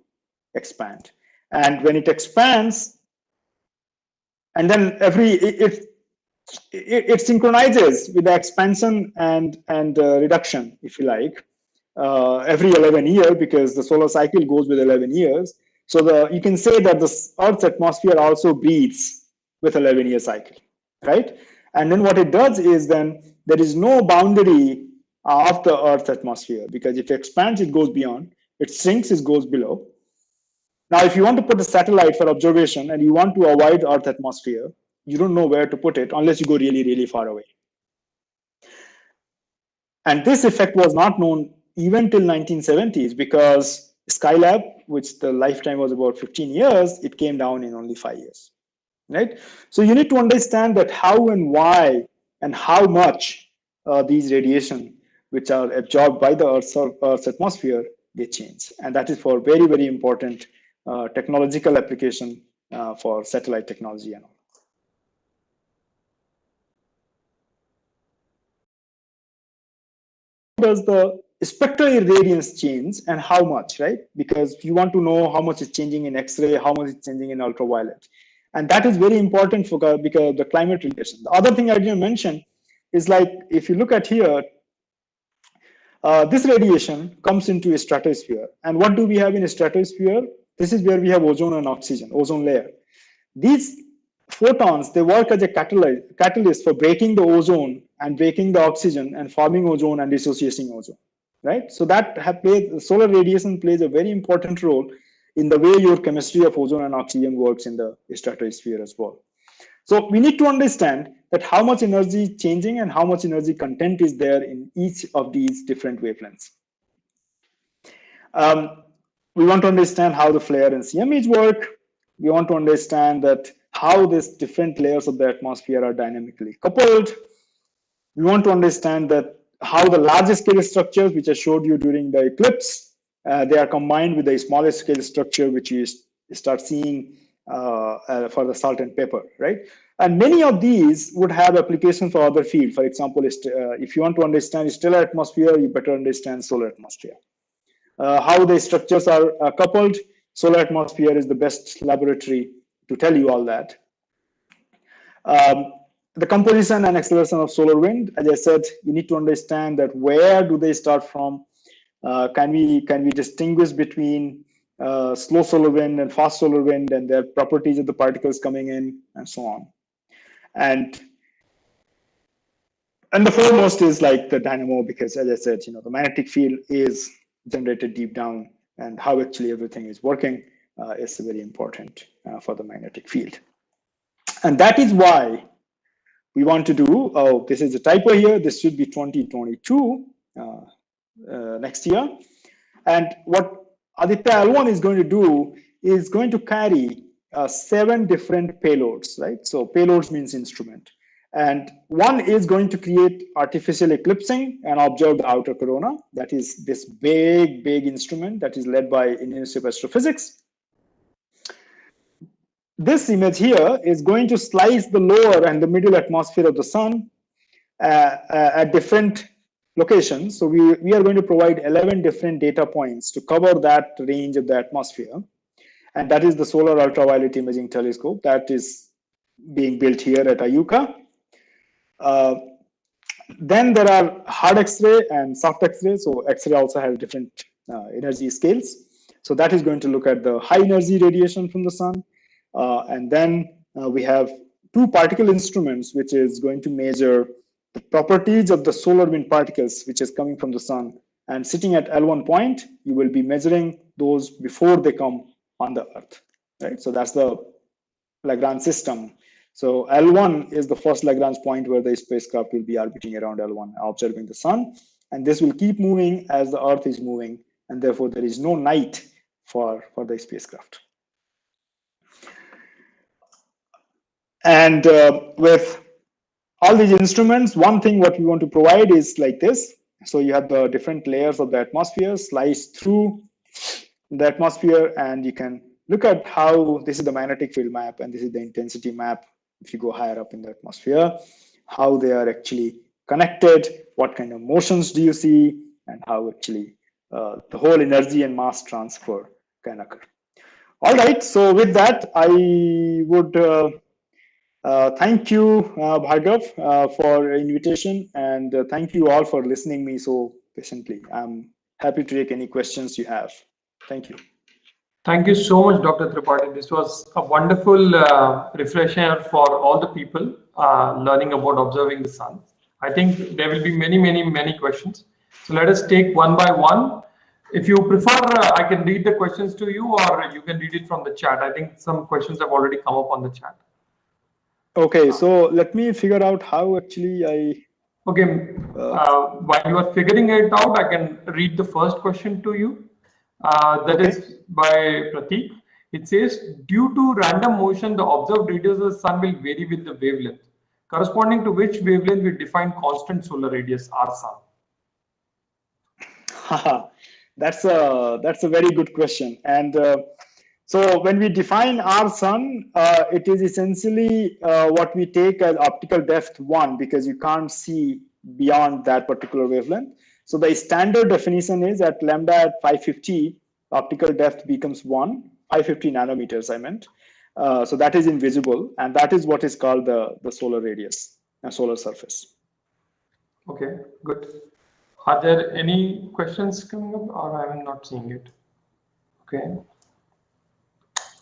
S7: expand. And when it expands, and then it synchronizes with the expansion and reduction, if you like, every 11 years, because the solar cycle goes with 11 years. So you can say that the Earth's atmosphere also breathes with 11-year cycle, right? And then what it does is then there is no boundary of the Earth's atmosphere, because if it expands, it goes beyond. It shrinks, it goes below. Now, if you want to put a satellite for observation and you want to avoid Earth atmosphere, you don't know where to put it unless you go really, really far away. And this effect was not known even till 1970s, because Skylab, which the lifetime was about 15 years, it came down in only 5 years, right? So you need to understand that how and why and how much these radiation, which are absorbed by the Earth's atmosphere, they change. And that is for very, very important technological application for satellite technology and all. Does the spectral irradiance change and how much, right? Because you want to know how much is changing in X-ray, how much is changing in ultraviolet. And that is very important because of the climate relation. The other thing I didn't mention is, like, if you look at here, this radiation comes into a stratosphere. And what do we have in a stratosphere? This is where we have ozone and oxygen, ozone layer. These photons, they work as a catalyst for breaking the ozone and breaking the oxygen and forming ozone and dissociating ozone, right? So that solar radiation plays a very important role in the way your chemistry of ozone and oxygen works in the stratosphere as well. So we need to understand that how much energy changing and how much energy content is there in each of these different wavelengths. We want to understand how the flare and CMEs work. we want to understand that how these different layers of the atmosphere are dynamically coupled. We want to understand that how the larger scale structures, which I showed you during the eclipse, they are combined with the smaller scale structure, which you start seeing for the salt and pepper, right? And many of these would have applications for other fields. For example, if you want to understand stellar atmosphere, you better understand solar atmosphere. How the structures are coupled, solar atmosphere is the best laboratory to tell you all that. The composition and acceleration of solar wind, as I said, you need to understand that where do they start from? Can we distinguish between slow solar wind and fast solar wind and their properties of the particles coming in and so on. And the foremost is like the dynamo, because as I said, the magnetic field is generated deep down, and how actually everything is working is very important for the magnetic field. And that is why we want to do, oh, this is a typo here, this should be 2022 next year. And what Aditya L1 is going to do is going to carry 7 different payloads, right? So payloads means instrument. And one is going to create artificial eclipsing and observe the outer corona. That is this big instrument that is led by Indian Institute of Astrophysics. This image here is going to slice the lower and the middle atmosphere of the sun at different locations. So we are going to provide 11 different data points to cover that range of the atmosphere. And that is the Solar Ultraviolet Imaging Telescope that is being built here at IUCAA. Then there are hard X-ray and soft X-ray. So X-ray also has different energy scales. So that is going to look at the high energy radiation from the sun. And then we have 2 particle instruments, which is going to measure the properties of the solar wind particles, which is coming from the sun. And sitting at L1 point, you will be measuring those before they come on the Earth, right? So that's the Lagrange system. So L1 is the first Lagrange point where the spacecraft will be orbiting around L1, observing the sun. And this will keep moving as the Earth is moving. And therefore, there is no night for the spacecraft. And with all these instruments, one thing what we want to provide is like this. So you have the different layers of the atmosphere sliced through the atmosphere, and you can look at how this is the magnetic field map and this is the intensity map. If you go higher up in the atmosphere, how they are actually connected, what kind of motions do you see, and how actually the whole energy and mass transfer can occur. All right, so with that, I would thank you, Bhargav, for invitation, and thank you all for listening me so patiently. I'm happy to take any questions you have. Thank you.
S1: Thank you so much, Dr. Tripathi. This was a wonderful refresher for all the people learning about observing the sun. I think there will be many questions. So let us take one by one. If you prefer, I can read the questions to you, or you can read it from the chat. I think some questions have already come up on the chat.
S7: Okay, so let me figure out how actually I...
S1: Okay, while you are figuring it out, I can read the first question to you. That is by Prateek. It says, due to random motion, the observed radius of the sun will vary with the wavelength, corresponding to which wavelength we define constant solar radius, our sun.
S7: That's a very good question. And so when we define our sun, it is essentially what we take as optical depth 1, because you can't see beyond that particular wavelength. So the standard definition is at lambda at 550, optical depth becomes 1, 550 nanometers, I meant. So that is invisible, and that is what is called the solar radius, solar surface.
S1: Okay, good. Are there any questions coming up, or I am not seeing it? Okay.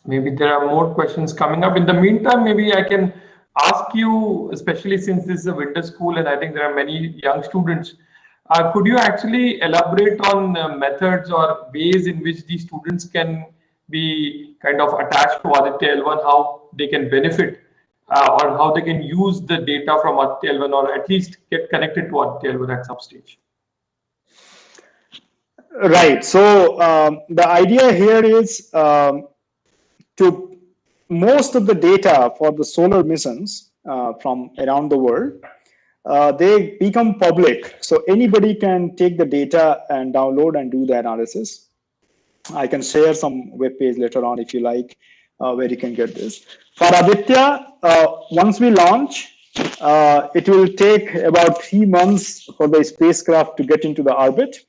S1: Maybe there are more questions coming up. In the meantime, maybe I can ask you, especially since this is a winter school and I think there are many young students, could you actually elaborate on methods or ways in which these students can be kind of attached to Aditya L1, how they can benefit or how they can use the data from Aditya L1, or at least get connected to Aditya L1 at some stage?
S7: Right. So the idea here is to most of the data for the solar missions from around the world, they become public. So anybody can take the data and download and do the analysis. I can share some web page later on if you like, where you can get this. For Aditya, once we launch, it will take about 3 months for the spacecraft to get into the orbit.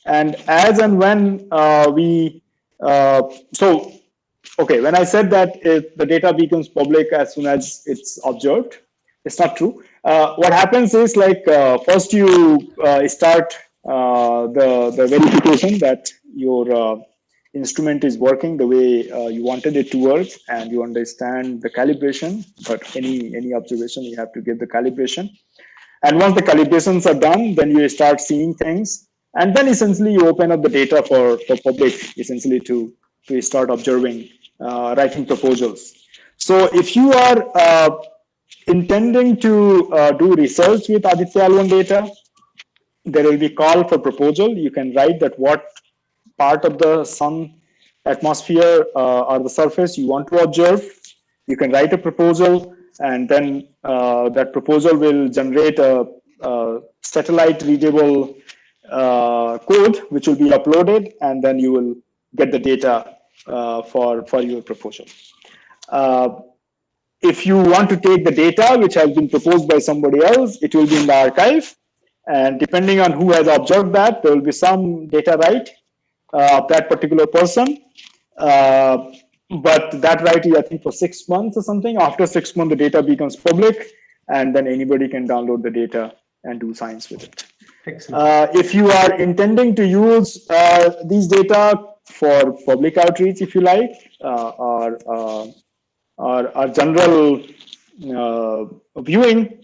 S7: And as and when when I said that the data becomes public as soon as it's observed, it's not true. What happens is first you start the verification that your instrument is working the way you wanted it to work, and you understand the calibration. But any observation, you have to get the calibration. And once the calibrations are done, then you start seeing things. And then essentially you open up the data for public, essentially to start observing, writing proposals. So if you are intending to do research with Aditya L1 data, there will be call for proposal. You can write that what part of the sun atmosphere or the surface you want to observe. You can write a proposal, and then that proposal will generate a satellite readable code which will be uploaded, and then you will get the data for your proposal. If you want to take the data which has been proposed by somebody else, it will be in the archive, and depending on who has observed that, there will be some data right of that particular person. But that right is, I think, for 6 months or something. After 6 months, the data becomes public, and then anybody can download the data and do science with it. If you are intending to use these data for public outreach, if you like, or general viewing,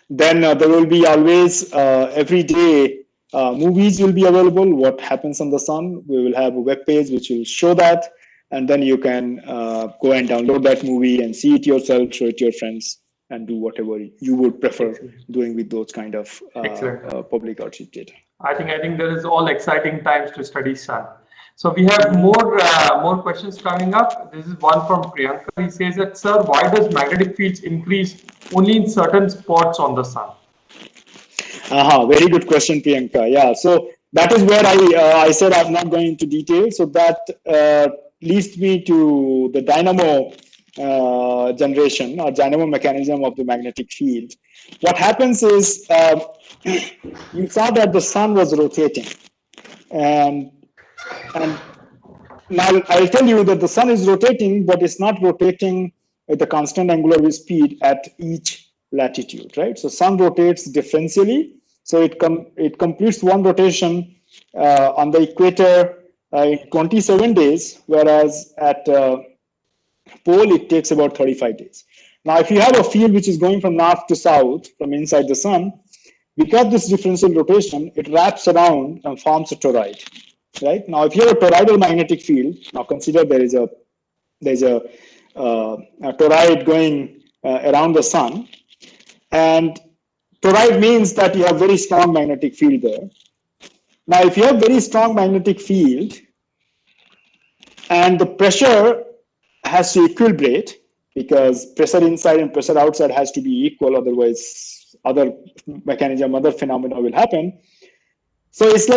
S7: then there will be always every day movies will be available. What happens on the sun? We will have a web page which will show that, and then you can go and download that movie and see it yourself, show it to your friends, and do whatever you would prefer doing with those kind of public outreach data.
S1: I think there is all exciting times to study sun. So we have more questions coming up. This is one from Priyanka. He says that, sir, why does magnetic fields increase only in certain spots on the sun?
S7: Very good question, Priyanka. Yeah, so that is where I said I'm not going into detail. So that leads me to the dynamo generation or dynamo mechanism of the magnetic field. What happens is you saw that the sun was rotating, and now I'll tell you that the sun is rotating, but it's not rotating at the constant angular speed at each latitude, right? So sun rotates differentially. So it completes one rotation on the equator in 27 days, whereas at pole it takes about 35 days. Now, if you have a field which is going from north to south from inside the sun, because this differential rotation, it wraps around and forms a toroid. Right now, if you have a toroidal magnetic field, now consider there's a toroid going around the sun, and toroid means that you have very strong magnetic field there. Now, if you have very strong magnetic field, and the pressure has to equilibrate, because pressure inside and pressure outside has to be equal, otherwise other phenomena will happen. So it's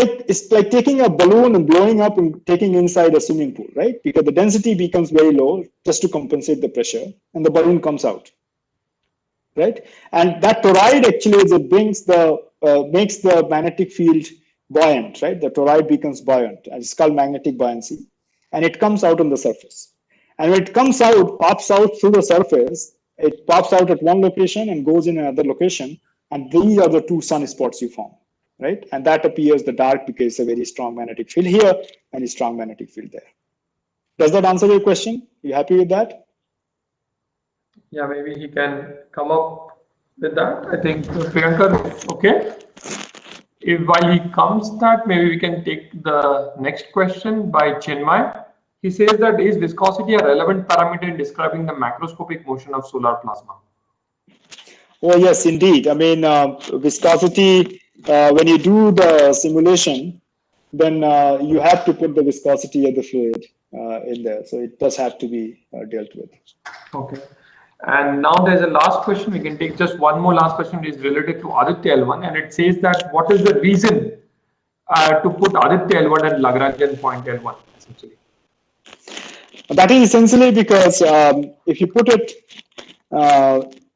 S7: like taking a balloon and blowing up and taking inside a swimming pool, right? Because the density becomes very low just to compensate the pressure, and the balloon comes out, right? And that toroid actually makes the magnetic field buoyant, right? The toroid becomes buoyant, and it's called magnetic buoyancy, and it comes out on the surface. And when it comes out, pops out through the surface, it pops out at one location and goes in another location, and these are the two sunspots you form. Right, and that appears the dark because it's a very strong magnetic field here and a strong magnetic field there. Does that answer your question? You happy with that?
S1: Yeah, maybe he can come up with that. I think Priyanka, okay. While he comes that, maybe we can take the next question by Chinmay. He says that, is viscosity a relevant parameter in describing the macroscopic motion of solar plasma?
S7: Oh yes, indeed. I mean, viscosity. When you do the simulation, then you have to put the viscosity of the fluid in there. So it does have to be dealt with.
S1: Okay. And now there's a last question. We can take just one more last question. It is related to Aditya L1, and it says that what is the reason to put Aditya L1 and Lagrangian point L1 essentially?
S7: That is essentially because if you put it,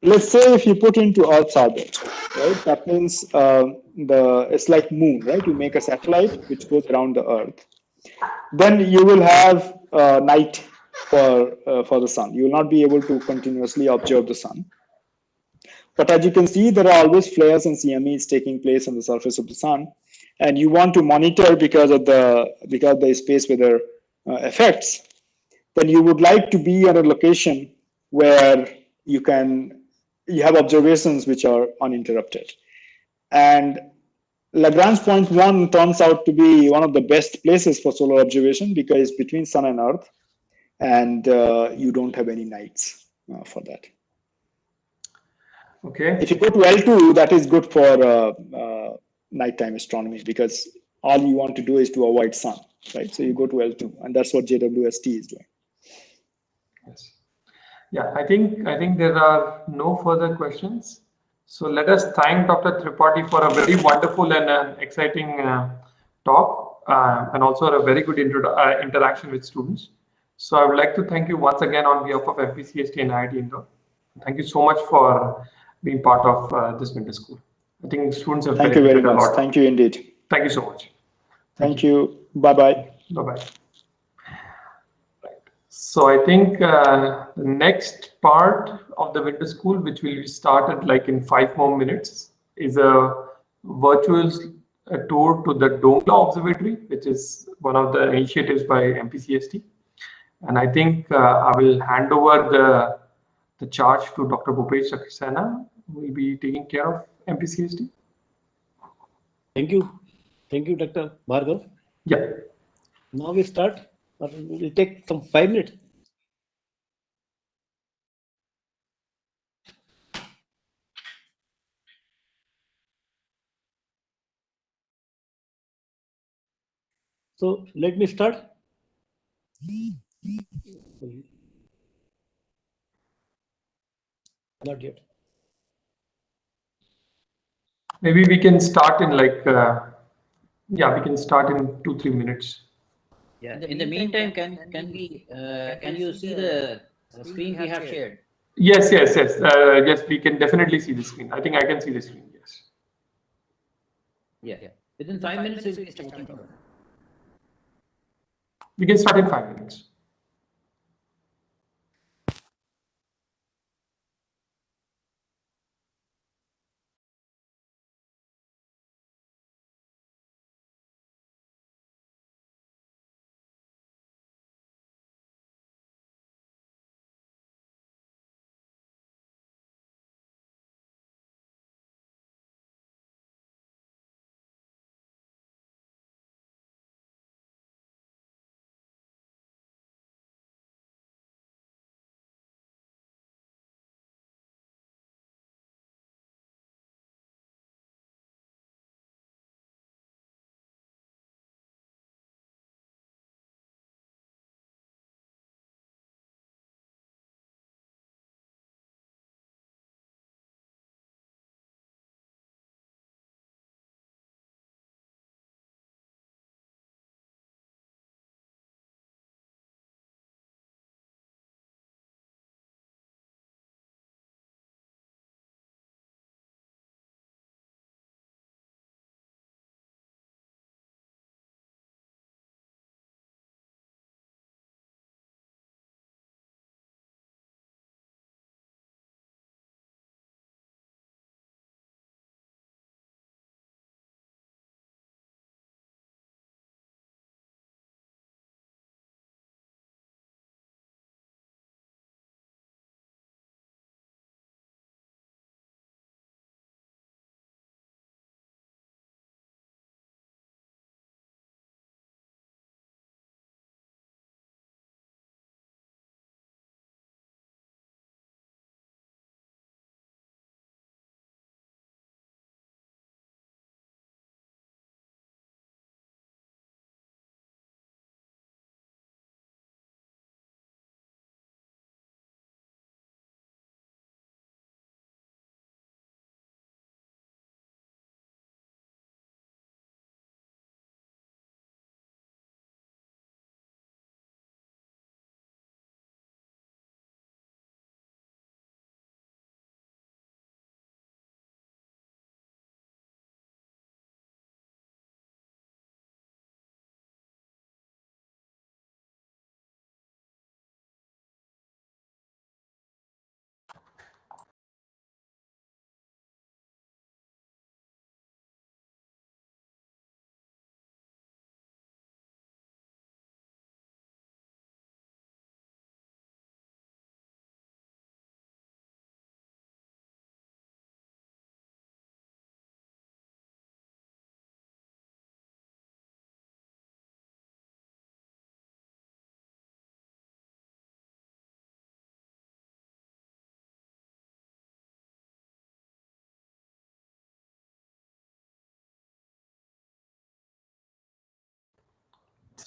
S7: let's say if you put into Earth's orbit, right? That means it's like moon, right? You make a satellite which goes around the Earth. Then you will have night for the sun. You will not be able to continuously observe the sun. But as you can see, there are always flares and CMEs taking place on the surface of the sun, and you want to monitor because of the space weather effects. Then you would like to be at a location where you have observations which are uninterrupted. And Lagrange point 1 turns out to be one of the best places for solar observation because it's between sun and earth, and you don't have any nights for that.
S1: Okay.
S7: If you go to L2, that is good for nighttime astronomy because all you want to do is to avoid sun, right? So you go to L2, and that's what JWST is doing.
S1: Yes. Yeah, I think there are no further questions. So let us thank Dr. Tripathi for a very wonderful and exciting talk and also a very good interaction with students. So I would like to thank you once again on behalf of FPCST and IIT Indore. Thank you so much for being part of this winter school. I think students have
S7: Thank you very
S1: benefited a
S7: much.
S1: lot.
S7: Thank you indeed.
S1: Thank you so much.
S7: Thank you. Bye-bye.
S1: Bye-bye. So I think the next part of the winter school, which will be started like in 5 more minutes, is a virtual tour to the Dongla Observatory, which is one of the initiatives by MPCST. And I think I will hand over the charge to Dr. Bhupesh Saxena, who will be taking care of MPCST.
S8: Thank you. Thank you, Dr. Bhargav.
S1: Yeah.
S8: Now we start. We'll take some 5 minutes. So let me start. Not yet.
S1: Maybe we can start in like, yeah, we can start in 2-3 minutes.
S9: Yeah. In the meantime, can you see the screen we have shared?
S1: Yes. Yes, we can definitely see the screen. I think I can see the screen. Yes.
S9: Yeah. Within 5 minutes, we'll be starting.
S1: We can start in 5 minutes.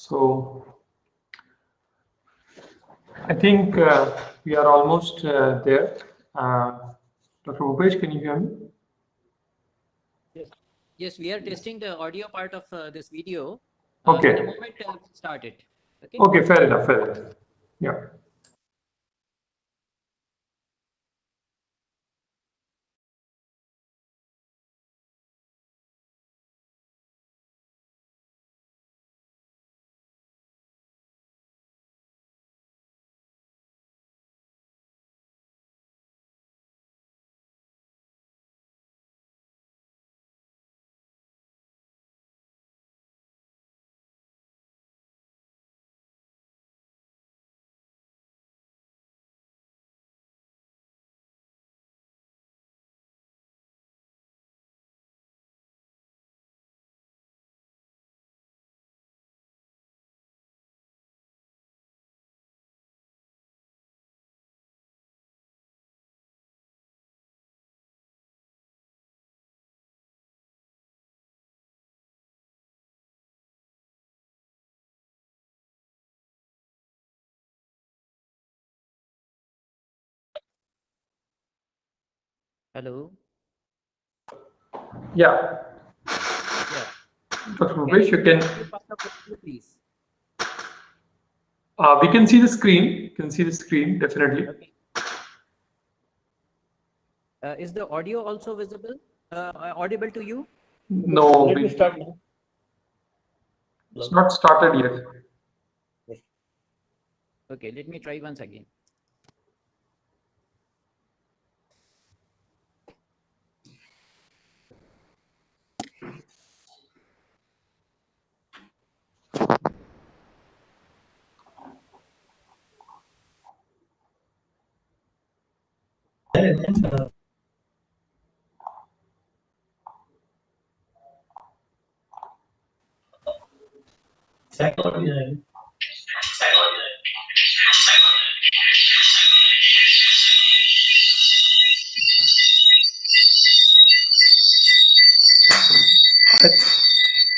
S1: So I think we are almost there. Dr. Bhupesh, can you hear me?
S9: Yes. Yes, we are testing the audio part of this video.
S1: Okay.
S9: In a moment, start it. Okay.
S1: Okay, fair enough. Fair enough. Yeah.
S9: Hello.
S1: Yeah.
S9: Yeah.
S1: Dr. Bhupesh, you can.
S9: Part of the video, please.
S1: We can see the screen. You can see the screen, definitely.
S9: Okay. Is the audio also visible? Audible to you?
S1: No.
S8: Let me start now.
S1: It's not started yet.
S9: Okay, let me try once again.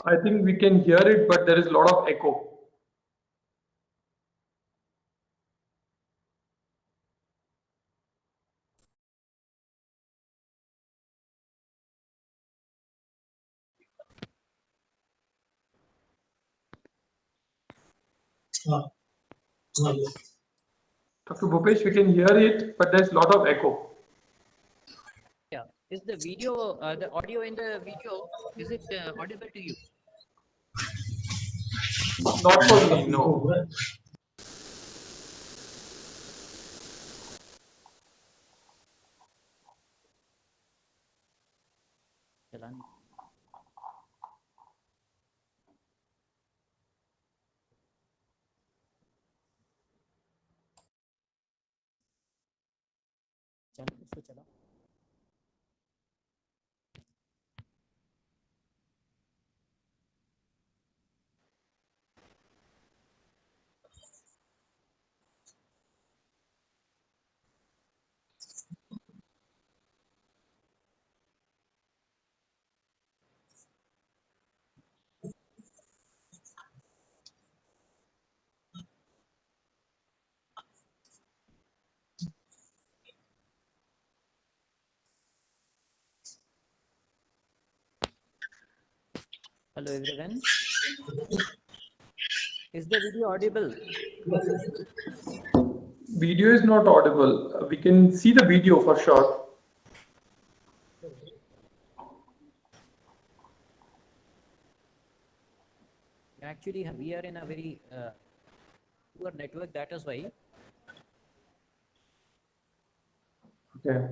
S1: I think we can hear it, but there is a lot of echo. Dr. Bhupesh, we can hear it, but there's a lot of echo.
S9: Yeah. Is the video, the audio in the video, is it audible to you?
S1: Not for me, no.
S9: Hello, everyone. Is the video audible?
S1: Video is not audible. We can see the video for sure.
S9: Actually, we are in a very poor network, that is why.
S1: Okay.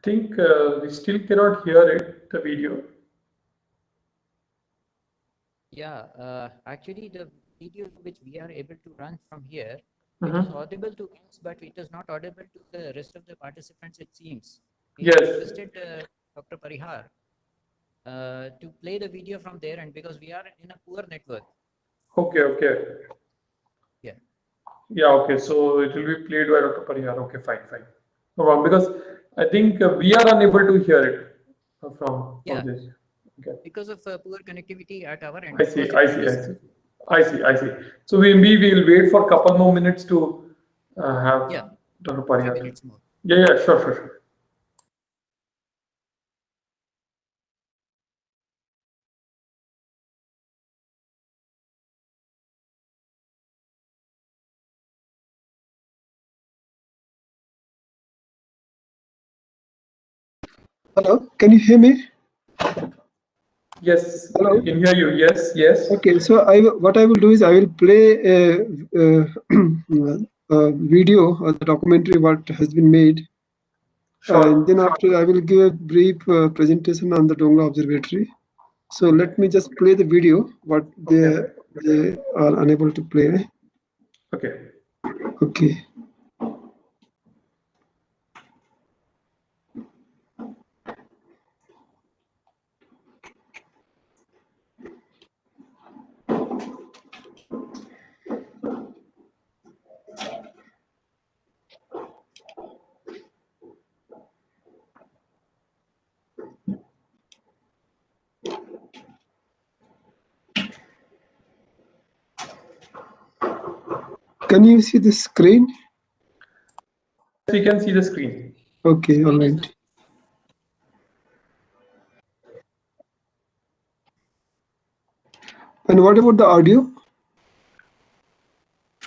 S1: think we still cannot hear it, the video.
S9: Yeah, actually the video which we are able to run from here, it is audible to us, but it is not audible to the rest of the participants, it seems. We requested Dr. Parihar to play the video from there, and because we are in a poor network.
S1: Okay. Yeah, okay. So it will be played by Dr. Parihar. Okay, fine. No problem, because I think we are unable to hear it from this. Okay.
S9: Because of poor connectivity at our end.
S1: I see. So we will wait for a couple more minutes to have Dr. Parihar. Yeah, sure.
S10: Hello, can you hear me?
S1: Yes,
S10: hello.
S1: I can hear you. Yes.
S10: Okay, so what I will do is I will play a video or the documentary what has been made.
S1: Sure.
S10: And then after I will give a brief presentation on the Dongla Observatory. So let me just play the video what they are unable to play. Okay. Can you see the screen?
S1: We can see the screen.
S10: Okay, all right. And what about the audio?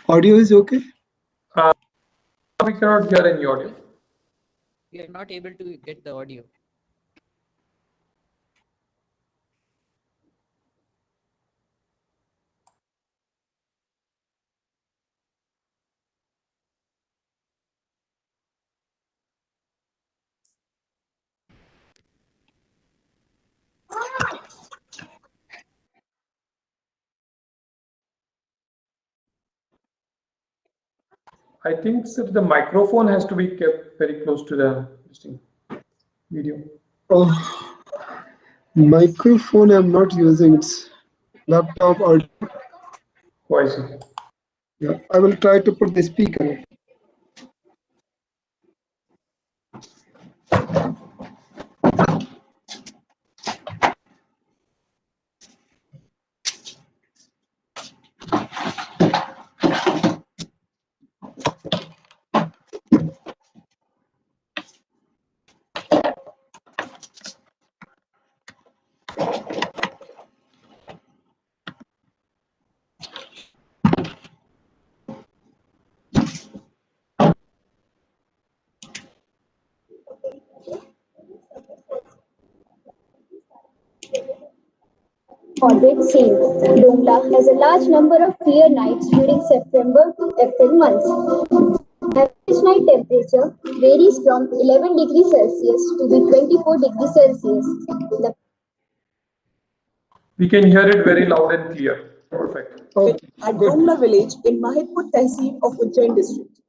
S10: Audio is okay?
S1: We cannot hear any audio.
S9: We are not able to get the audio.
S1: I think, sir, the microphone has to be kept very close to the video.
S10: Oh, microphone I'm not using. It's laptop audio.
S1: Oh, I see.
S10: Yeah, I will try to put the speaker.
S11: Moderate seen. Dongla has a large number of clear nights during September to April months. Average night temperature varies from 11 degrees Celsius to 24 degrees Celsius.
S1: We can hear it very loud and clear. Perfect.
S12: At Dongla village in Mahidpur Tehsil of Ujjain district.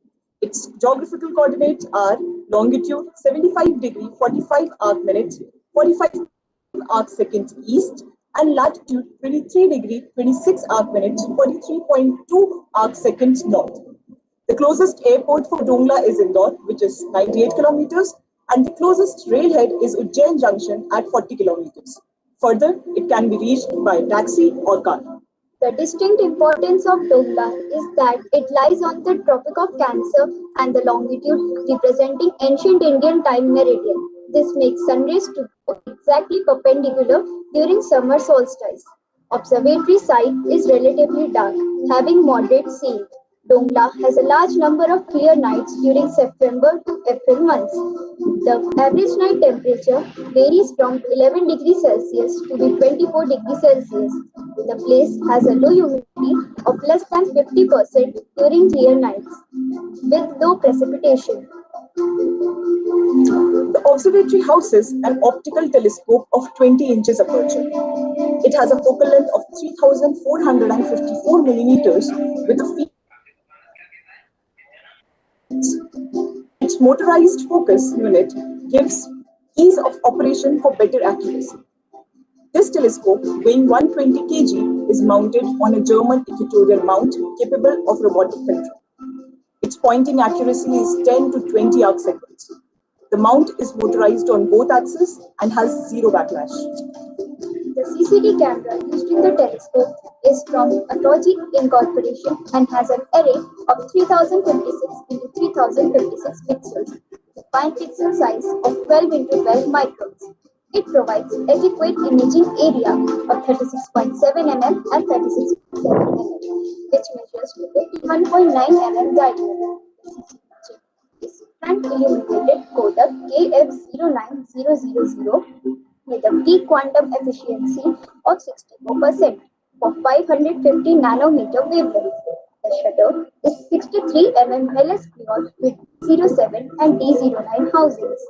S12: Its geographical coordinates are longitude 75 degree 45 arc minutes 45 arc seconds east and latitude 23 degree 26 arc minutes 43.2 arc seconds north. The closest airport for Dongla is Indore, which is 98 kilometers, and the closest railhead is Ujjain Junction at 40 kilometers. Further, it can be reached by taxi or car.
S11: The distinct importance of Dongla is that it lies on the Tropic of Cancer and the longitude representing ancient Indian time meridian. This makes sunrays to go exactly perpendicular during summer solstice. Observatory site is relatively dark, having moderate shade. Dongla has a large number of clear nights during September to April months. The average night temperature varies from 11 degrees Celsius to 24 degrees Celsius. The place has a low humidity of less than 50% during clear nights, with low precipitation.
S12: The observatory houses an optical telescope of 20 inches aperture. It has a focal length of 3,454 millimeters with a field. Its motorized focus unit gives ease of operation for better accuracy. This telescope, weighing 120 kg, is mounted on a German equatorial mount capable of robotic control. Its pointing accuracy is 10 to 20 arcseconds. The mount is motorized on both axes and has zero backlash.
S11: The CCD camera used in the telescope is from Apogee Incorporation and has an array of 3056 into 3056 pixels with fine pixel size of 12 into 12 microns. It provides adequate imaging area of 36.7 mm and 36.7 mm, which measures with 51.9 mm diameter. This front illuminated Kodak KF09000 with a peak quantum efficiency of 64% for 550 nanometer wavelength. The shutter is 63 mm LS with D07 and D09 housings.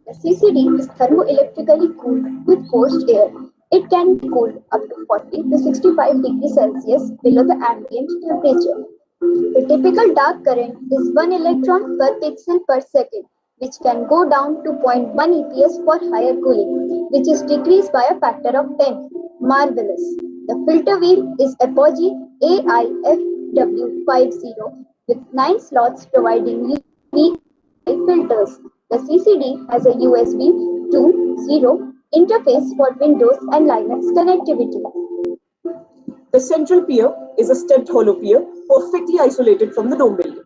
S11: The CCD is thermoelectrically cooled with forced air. It can be cooled up to 40 to 65 degrees Celsius below the ambient temperature. The typical dark current is 1 electron per pixel per second, which can go down to 0.1 EPS for higher cooling, which is decreased by a factor of 10. Marvelous. The filter wheel is Apogee AIFW50 with 9 slots providing VBLI filters. The CCD has a USB 2.0 interface for Windows and Linux connectivity.
S12: The central pier is a stepped hollow pier, perfectly isolated from the dome building.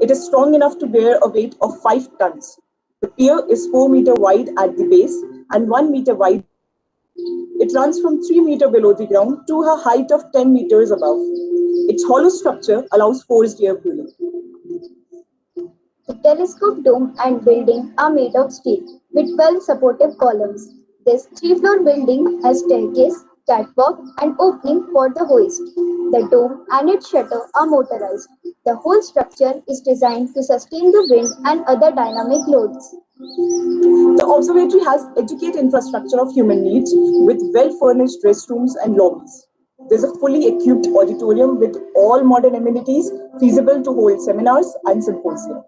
S12: It is strong enough to bear a weight of 5 tons. The pier is 4 meters wide at the base and 1 meter wide. It runs from 3 meters below the ground to a height of 10 meters above. Its hollow structure allows forced air cooling.
S11: The telescope dome and building are made of steel with 12 supportive columns. This 3-floor building has staircase, catwalk, and opening for the hoist. The dome and its shutter are motorized. The whole structure is designed to sustain the wind and other dynamic loads.
S12: The observatory has adequate infrastructure of human needs with well-furnished restrooms and lobbies. There's a fully equipped auditorium with all modern amenities feasible to hold seminars and symposia.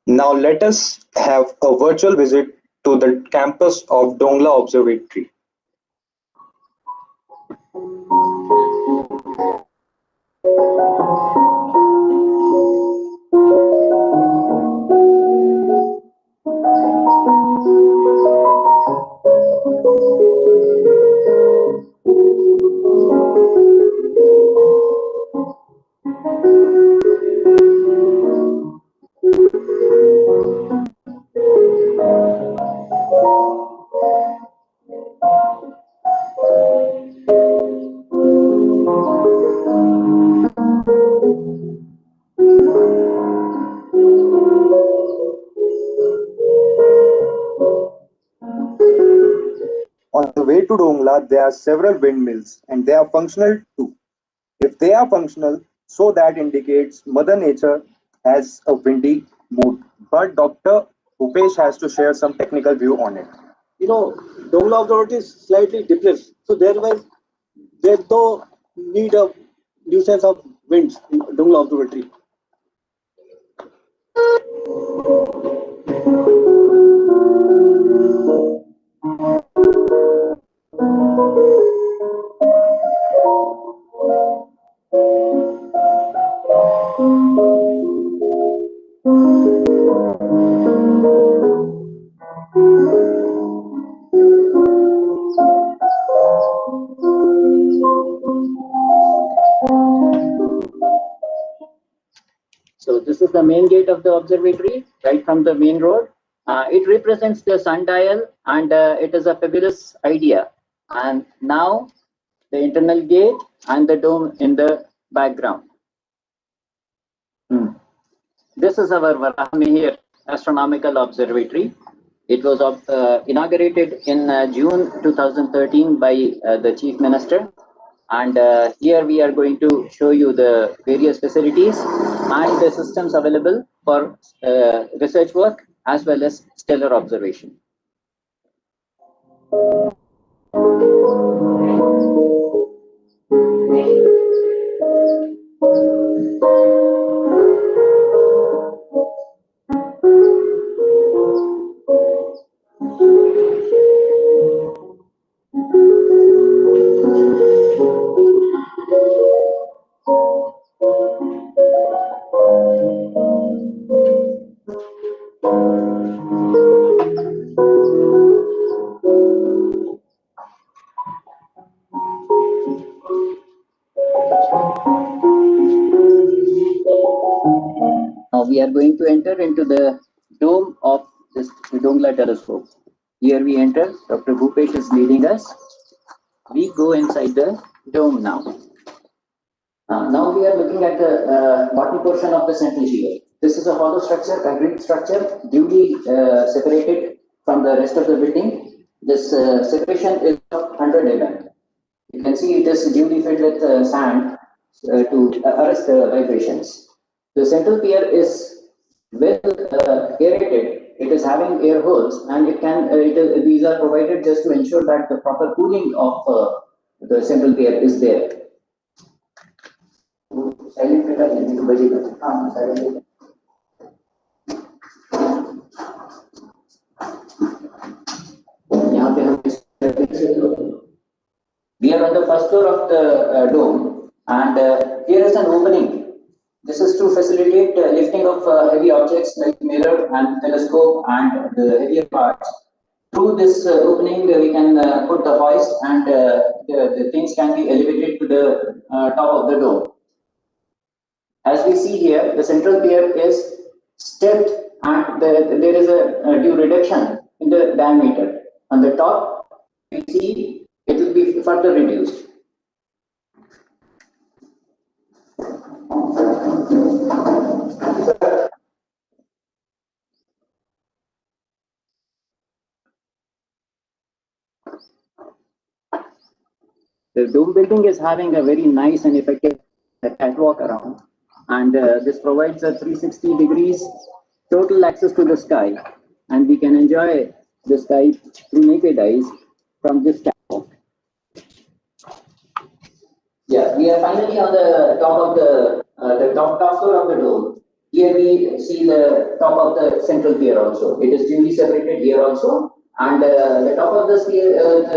S7: Now let us have a virtual visit to the campus of Dongla Observatory. On the way to Dongla, there are several windmills and they are functional too. If they are functional, so that indicates Mother Nature has a windy mood. But Dr. Upesh has to share some technical view on it.
S8: Dongla Observatory is slightly depressed, so there's no need of nuisance of winds in Dongla Observatory.
S9: So this is the main gate of the observatory, right from the main road. It represents the sundial, and it is a fabulous idea. And now the internal gate and the dome in the background. This is our Varahamihir Astronomical Observatory. It was inaugurated in June 2013 by the Chief Minister. And here we are going to show you the various facilities and the systems available for research work
S13: as well as stellar observation. Now we are going to enter into the dome of this Dongla telescope. Here we enter. Dr. Bhupesh is leading us. We go inside the dome now. Now we are looking at the bottom portion of the central tier. This is a hollow structure, a grid structure, duly separated from the rest of the building. This separation is of 100 mm. You can see it is duly filled with sand to arrest the vibrations. The central pier is well aerated. It is having air holes, and these are provided just to ensure that the proper cooling of the central pier is there. We are on the first floor of the dome, and here is an opening. This is to facilitate lifting of heavy objects like mirror and telescope and the heavier parts. Through this opening, we can put the hoist, and the things can be elevated to the top of the dome. As we see here, the central pier is stepped, and there is a due reduction in the diameter. On the top, we see it will be further reduced. The dome building is having a very nice and effective catwalk around, and this provides a 360 degrees total access to the sky, and we can enjoy the sky through naked eyes from this catwalk. Yeah, we are finally on the top of the top floor of the dome. Here we see the top of the central pier also. It is duly separated here also, and the top of the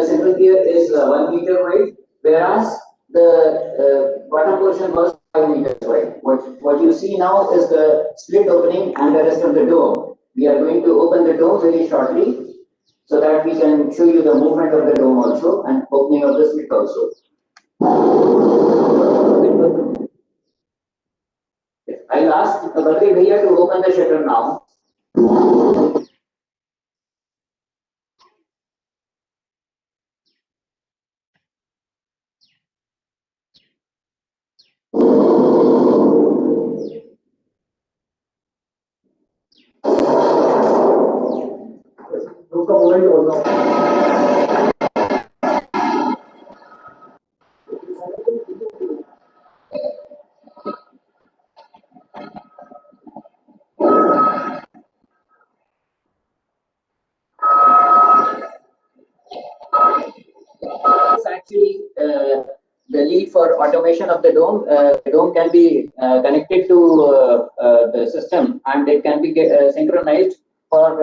S13: central pier is 1 meter wide, whereas the bottom portion was 5 meters wide. What you see now is the split opening and the rest of the dome. We are going to open the dome very shortly, so that we can show you the movement of the dome also and opening of the split also. I'll ask Badri Bhaiya to open the shutter now. Actually the lead for automation of the dome. The dome can be connected to the system, and it can be synchronized for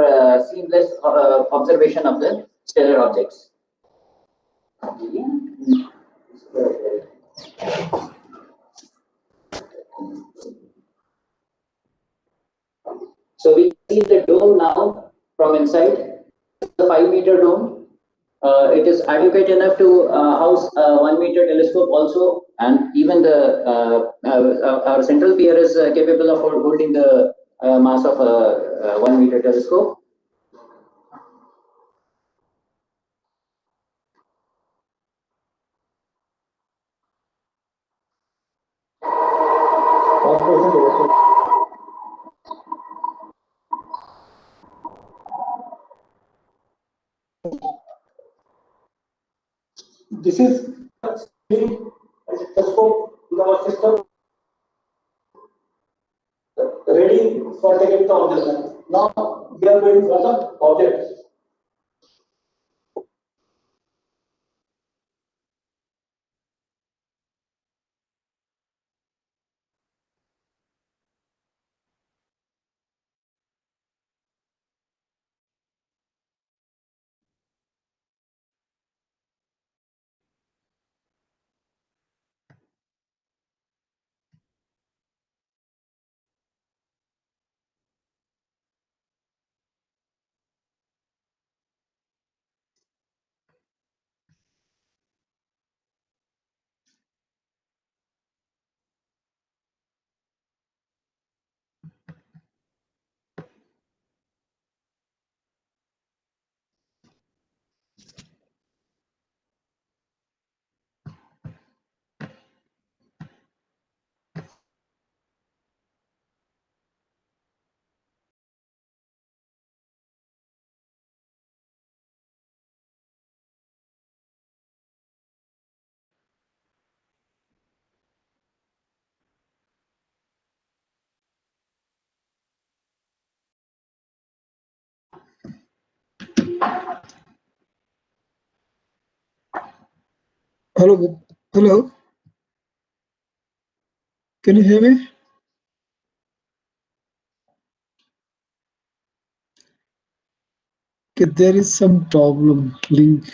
S13: seamless observation of the stellar objects. So we see the dome now from inside. The 5-meter dome. It is adequate enough to house a 1 meter telescope also, and even our central pier is capable of holding the mass of a 1 meter telescope.
S8: This is a telescope in our system ready for taking the observation. Now we are going for the objects.
S10: Hello, hello. Can you hear me? Okay, there is some problem. Link.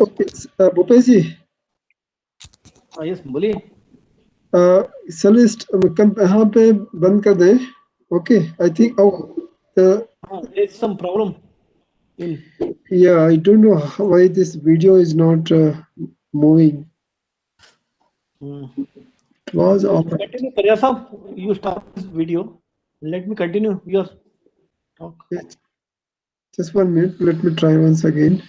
S10: Okay, Bhupesh
S14: yes बोलिए
S10: सलिस्ट यहाँ पे बंद कर दे. Okay, I think
S14: there's some problem in
S10: yeah, I don't know why this video is not moving. Was
S14: continue Karya sahab, you start this video, let me continue your talk.
S10: Just 1 minute, let me try once again.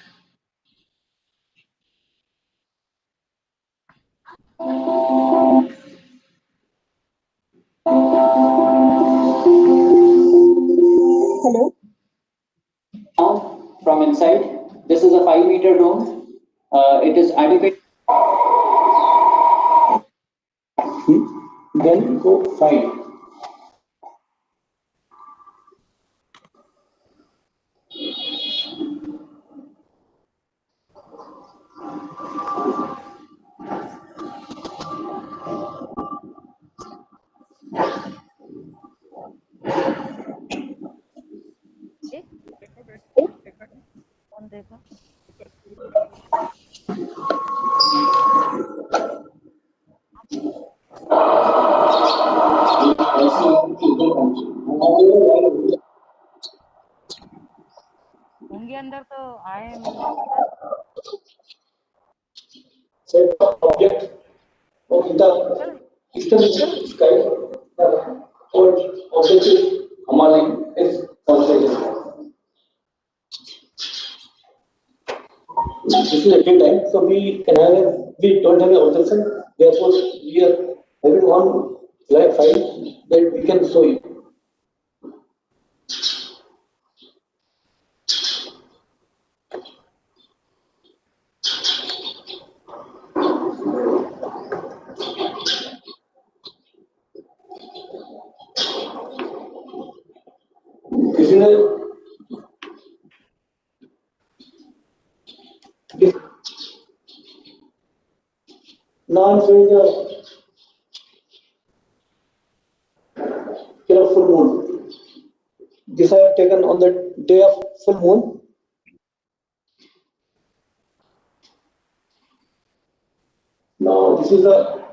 S13: Hello. Now, from inside, this is a 5-meter dome. It is adequate. Then go 5.
S15: होंगे अंदर तो आए मुझे पता
S8: Set of object of the eastern sky. Or objective Hamali is considered. This is a daytime, so we don't have an objection. Therefore, we are having one live file that we can show you. This is now I'm showing the full moon. This I have taken on the day of full moon. Now this is a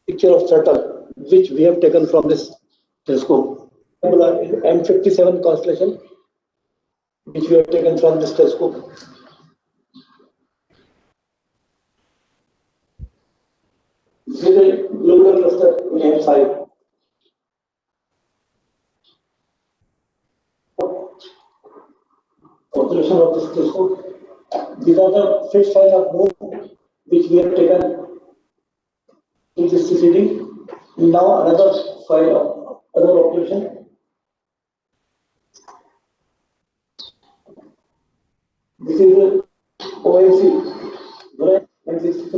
S8: picture of Saturn, which we have taken from this telescope. M57 constellation, which we have taken from this telescope. This is a lunar cluster in M5. Observation of this telescope. These are the fish size of moon which we have taken in this CCD. Now another file, other operation. This is the OMC, right? And this is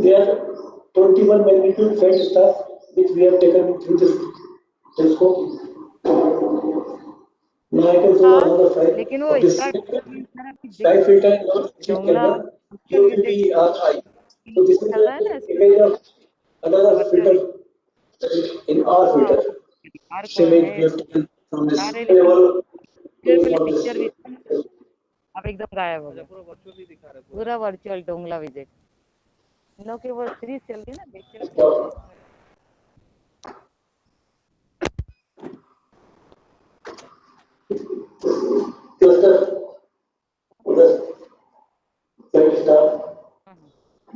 S8: there are 21 magnitude faint stars which we have taken through this telescope. Now I can show another file
S15: लेकिन वो
S8: of this
S15: इसका
S8: sky filter in our achieve camera VLBI. So this is the image of another filter in our filter. This image we have taken from this level from this.
S15: Picture भी अब एकदम गायब हो गया पूरा virtual Dongla visit in लोग की वो सीरीज चल रही है ना देखते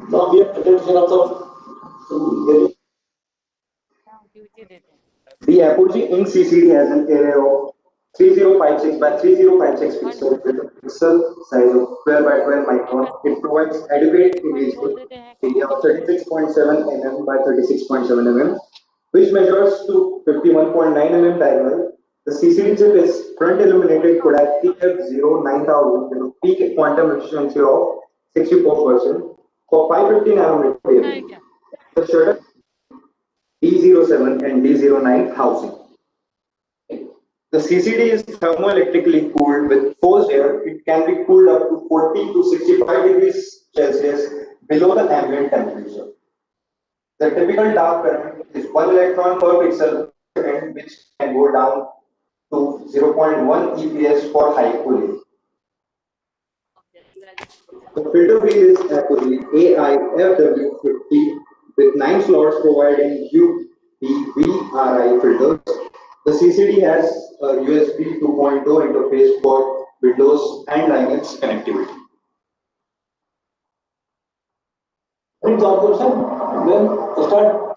S8: Now we have attention of the
S16: The apogee in CCD has an array of 3056 by 3056 pixels with a pixel size of 12 by 12 micron. It provides adequate image area of 36.7 mm by 36.7 mm, which measures to 51.9 mm diagonal. The CCD chip is front illuminated Kodak TF09000 with a peak quantum efficiency of 64% for 550 nanometer wavelength. The shutter D07 and D09 housing. The CCD is thermoelectrically cooled with forced air. It can be cooled up to 40 to 65 degrees Celsius below the ambient temperature. The typical dark current is 1 electron per pixel per second, which can go down to 0.1 EPS for high cooling. The filter wheel is apogee AIFW50 with 9 slots providing VBLI filters. The CCD has a USB 2.0 interface for Windows and Linux connectivity.
S8: when start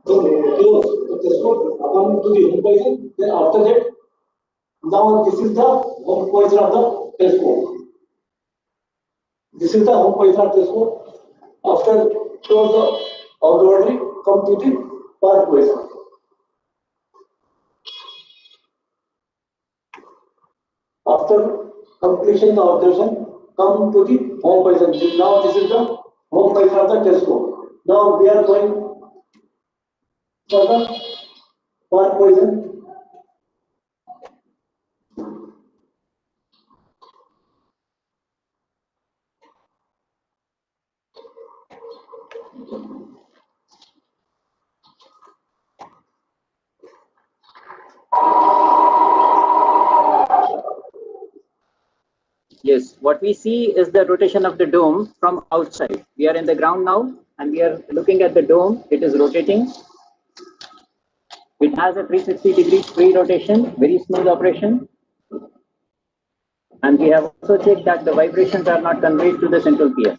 S8: close the telescope according to the home position, then after that, now this is the home position of the telescope. This is the home position of the telescope. After close the outwardly, come to the park position. After completion of the observation, come to the home position. Now this is the home position of the telescope. Now we are going for the park position.
S13: Yes, what we see is the rotation of the dome from outside. We are in the ground now and we are looking at the dome. It is rotating. It has a 360 degree free rotation, very smooth operation. And we have also checked that the vibrations are not conveyed to the central pier.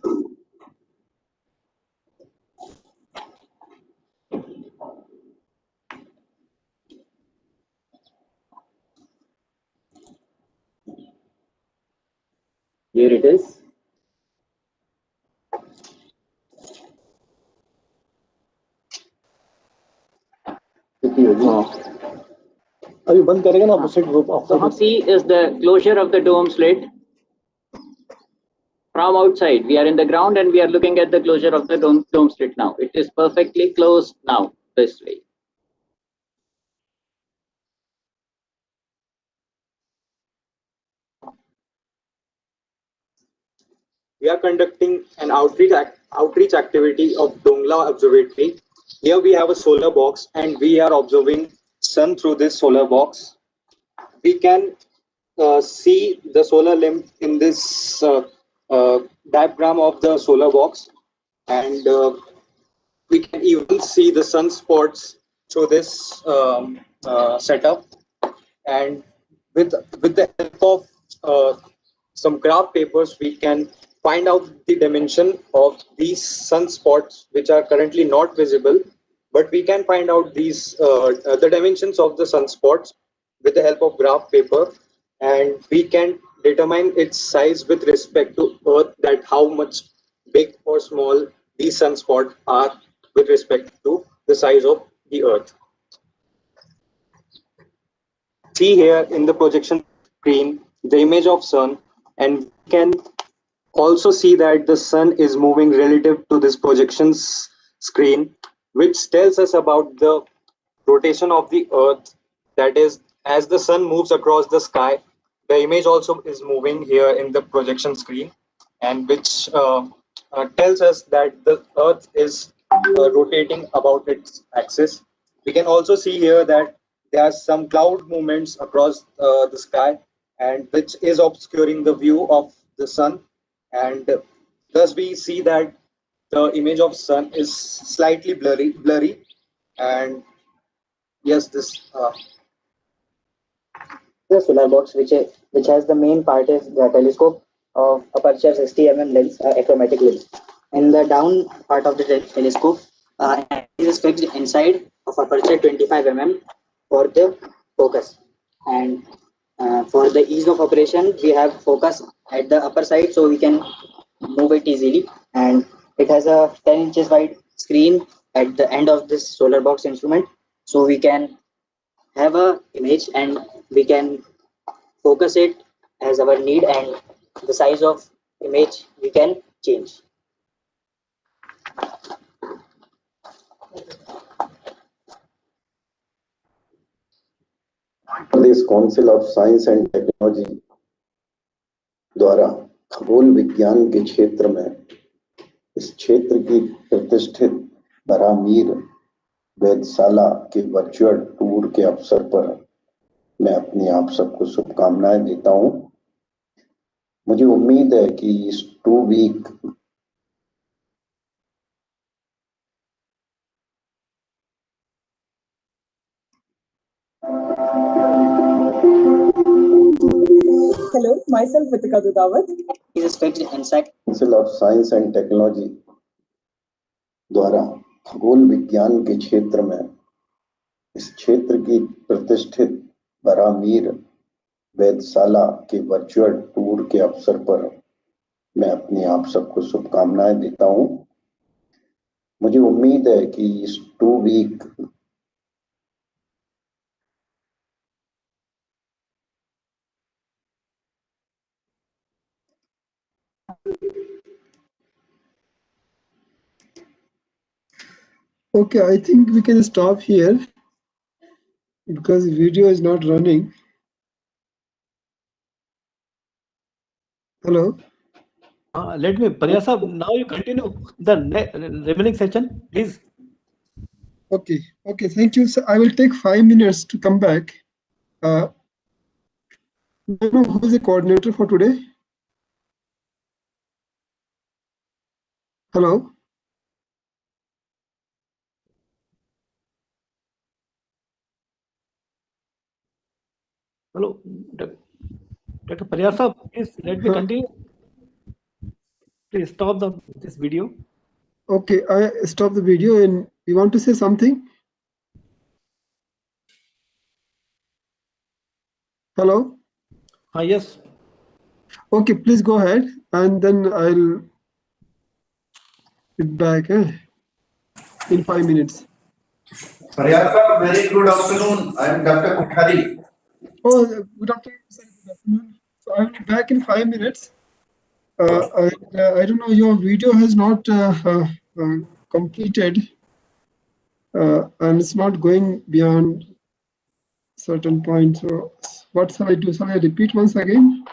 S13: Here it is. What we see is the closure of the dome slit from outside. We are in the ground and we are looking at the closure of the dome slit now. It is perfectly closed now, this way.
S16: We are conducting an outreach activity of Dongla Observatory. Here we have a solar box and we are observing sun through this solar box. We can see the solar limb in this diagram of the solar box, and we can even see the sunspots through this setup. And with the help of some graph papers, we can find out the dimension of these sunspots, which are currently not visible, but we can find out these the dimensions of the sunspots with the help of graph paper, and we can determine its size with respect to Earth, that how much big or small these sunspots are with respect to the size of the Earth. See here in the projection screen the image of sun, and we can also see that the sun is moving relative to this projection screen, which tells us about the rotation of the Earth. That is, as the sun moves across the sky, the image also is moving here in the projection screen, and which tells us that the Earth is rotating about its axis. We can also see here that there are some cloud movements across the sky, and which is obscuring the view of the sun, and thus we see that the image of sun is slightly blurry, and yes, this
S13: The solar box, which has the main part is the telescope of aperture 60 lens, achromatic lens. In the down part of the telescope, it is fixed inside of aperture 25 for the focus. And for the ease of operation, we have focus at the upper side, so we can move it easily. And it has a 10 inches wide screen at the end of this solar box instrument, so we can have a image and we can focus it as our need, and the size of image we can change.
S17: Pradesh council of Science and Technology द्वारा खगोल विज्ञान के क्षेत्र में इस क्षेत्र की प्रतिष्ठित बरामीर वेधशाला के वर्चुअल टूर के अवसर पर मैं अपनी आप सबको शुभकामनाएं देता हूं। मुझे उम्मीद है कि इस 2 week
S12: Hello, myself Vitika Dudawat.
S13: He is fixed inside
S17: Council of Science and Technology द्वारा खगोल विज्ञान के क्षेत्र में इस क्षेत्र की प्रतिष्ठित बरामीर वेधशाला के वर्चुअल टूर के अवसर पर मैं अपनी आप सबको शुभकामनाएं देता हूं। मुझे उम्मीद है कि इस 2 week
S10: Okay, I think we can stop here because video is not running. Hello.
S14: Let me, Paryasa, now you continue the remaining session, please.
S10: Okay, thank you. So I will take 5 minutes to come back. Do you know who is the coordinator for today? Hello.
S14: Hello, Dr. Paryasa, please let me continue. Please stop this video.
S10: Okay, I stop the video, and you want to say something? Hello.
S14: Yes.
S10: Okay, please go ahead, and then I'll be back in 5 minutes.
S18: Paryasa, very good afternoon. I am Dr. Kothari.
S10: Oh, good afternoon. So I'll be back in 5 minutes. I don't know, your video has not completed, and it's not going beyond certain point. So what shall I do? Shall I repeat once again?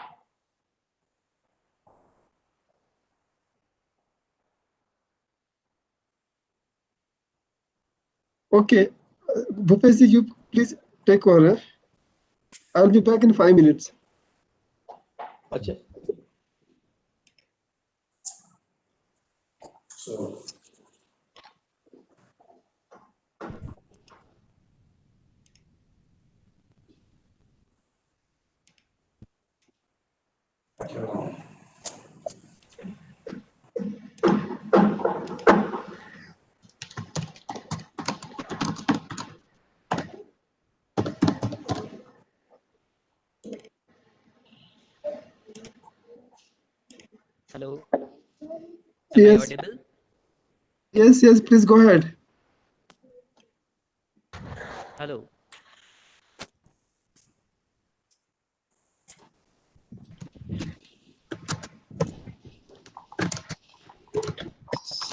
S10: Okay, Bhupesh, you please take over. I'll be back in 5 minutes.
S14: Okay.
S18: So,
S9: Hello. Am
S10: Yes.
S9: I audible?
S10: Yes, yes, please go ahead.
S9: Hello.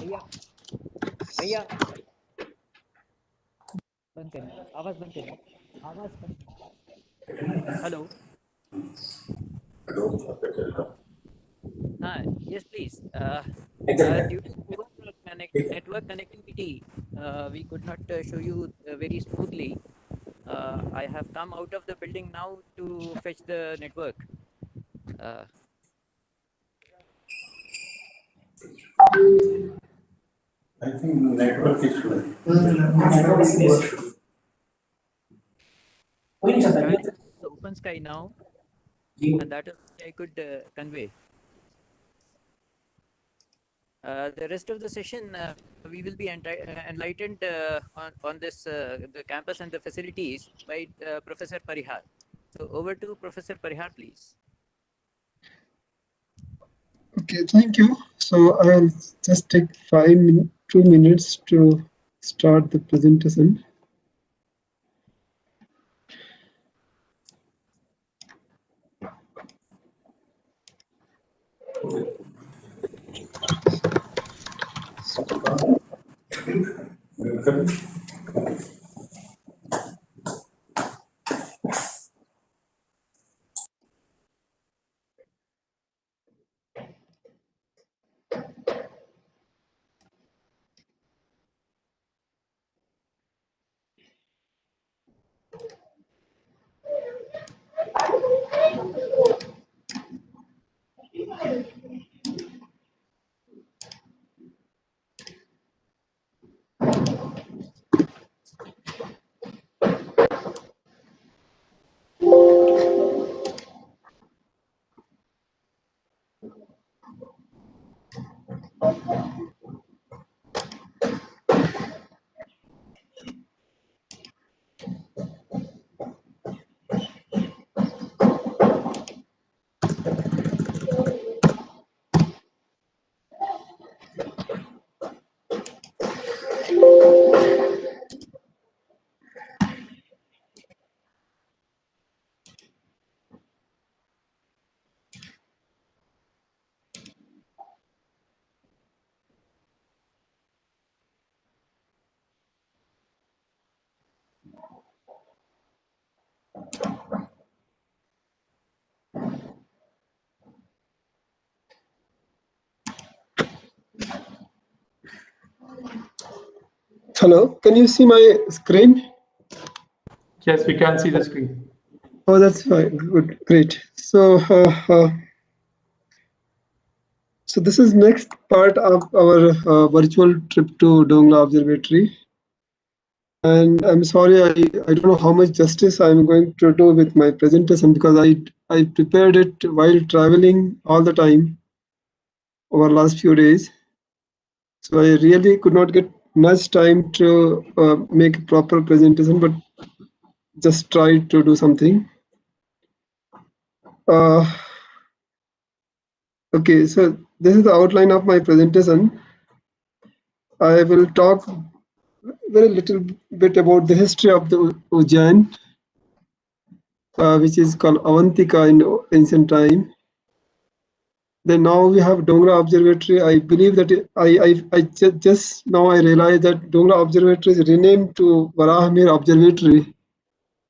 S9: भैया भैया बंद करिए आवाज बंद करिए आवाज बंद hello हाँ yes please due to poor network connectivity we could not show you very smoothly I have come out of the building now to fetch the network
S18: I think network issue.
S9: Open sky now and that is what I could convey. The rest of the session we will be enlightened on this the campus and the facilities by Professor Parihar. So over to Professor Parihar, please.
S10: Okay, thank you. So I'll just take 2 minutes to start the presentation. Hello, can you see my screen?
S1: Yes, we can see the screen.
S10: Oh, that's fine. Good, great. So, so this is next part of our virtual trip to Dongla Observatory. And I'm sorry, I don't know how much justice I'm going to do with my presentation because I prepared it while traveling all the time over last few days. So I really could not get much time to make a proper presentation, but just tried to do something. Okay, so this is the outline of my presentation. I will talk very little bit about the history of the Ujjain, which is called Avantika in ancient time. Then now we have Dongla Observatory. I believe that just now I realized that Dongla Observatory is renamed to Varahamir Observatory.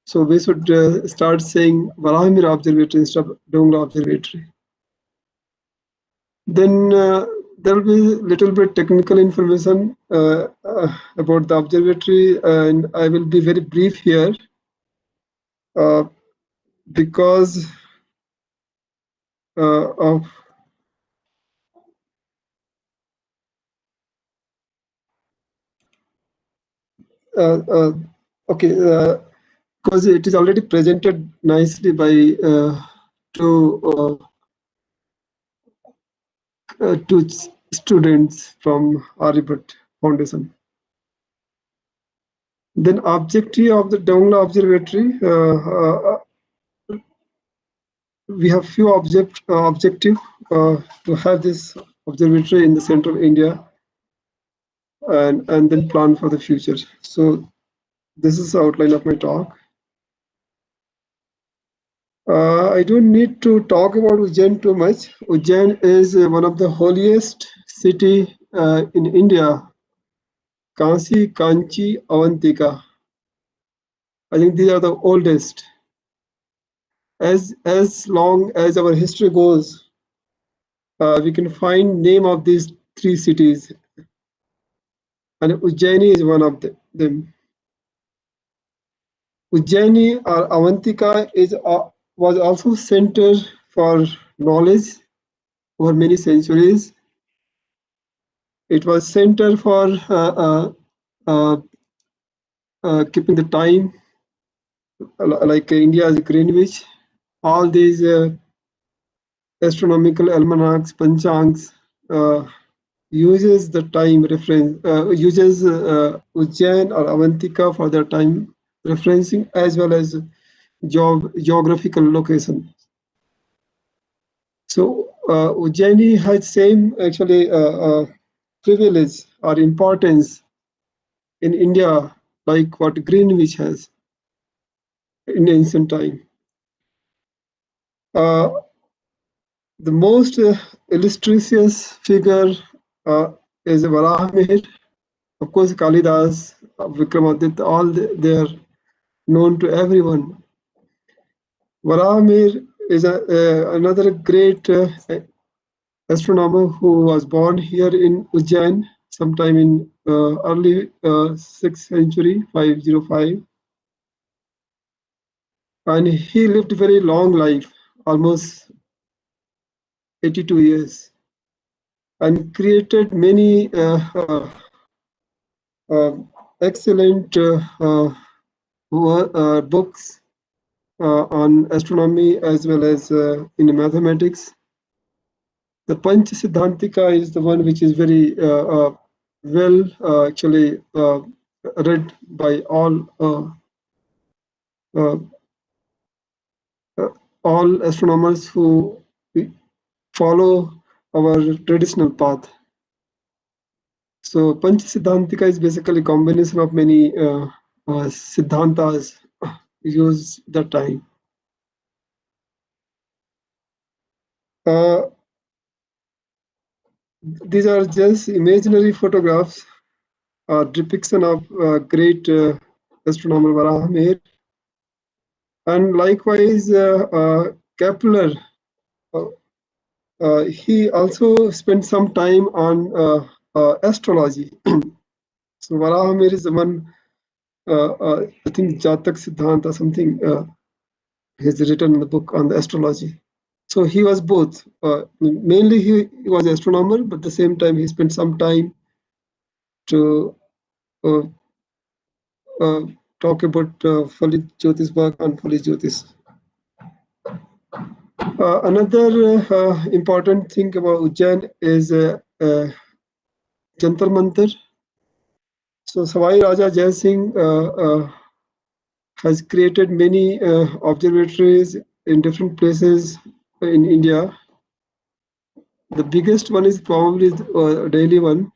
S10: So we should start saying Varahamir Observatory instead of Dongla Observatory. Then there will be little bit technical information about the observatory, and I will be very brief here because of okay, because it is already presented nicely by two students from Aribut Foundation. Then objective of the Dongla Observatory, we have few objective to have this observatory in the center of India. and then plan for the future. So this is the outline of my talk. I don't need to talk about Ujjain too much. Ujjain is one of the holiest city in India. Kansi, Kanchi, Avantika. I think these are the oldest. As long as our history goes, we can find name of these three cities, and Ujjaini is one of them. Ujjaini or Avantika was also center for knowledge over many centuries. It was center for keeping the time, like India's Greenwich. All these astronomical almanacs, panchangs, uses the time reference, uses Ujjain or Avantika for their time referencing as well as geographical location. So Ujjaini has same actually privilege or importance in India like what Greenwich has in ancient time. The most illustrious figure is Varahamihir. Of course, Kalidas, Vikramaditya, all they are known to everyone. Varahamihir is another great astronomer who was born here in Ujjain sometime in early 6th century, 505. And he lived a very long life, almost 82 years, and created many excellent books on astronomy as well as in mathematics. The Panch Siddhantika is the one which is very well actually read by all astronomers who follow our traditional path. So Panch Siddhantika is basically a combination of many Siddhantas used that time. These are just imaginary photographs, depiction of great astronomer Varahamihir. And likewise, Kepler, he also spent some time on astrology. So Varahamihir is the one, I think Jatak Siddhanta, something he's written in the book on the astrology. So he was both. Mainly he was an astronomer, but at the same time he spent some time to talk about Phalit Jyotish work on Phalit Jyotish. Another important thing about Ujjain is Jantar Mantar. So Savai Raja Jai Singh has created many observatories in different places in India. The biggest one is probably the Delhi one,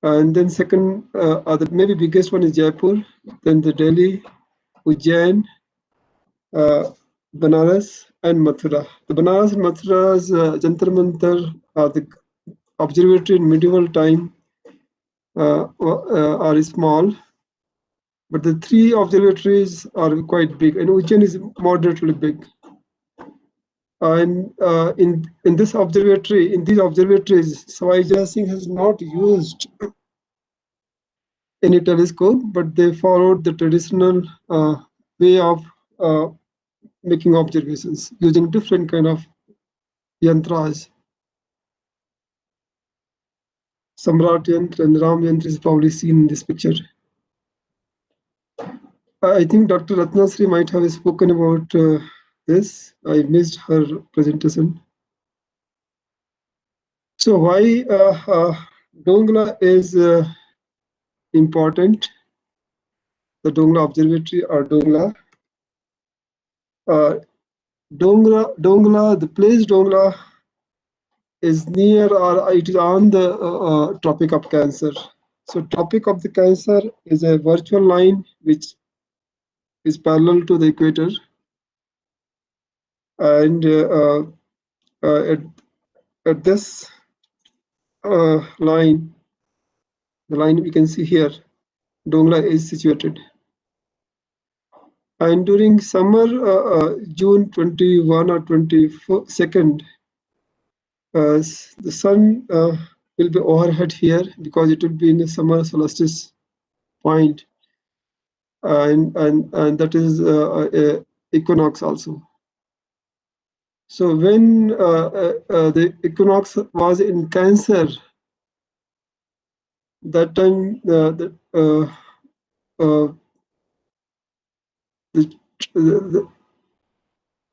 S10: and then second, or the maybe biggest one is Jaipur, then the Delhi, Ujjain, Banaras, and Mathura. The Banaras and Mathura's Jantar Mantar are the observatory in medieval time are small, but the three observatories are quite big, and Ujjain is moderately big. And in this observatory, in these observatories, Savai Jai Singh has not used any telescope, but they followed the traditional way of making observations using different kind of yantras. Samrat Yantra and Ram Yantra is probably seen in this picture. I think Dr. Ratnasri might have spoken about this. I missed her presentation. So why Dongla is important? The Dongla Observatory or Dongla. Dongla, the place Dongla is near or it is on the Tropic of Cancer. So Tropic of the Cancer is a virtual line which is parallel to the equator, and at this line, the line we can see here, Dongla is situated. And during summer, June 21 or 22nd, the sun will be overhead here because it will be in the summer solstice point, and that is equinox also. So when the equinox was in Cancer, that time the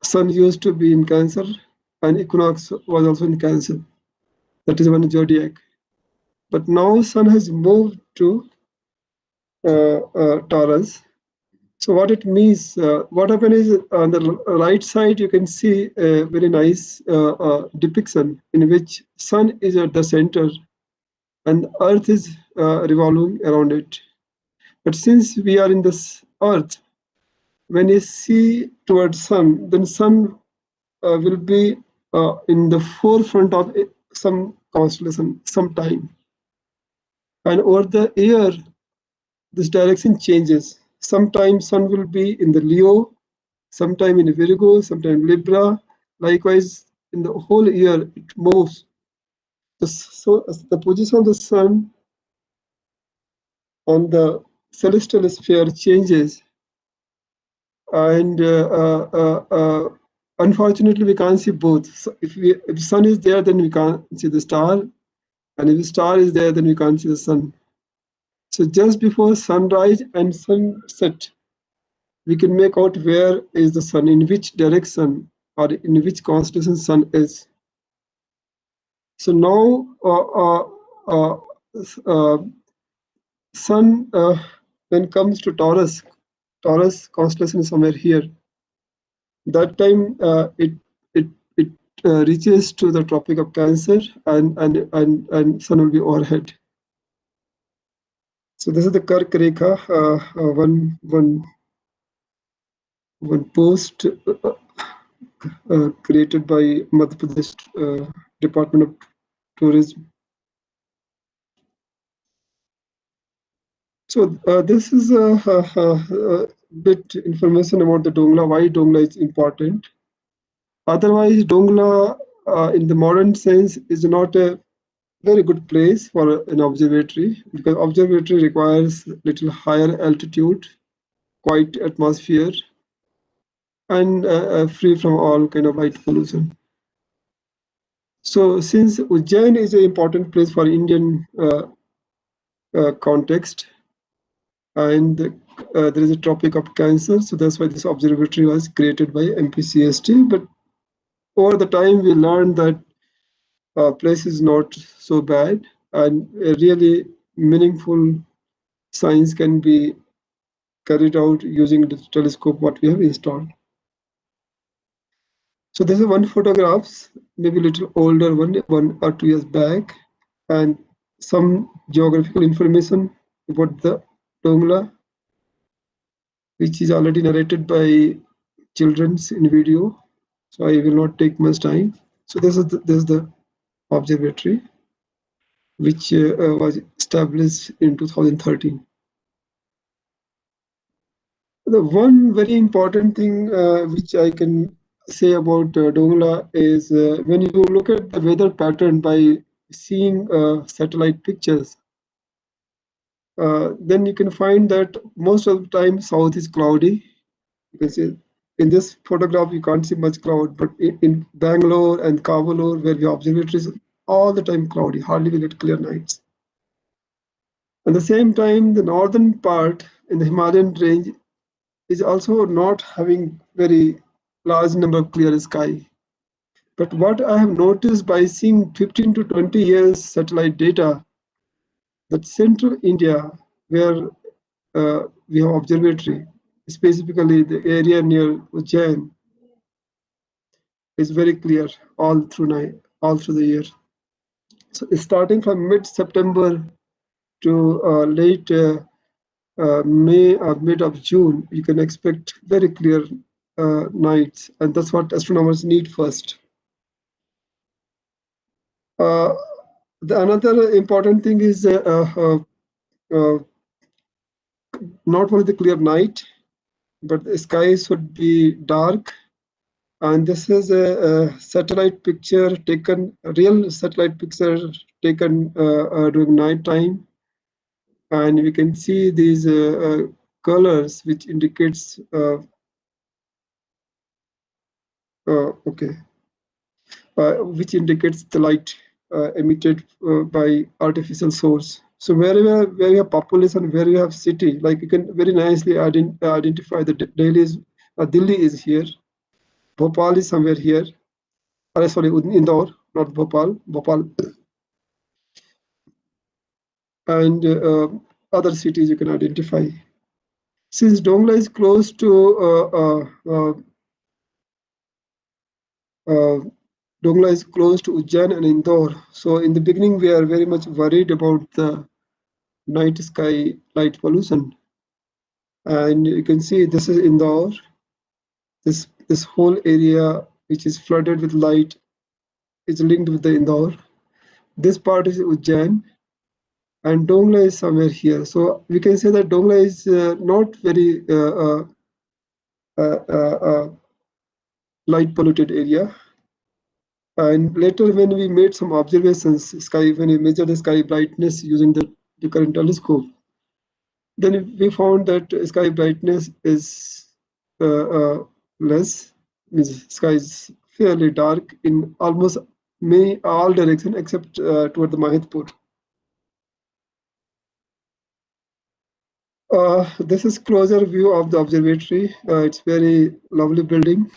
S10: sun used to be in Cancer, and equinox was also in Cancer. That is one zodiac. But now sun has moved to Taurus. So what it means, what happened is on the right side you can see a very nice depiction in which sun is at the center and Earth is revolving around it. But since we are in this Earth, when you see towards sun, then sun will be in the forefront of some constellation, some time. And over the year, this direction changes. Sometimes sun will be in the Leo, sometime in Virgo, sometime Libra. Likewise, in the whole year, it moves. So the position of the sun on the celestial sphere changes, and unfortunately, we can't see both. So if the sun is there, then we can't see the star, and if the star is there, then we can't see the sun. So just before sunrise and sunset, we can make out where is the sun, in which direction or in which constellation sun is. So now sun when comes to Taurus constellation is somewhere here. That time it reaches to the Tropic of Cancer, and sun will be overhead. So this is the Kark Rekha, one post created by Madhya Pradesh Department of Tourism. So this is a bit information about the Dongla, why Dongla is important. Otherwise, Dongla in the modern sense is not a very good place for an observatory, because observatory requires little higher altitude, quiet atmosphere, and free from all kind of light pollution. So since Ujjain is an important place for Indian context, and there is a Tropic of Cancer, so that's why this observatory was created by MPCST. But over the time, we learned that place is not so bad, and a really meaningful science can be carried out using the telescope what we have installed. So this is one photographs, maybe a little older one or 2 years back, and some geographical information about the Dongla, which is already narrated by children's in video. So I will not take much time. So this is the observatory, which was established in 2013. The one very important thing which I can say about Dongla is when you look at the weather pattern by seeing satellite pictures, then you can find that most of the time south is cloudy. You can see in this photograph you can't see much cloud, but in Bangalore and Kavalur, where we have observatories, all the time cloudy, hardly we get clear nights. At the same time, the northern part in the Himalayan range is also not having very large number of clear sky. But what I have noticed by seeing 15 to 20 years satellite data, that central India, where we have observatory, specifically the area near Ujjain, is very clear all through the year. So starting from mid-September to late May or mid of June, you can expect very clear nights, and that's what astronomers need first. Another important thing is not only the clear night, but the sky should be dark. And this is a satellite picture taken, a real satellite picture taken during night time. And we can see these colors, which indicates which indicates the light emitted by artificial source. So where you have population, where you have city, like you can very nicely identify the Delhi is here, Bhopal is somewhere here. Sorry, Indore, not Bhopal, and other cities you can identify. Since Dongla is close to Dongla is close to Ujjain and Indore, so in the beginning we are very much worried about the night sky light pollution. And you can see this is Indore. This whole area which is flooded with light is linked with the Indore. This part is Ujjain, and Dongla is somewhere here. So we can say that Dongla is not very light polluted area. And later when we made some observations, when we measured the sky brightness using the current telescope, then we found that sky brightness is less, means sky is fairly dark in almost all directions except toward the Mahidpur. This is closer view of the observatory. It's very lovely building.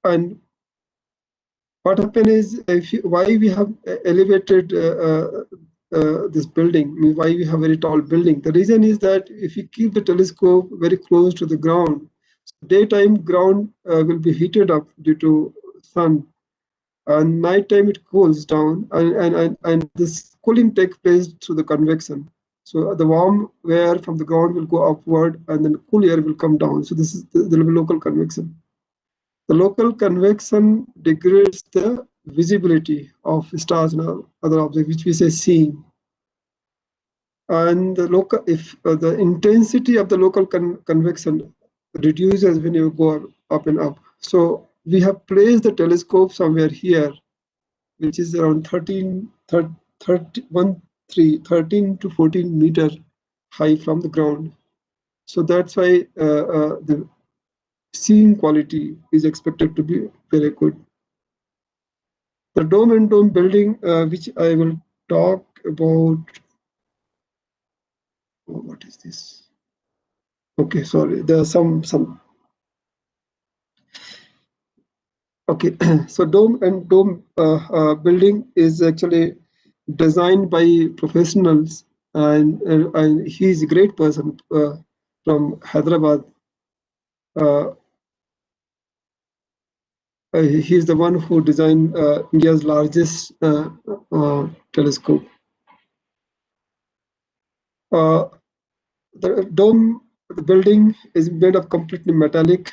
S10: And what happened is, why we have elevated this building, why we have very tall building. The reason is that if you keep the telescope very close to the ground, daytime ground will be heated up due to sun, and nighttime it cools down, and this cooling takes place through the convection. So the warm air from the ground will go upward, and then cool air will come down. So this is the local convection. The local convection degrades the visibility of stars and other objects, which we say seeing. And the intensity of the local convection reduces when you go up and up. So we have placed the telescope somewhere here, which is around 13 to 14 meter high from the ground. So that's why the seeing quality is expected to be very good. The dome and dome building, which I will talk about. Oh, what is this? Okay, sorry. There are some. Okay, so dome and dome building is actually designed by professionals, and he's a great person from Hyderabad. He's the one who designed India's largest telescope. The dome, the building is made of completely metallic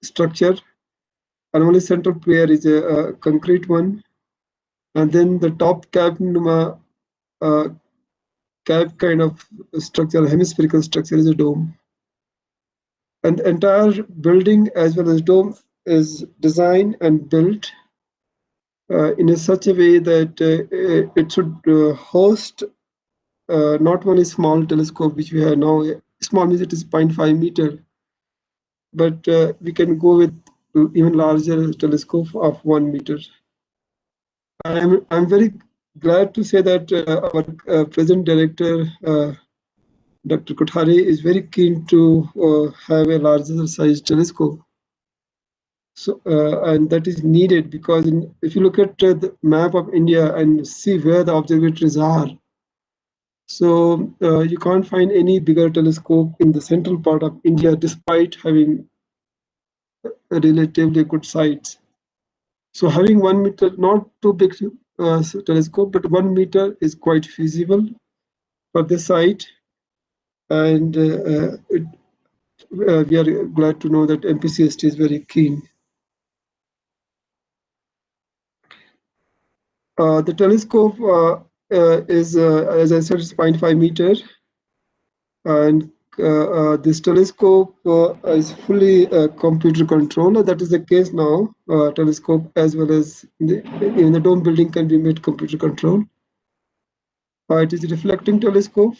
S10: structure, and only central pier is a concrete one, and then the top cap kind of structure, hemispherical structure, is a dome. And the entire building as well as dome is designed and built in such a way that it should host not only small telescope, which we have now. Small means it is 0.5 meter, but we can go with even larger telescope of 1 meter. I'm very glad to say that our present director, Dr. Kothari, is very keen to have a larger size telescope. So, and that is needed because if you look at the map of India and see where the observatories are, so you can't find any bigger telescope in the central part of India, despite having relatively good sites. So having 1 meter, not too big telescope, but 1 meter is quite feasible for this site. And we are glad to know that MPCST is very keen. The telescope is, as I said, it's 0.5 meter. And this telescope is fully computer controlled. That is the case now. Telescope as well as in the dome building can be made computer controlled. It is a reflecting telescope,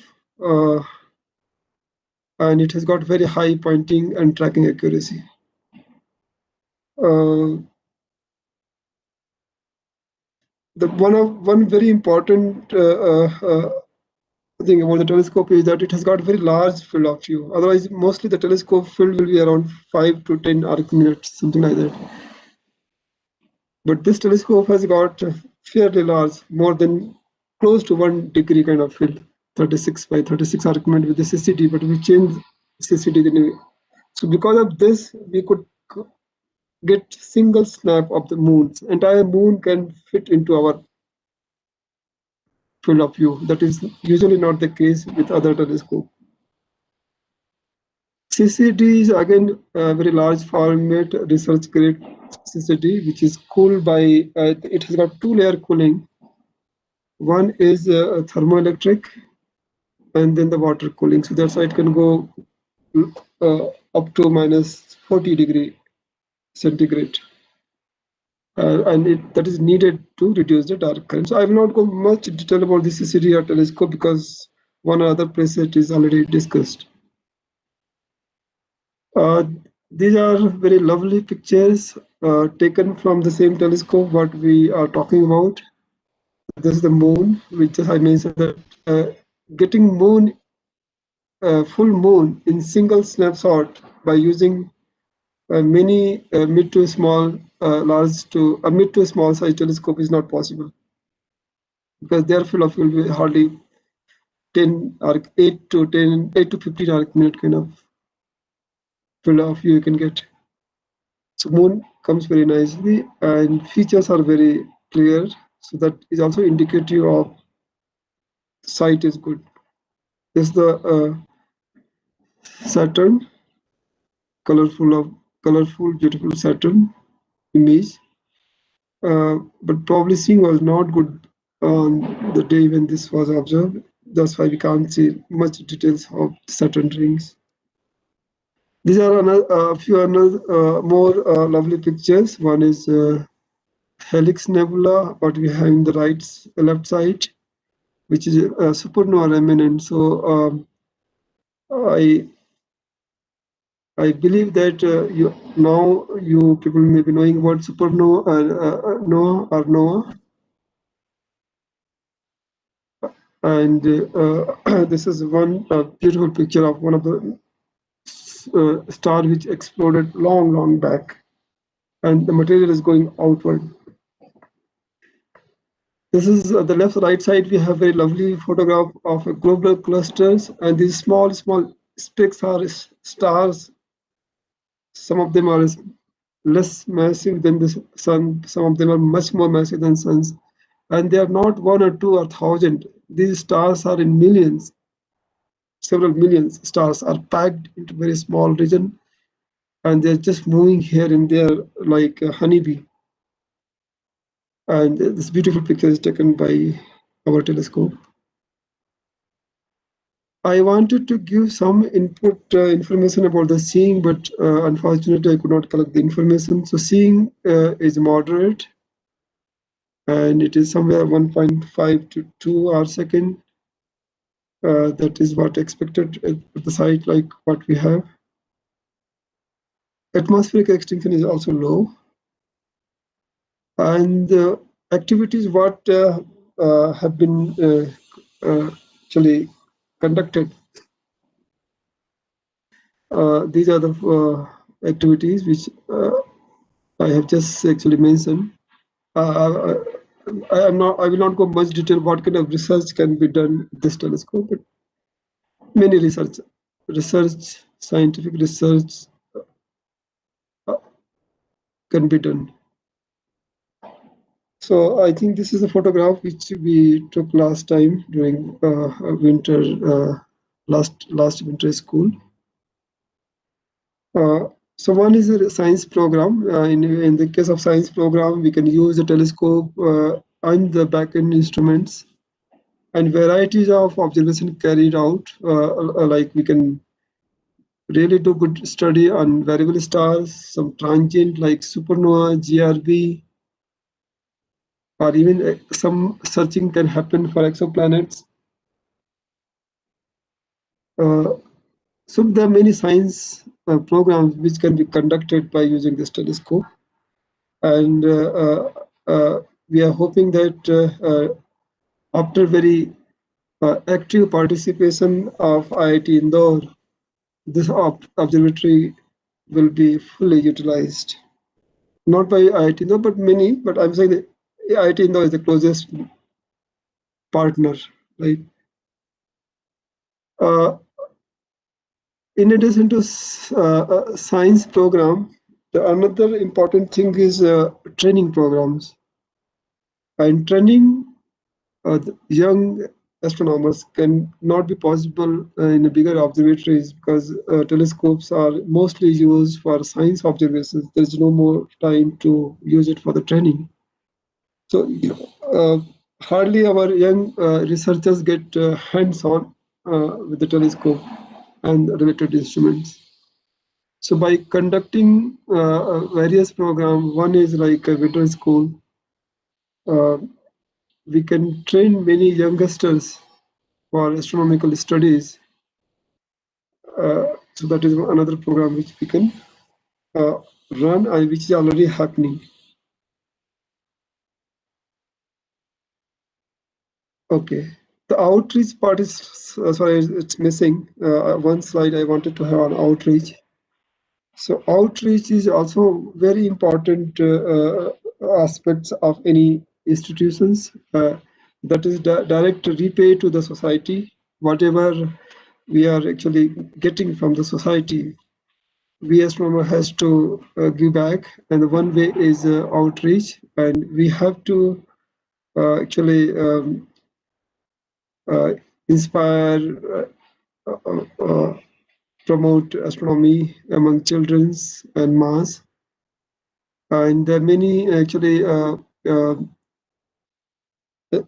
S10: and it has got very high pointing and tracking accuracy. The one very important thing about the telescope is that it has got very large field of view. Otherwise, mostly the telescope field will be around 5 to 10 arc minutes, something like that. But this telescope has got fairly large, more than close to 1 degree kind of field, 36 by 36 arc minute with the CCD, but we changed CCD anyway. So because of this, we could get single snap of the moon. Entire moon can fit into our field of view. That is usually not the case with other telescopes. CCD is again a very large format research grade CCD, which is cooled by, it has got 2-layer cooling. One is thermoelectric and then the water cooling. So that's why it can go up to minus 40 degree centigrade. And that is needed to reduce the dark current. So I will not go much detail about the CCD or telescope because one or other place it is already discussed. These are very lovely pictures taken from the same telescope what we are talking about. This is the moon, which I mentioned that getting moon, full moon in single snapshot by using many mid to small, large to mid to small size telescope is not possible because their field of view will be hardly 10 or 8 to 15 arc minute kind of field of view you can get. So moon comes very nicely and features are very clear. So that is also indicative of sight is good. This is the Saturn, colorful, beautiful Saturn image. But probably seeing was not good on the day when this was observed. That's why we can't see much details of Saturn rings. These are a few more lovely pictures. One is Helix Nebula, what we have in the left side, which is a supernova remnant. So I believe that you people may be knowing what supernova Noah. And this is one beautiful picture of one of the star which exploded long back, and the material is going outward. This is the right side. We have very lovely photograph of globular clusters, and these small specks are stars. Some of them are less massive than the sun. Some of them are much more massive than suns, and they are not 1 or 2 or 1,000. These stars are in millions. Several millions stars are packed into very small region, and they're just moving here and there like a honeybee. And this beautiful picture is taken by our telescope. I wanted to give some input information about the seeing, but unfortunately I could not collect the information. So seeing is moderate, and it is somewhere 1.5 to 2 hours second. That is what expected at the site like what we have. Atmospheric extinction is also low, and activities what have been actually conducted. These are the activities which I have just actually mentioned. I will not go much detail what kind of research can be done with this telescope, but many scientific research can be done. So I think this is a photograph which we took last time during winter, last winter school. So one is a science program. In the case of science program, we can use the telescope and the back-end instruments and varieties of observation carried out. Like we can really do good study on variable stars, some transient like supernova, GRB, or even some searching can happen for exoplanets. So there are many science programs which can be conducted by using this telescope, and we are hoping that after very active participation of IIT Indore, this observatory will be fully utilized. Not by IIT Indore, but many. But I'm saying that IIT Indore is the closest partner, right? In addition to science program, another important thing is training programs. And training the young astronomers can not be possible in a bigger observatories because telescopes are mostly used for science observations. There's no more time to use it for the training. So hardly our young researchers get hands-on with the telescope and related instruments. So by conducting various programs, one is like a winter school, we can train many youngsters for astronomical studies. So that is another program which we can run and which is already happening. Okay, the outreach part is, sorry, it's missing. One slide I wanted to have on outreach. So outreach is also very important aspects of any institutions. That is direct repay to the society. Whatever we are actually getting from the society, we astronomer has to give back, and one way is outreach, and we have to actually inspire, promote astronomy among childrens and mass. And there are many actually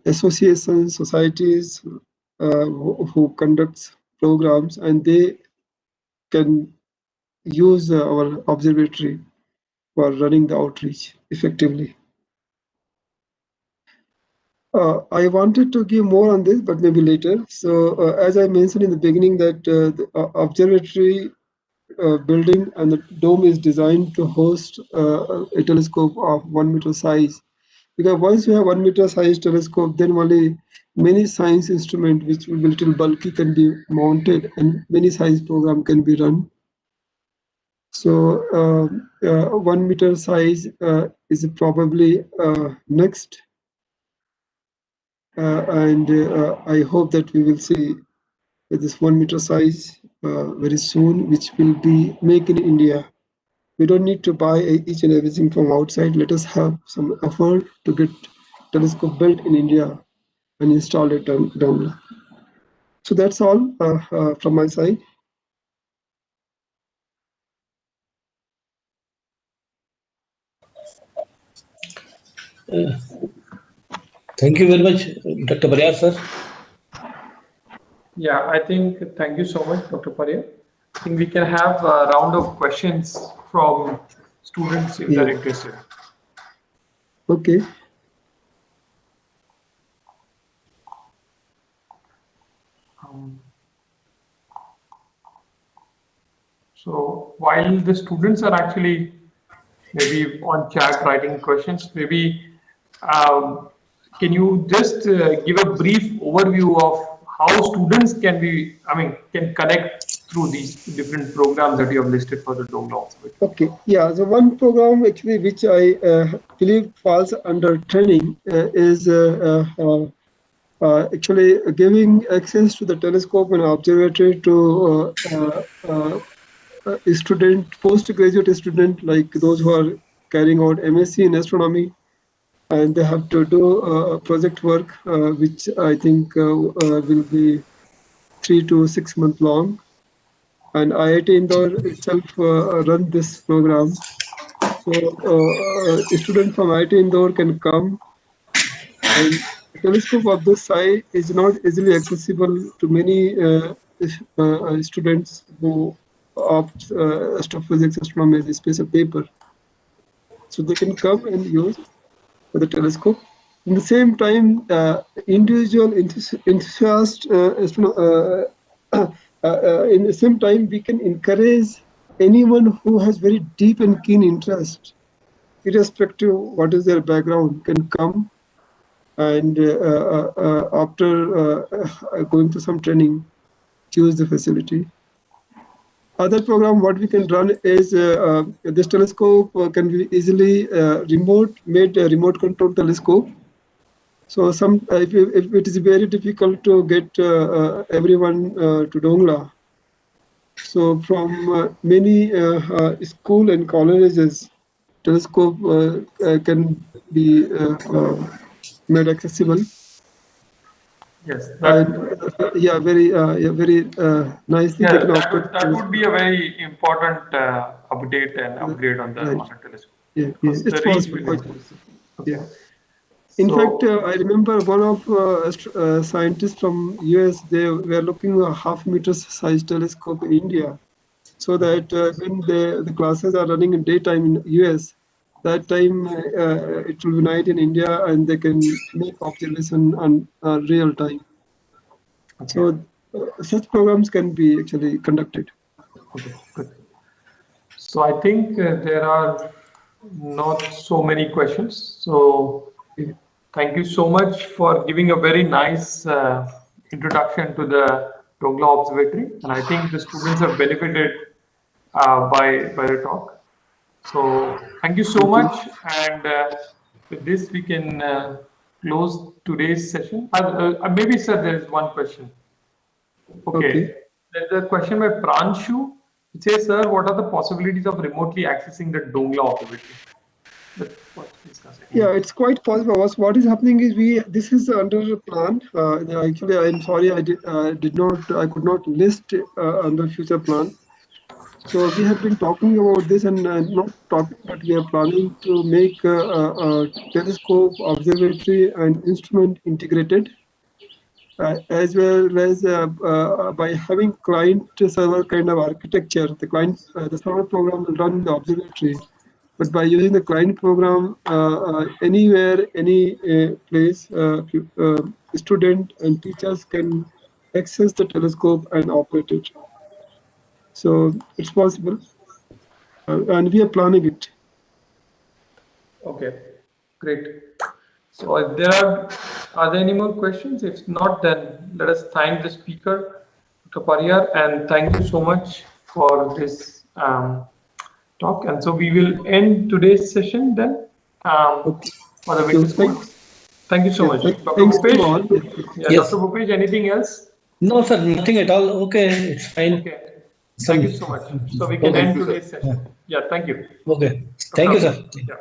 S10: associations, societies who conduct programs, and they can use our observatory for running the outreach effectively. I wanted to give more on this, but maybe later. So as I mentioned in the beginning that the observatory building and the dome is designed to host a telescope of 1 meter size. Because once you have 1 meter size telescope, then only many science instrument which will be little bulky can be mounted and many science program can be run. So 1 meter size is probably next. And I hope that we will see this 1 meter size very soon, which will be made in India. We don't need to buy each and everything from outside. Let us have some effort to get telescope built in India and install it down. So that's all from my side.
S14: Thank you very much, Dr. Pariyar, sir.
S1: Yeah, I think, thank you so much, Dr. Pariyar. I think we can have a round of questions from students if they're interested.
S10: Okay.
S1: So while the students are actually maybe on chat writing questions, maybe can you just give a brief overview of how students can be, can connect through these different programs that you have listed for the Dongla?
S10: Okay, yeah, so one program actually which I believe falls under training is actually giving access to the telescope and observatory to a student, postgraduate student, like those who are carrying out MSc in astronomy and they have to do project work, which I think will be 3 to 6 months long. And IIT Indore itself run this program. So a student from IIT Indore can come, and a telescope of this size is not easily accessible to many students who opt astrophysics, astronomy as a special paper. So they can come and use the telescope. In the same time, individual enthusiast in the same time, we can encourage anyone who has very deep and keen interest, irrespective what is their background, can come and after going through some training, choose the facility. Other program, what we can run is this telescope can be easily made a remote control telescope. So if it is very difficult to get everyone to Dongla, so from many school and colleges, telescope can be made accessible.
S1: Yes,
S10: very nicely taken off.
S1: That would be a very important update and upgrade on the telescope.
S10: Yeah, it's possible.
S1: Okay.
S10: In fact, I remember one of scientists from US, they were looking at a half-meter size telescope in India, so that when the classes are running in daytime in US, that time it will be night in India, and they can make observation on real time. Okay. So such programs can be actually conducted.
S1: Okay, good. So I think there are not so many questions. So thank you so much for giving a very nice introduction to the Dongla Observatory, and I think the students have benefited by the talk. So thank you so much, and with this we can close today's session. Maybe, sir, there is one question. Okay. There's a question by Pranshu. It says, sir, what are the possibilities of remotely accessing the Dongla observatory?
S10: Yeah, it's quite possible. What is happening is this is under plan. Actually, I'm sorry, I could not list under future plan. So we have been talking about this, and not talking, but we are planning to make a telescope, observatory, and instrument integrated, as well as by having client-server kind of architecture. The server program will run the observatory, but by using the client program, anywhere, any place, student and teachers can access the telescope and operate it. So it's possible, and we are planning it.
S1: Okay, great. So if there are there any more questions? If not, then let us thank the speaker, Dr. Pariyar, and thank you so much for this talk. And so we will end today's session then for the winter school. Thank you so much. Dr. Bhupesh? Yeah, yes. Dr. Bhupesh, anything else?
S14: No, sir, nothing at all. Okay, it's fine.
S1: Okay. Thank you so much. So we can end today's session. Yeah, thank you.
S14: Okay. Thank you, sir.
S1: Yeah.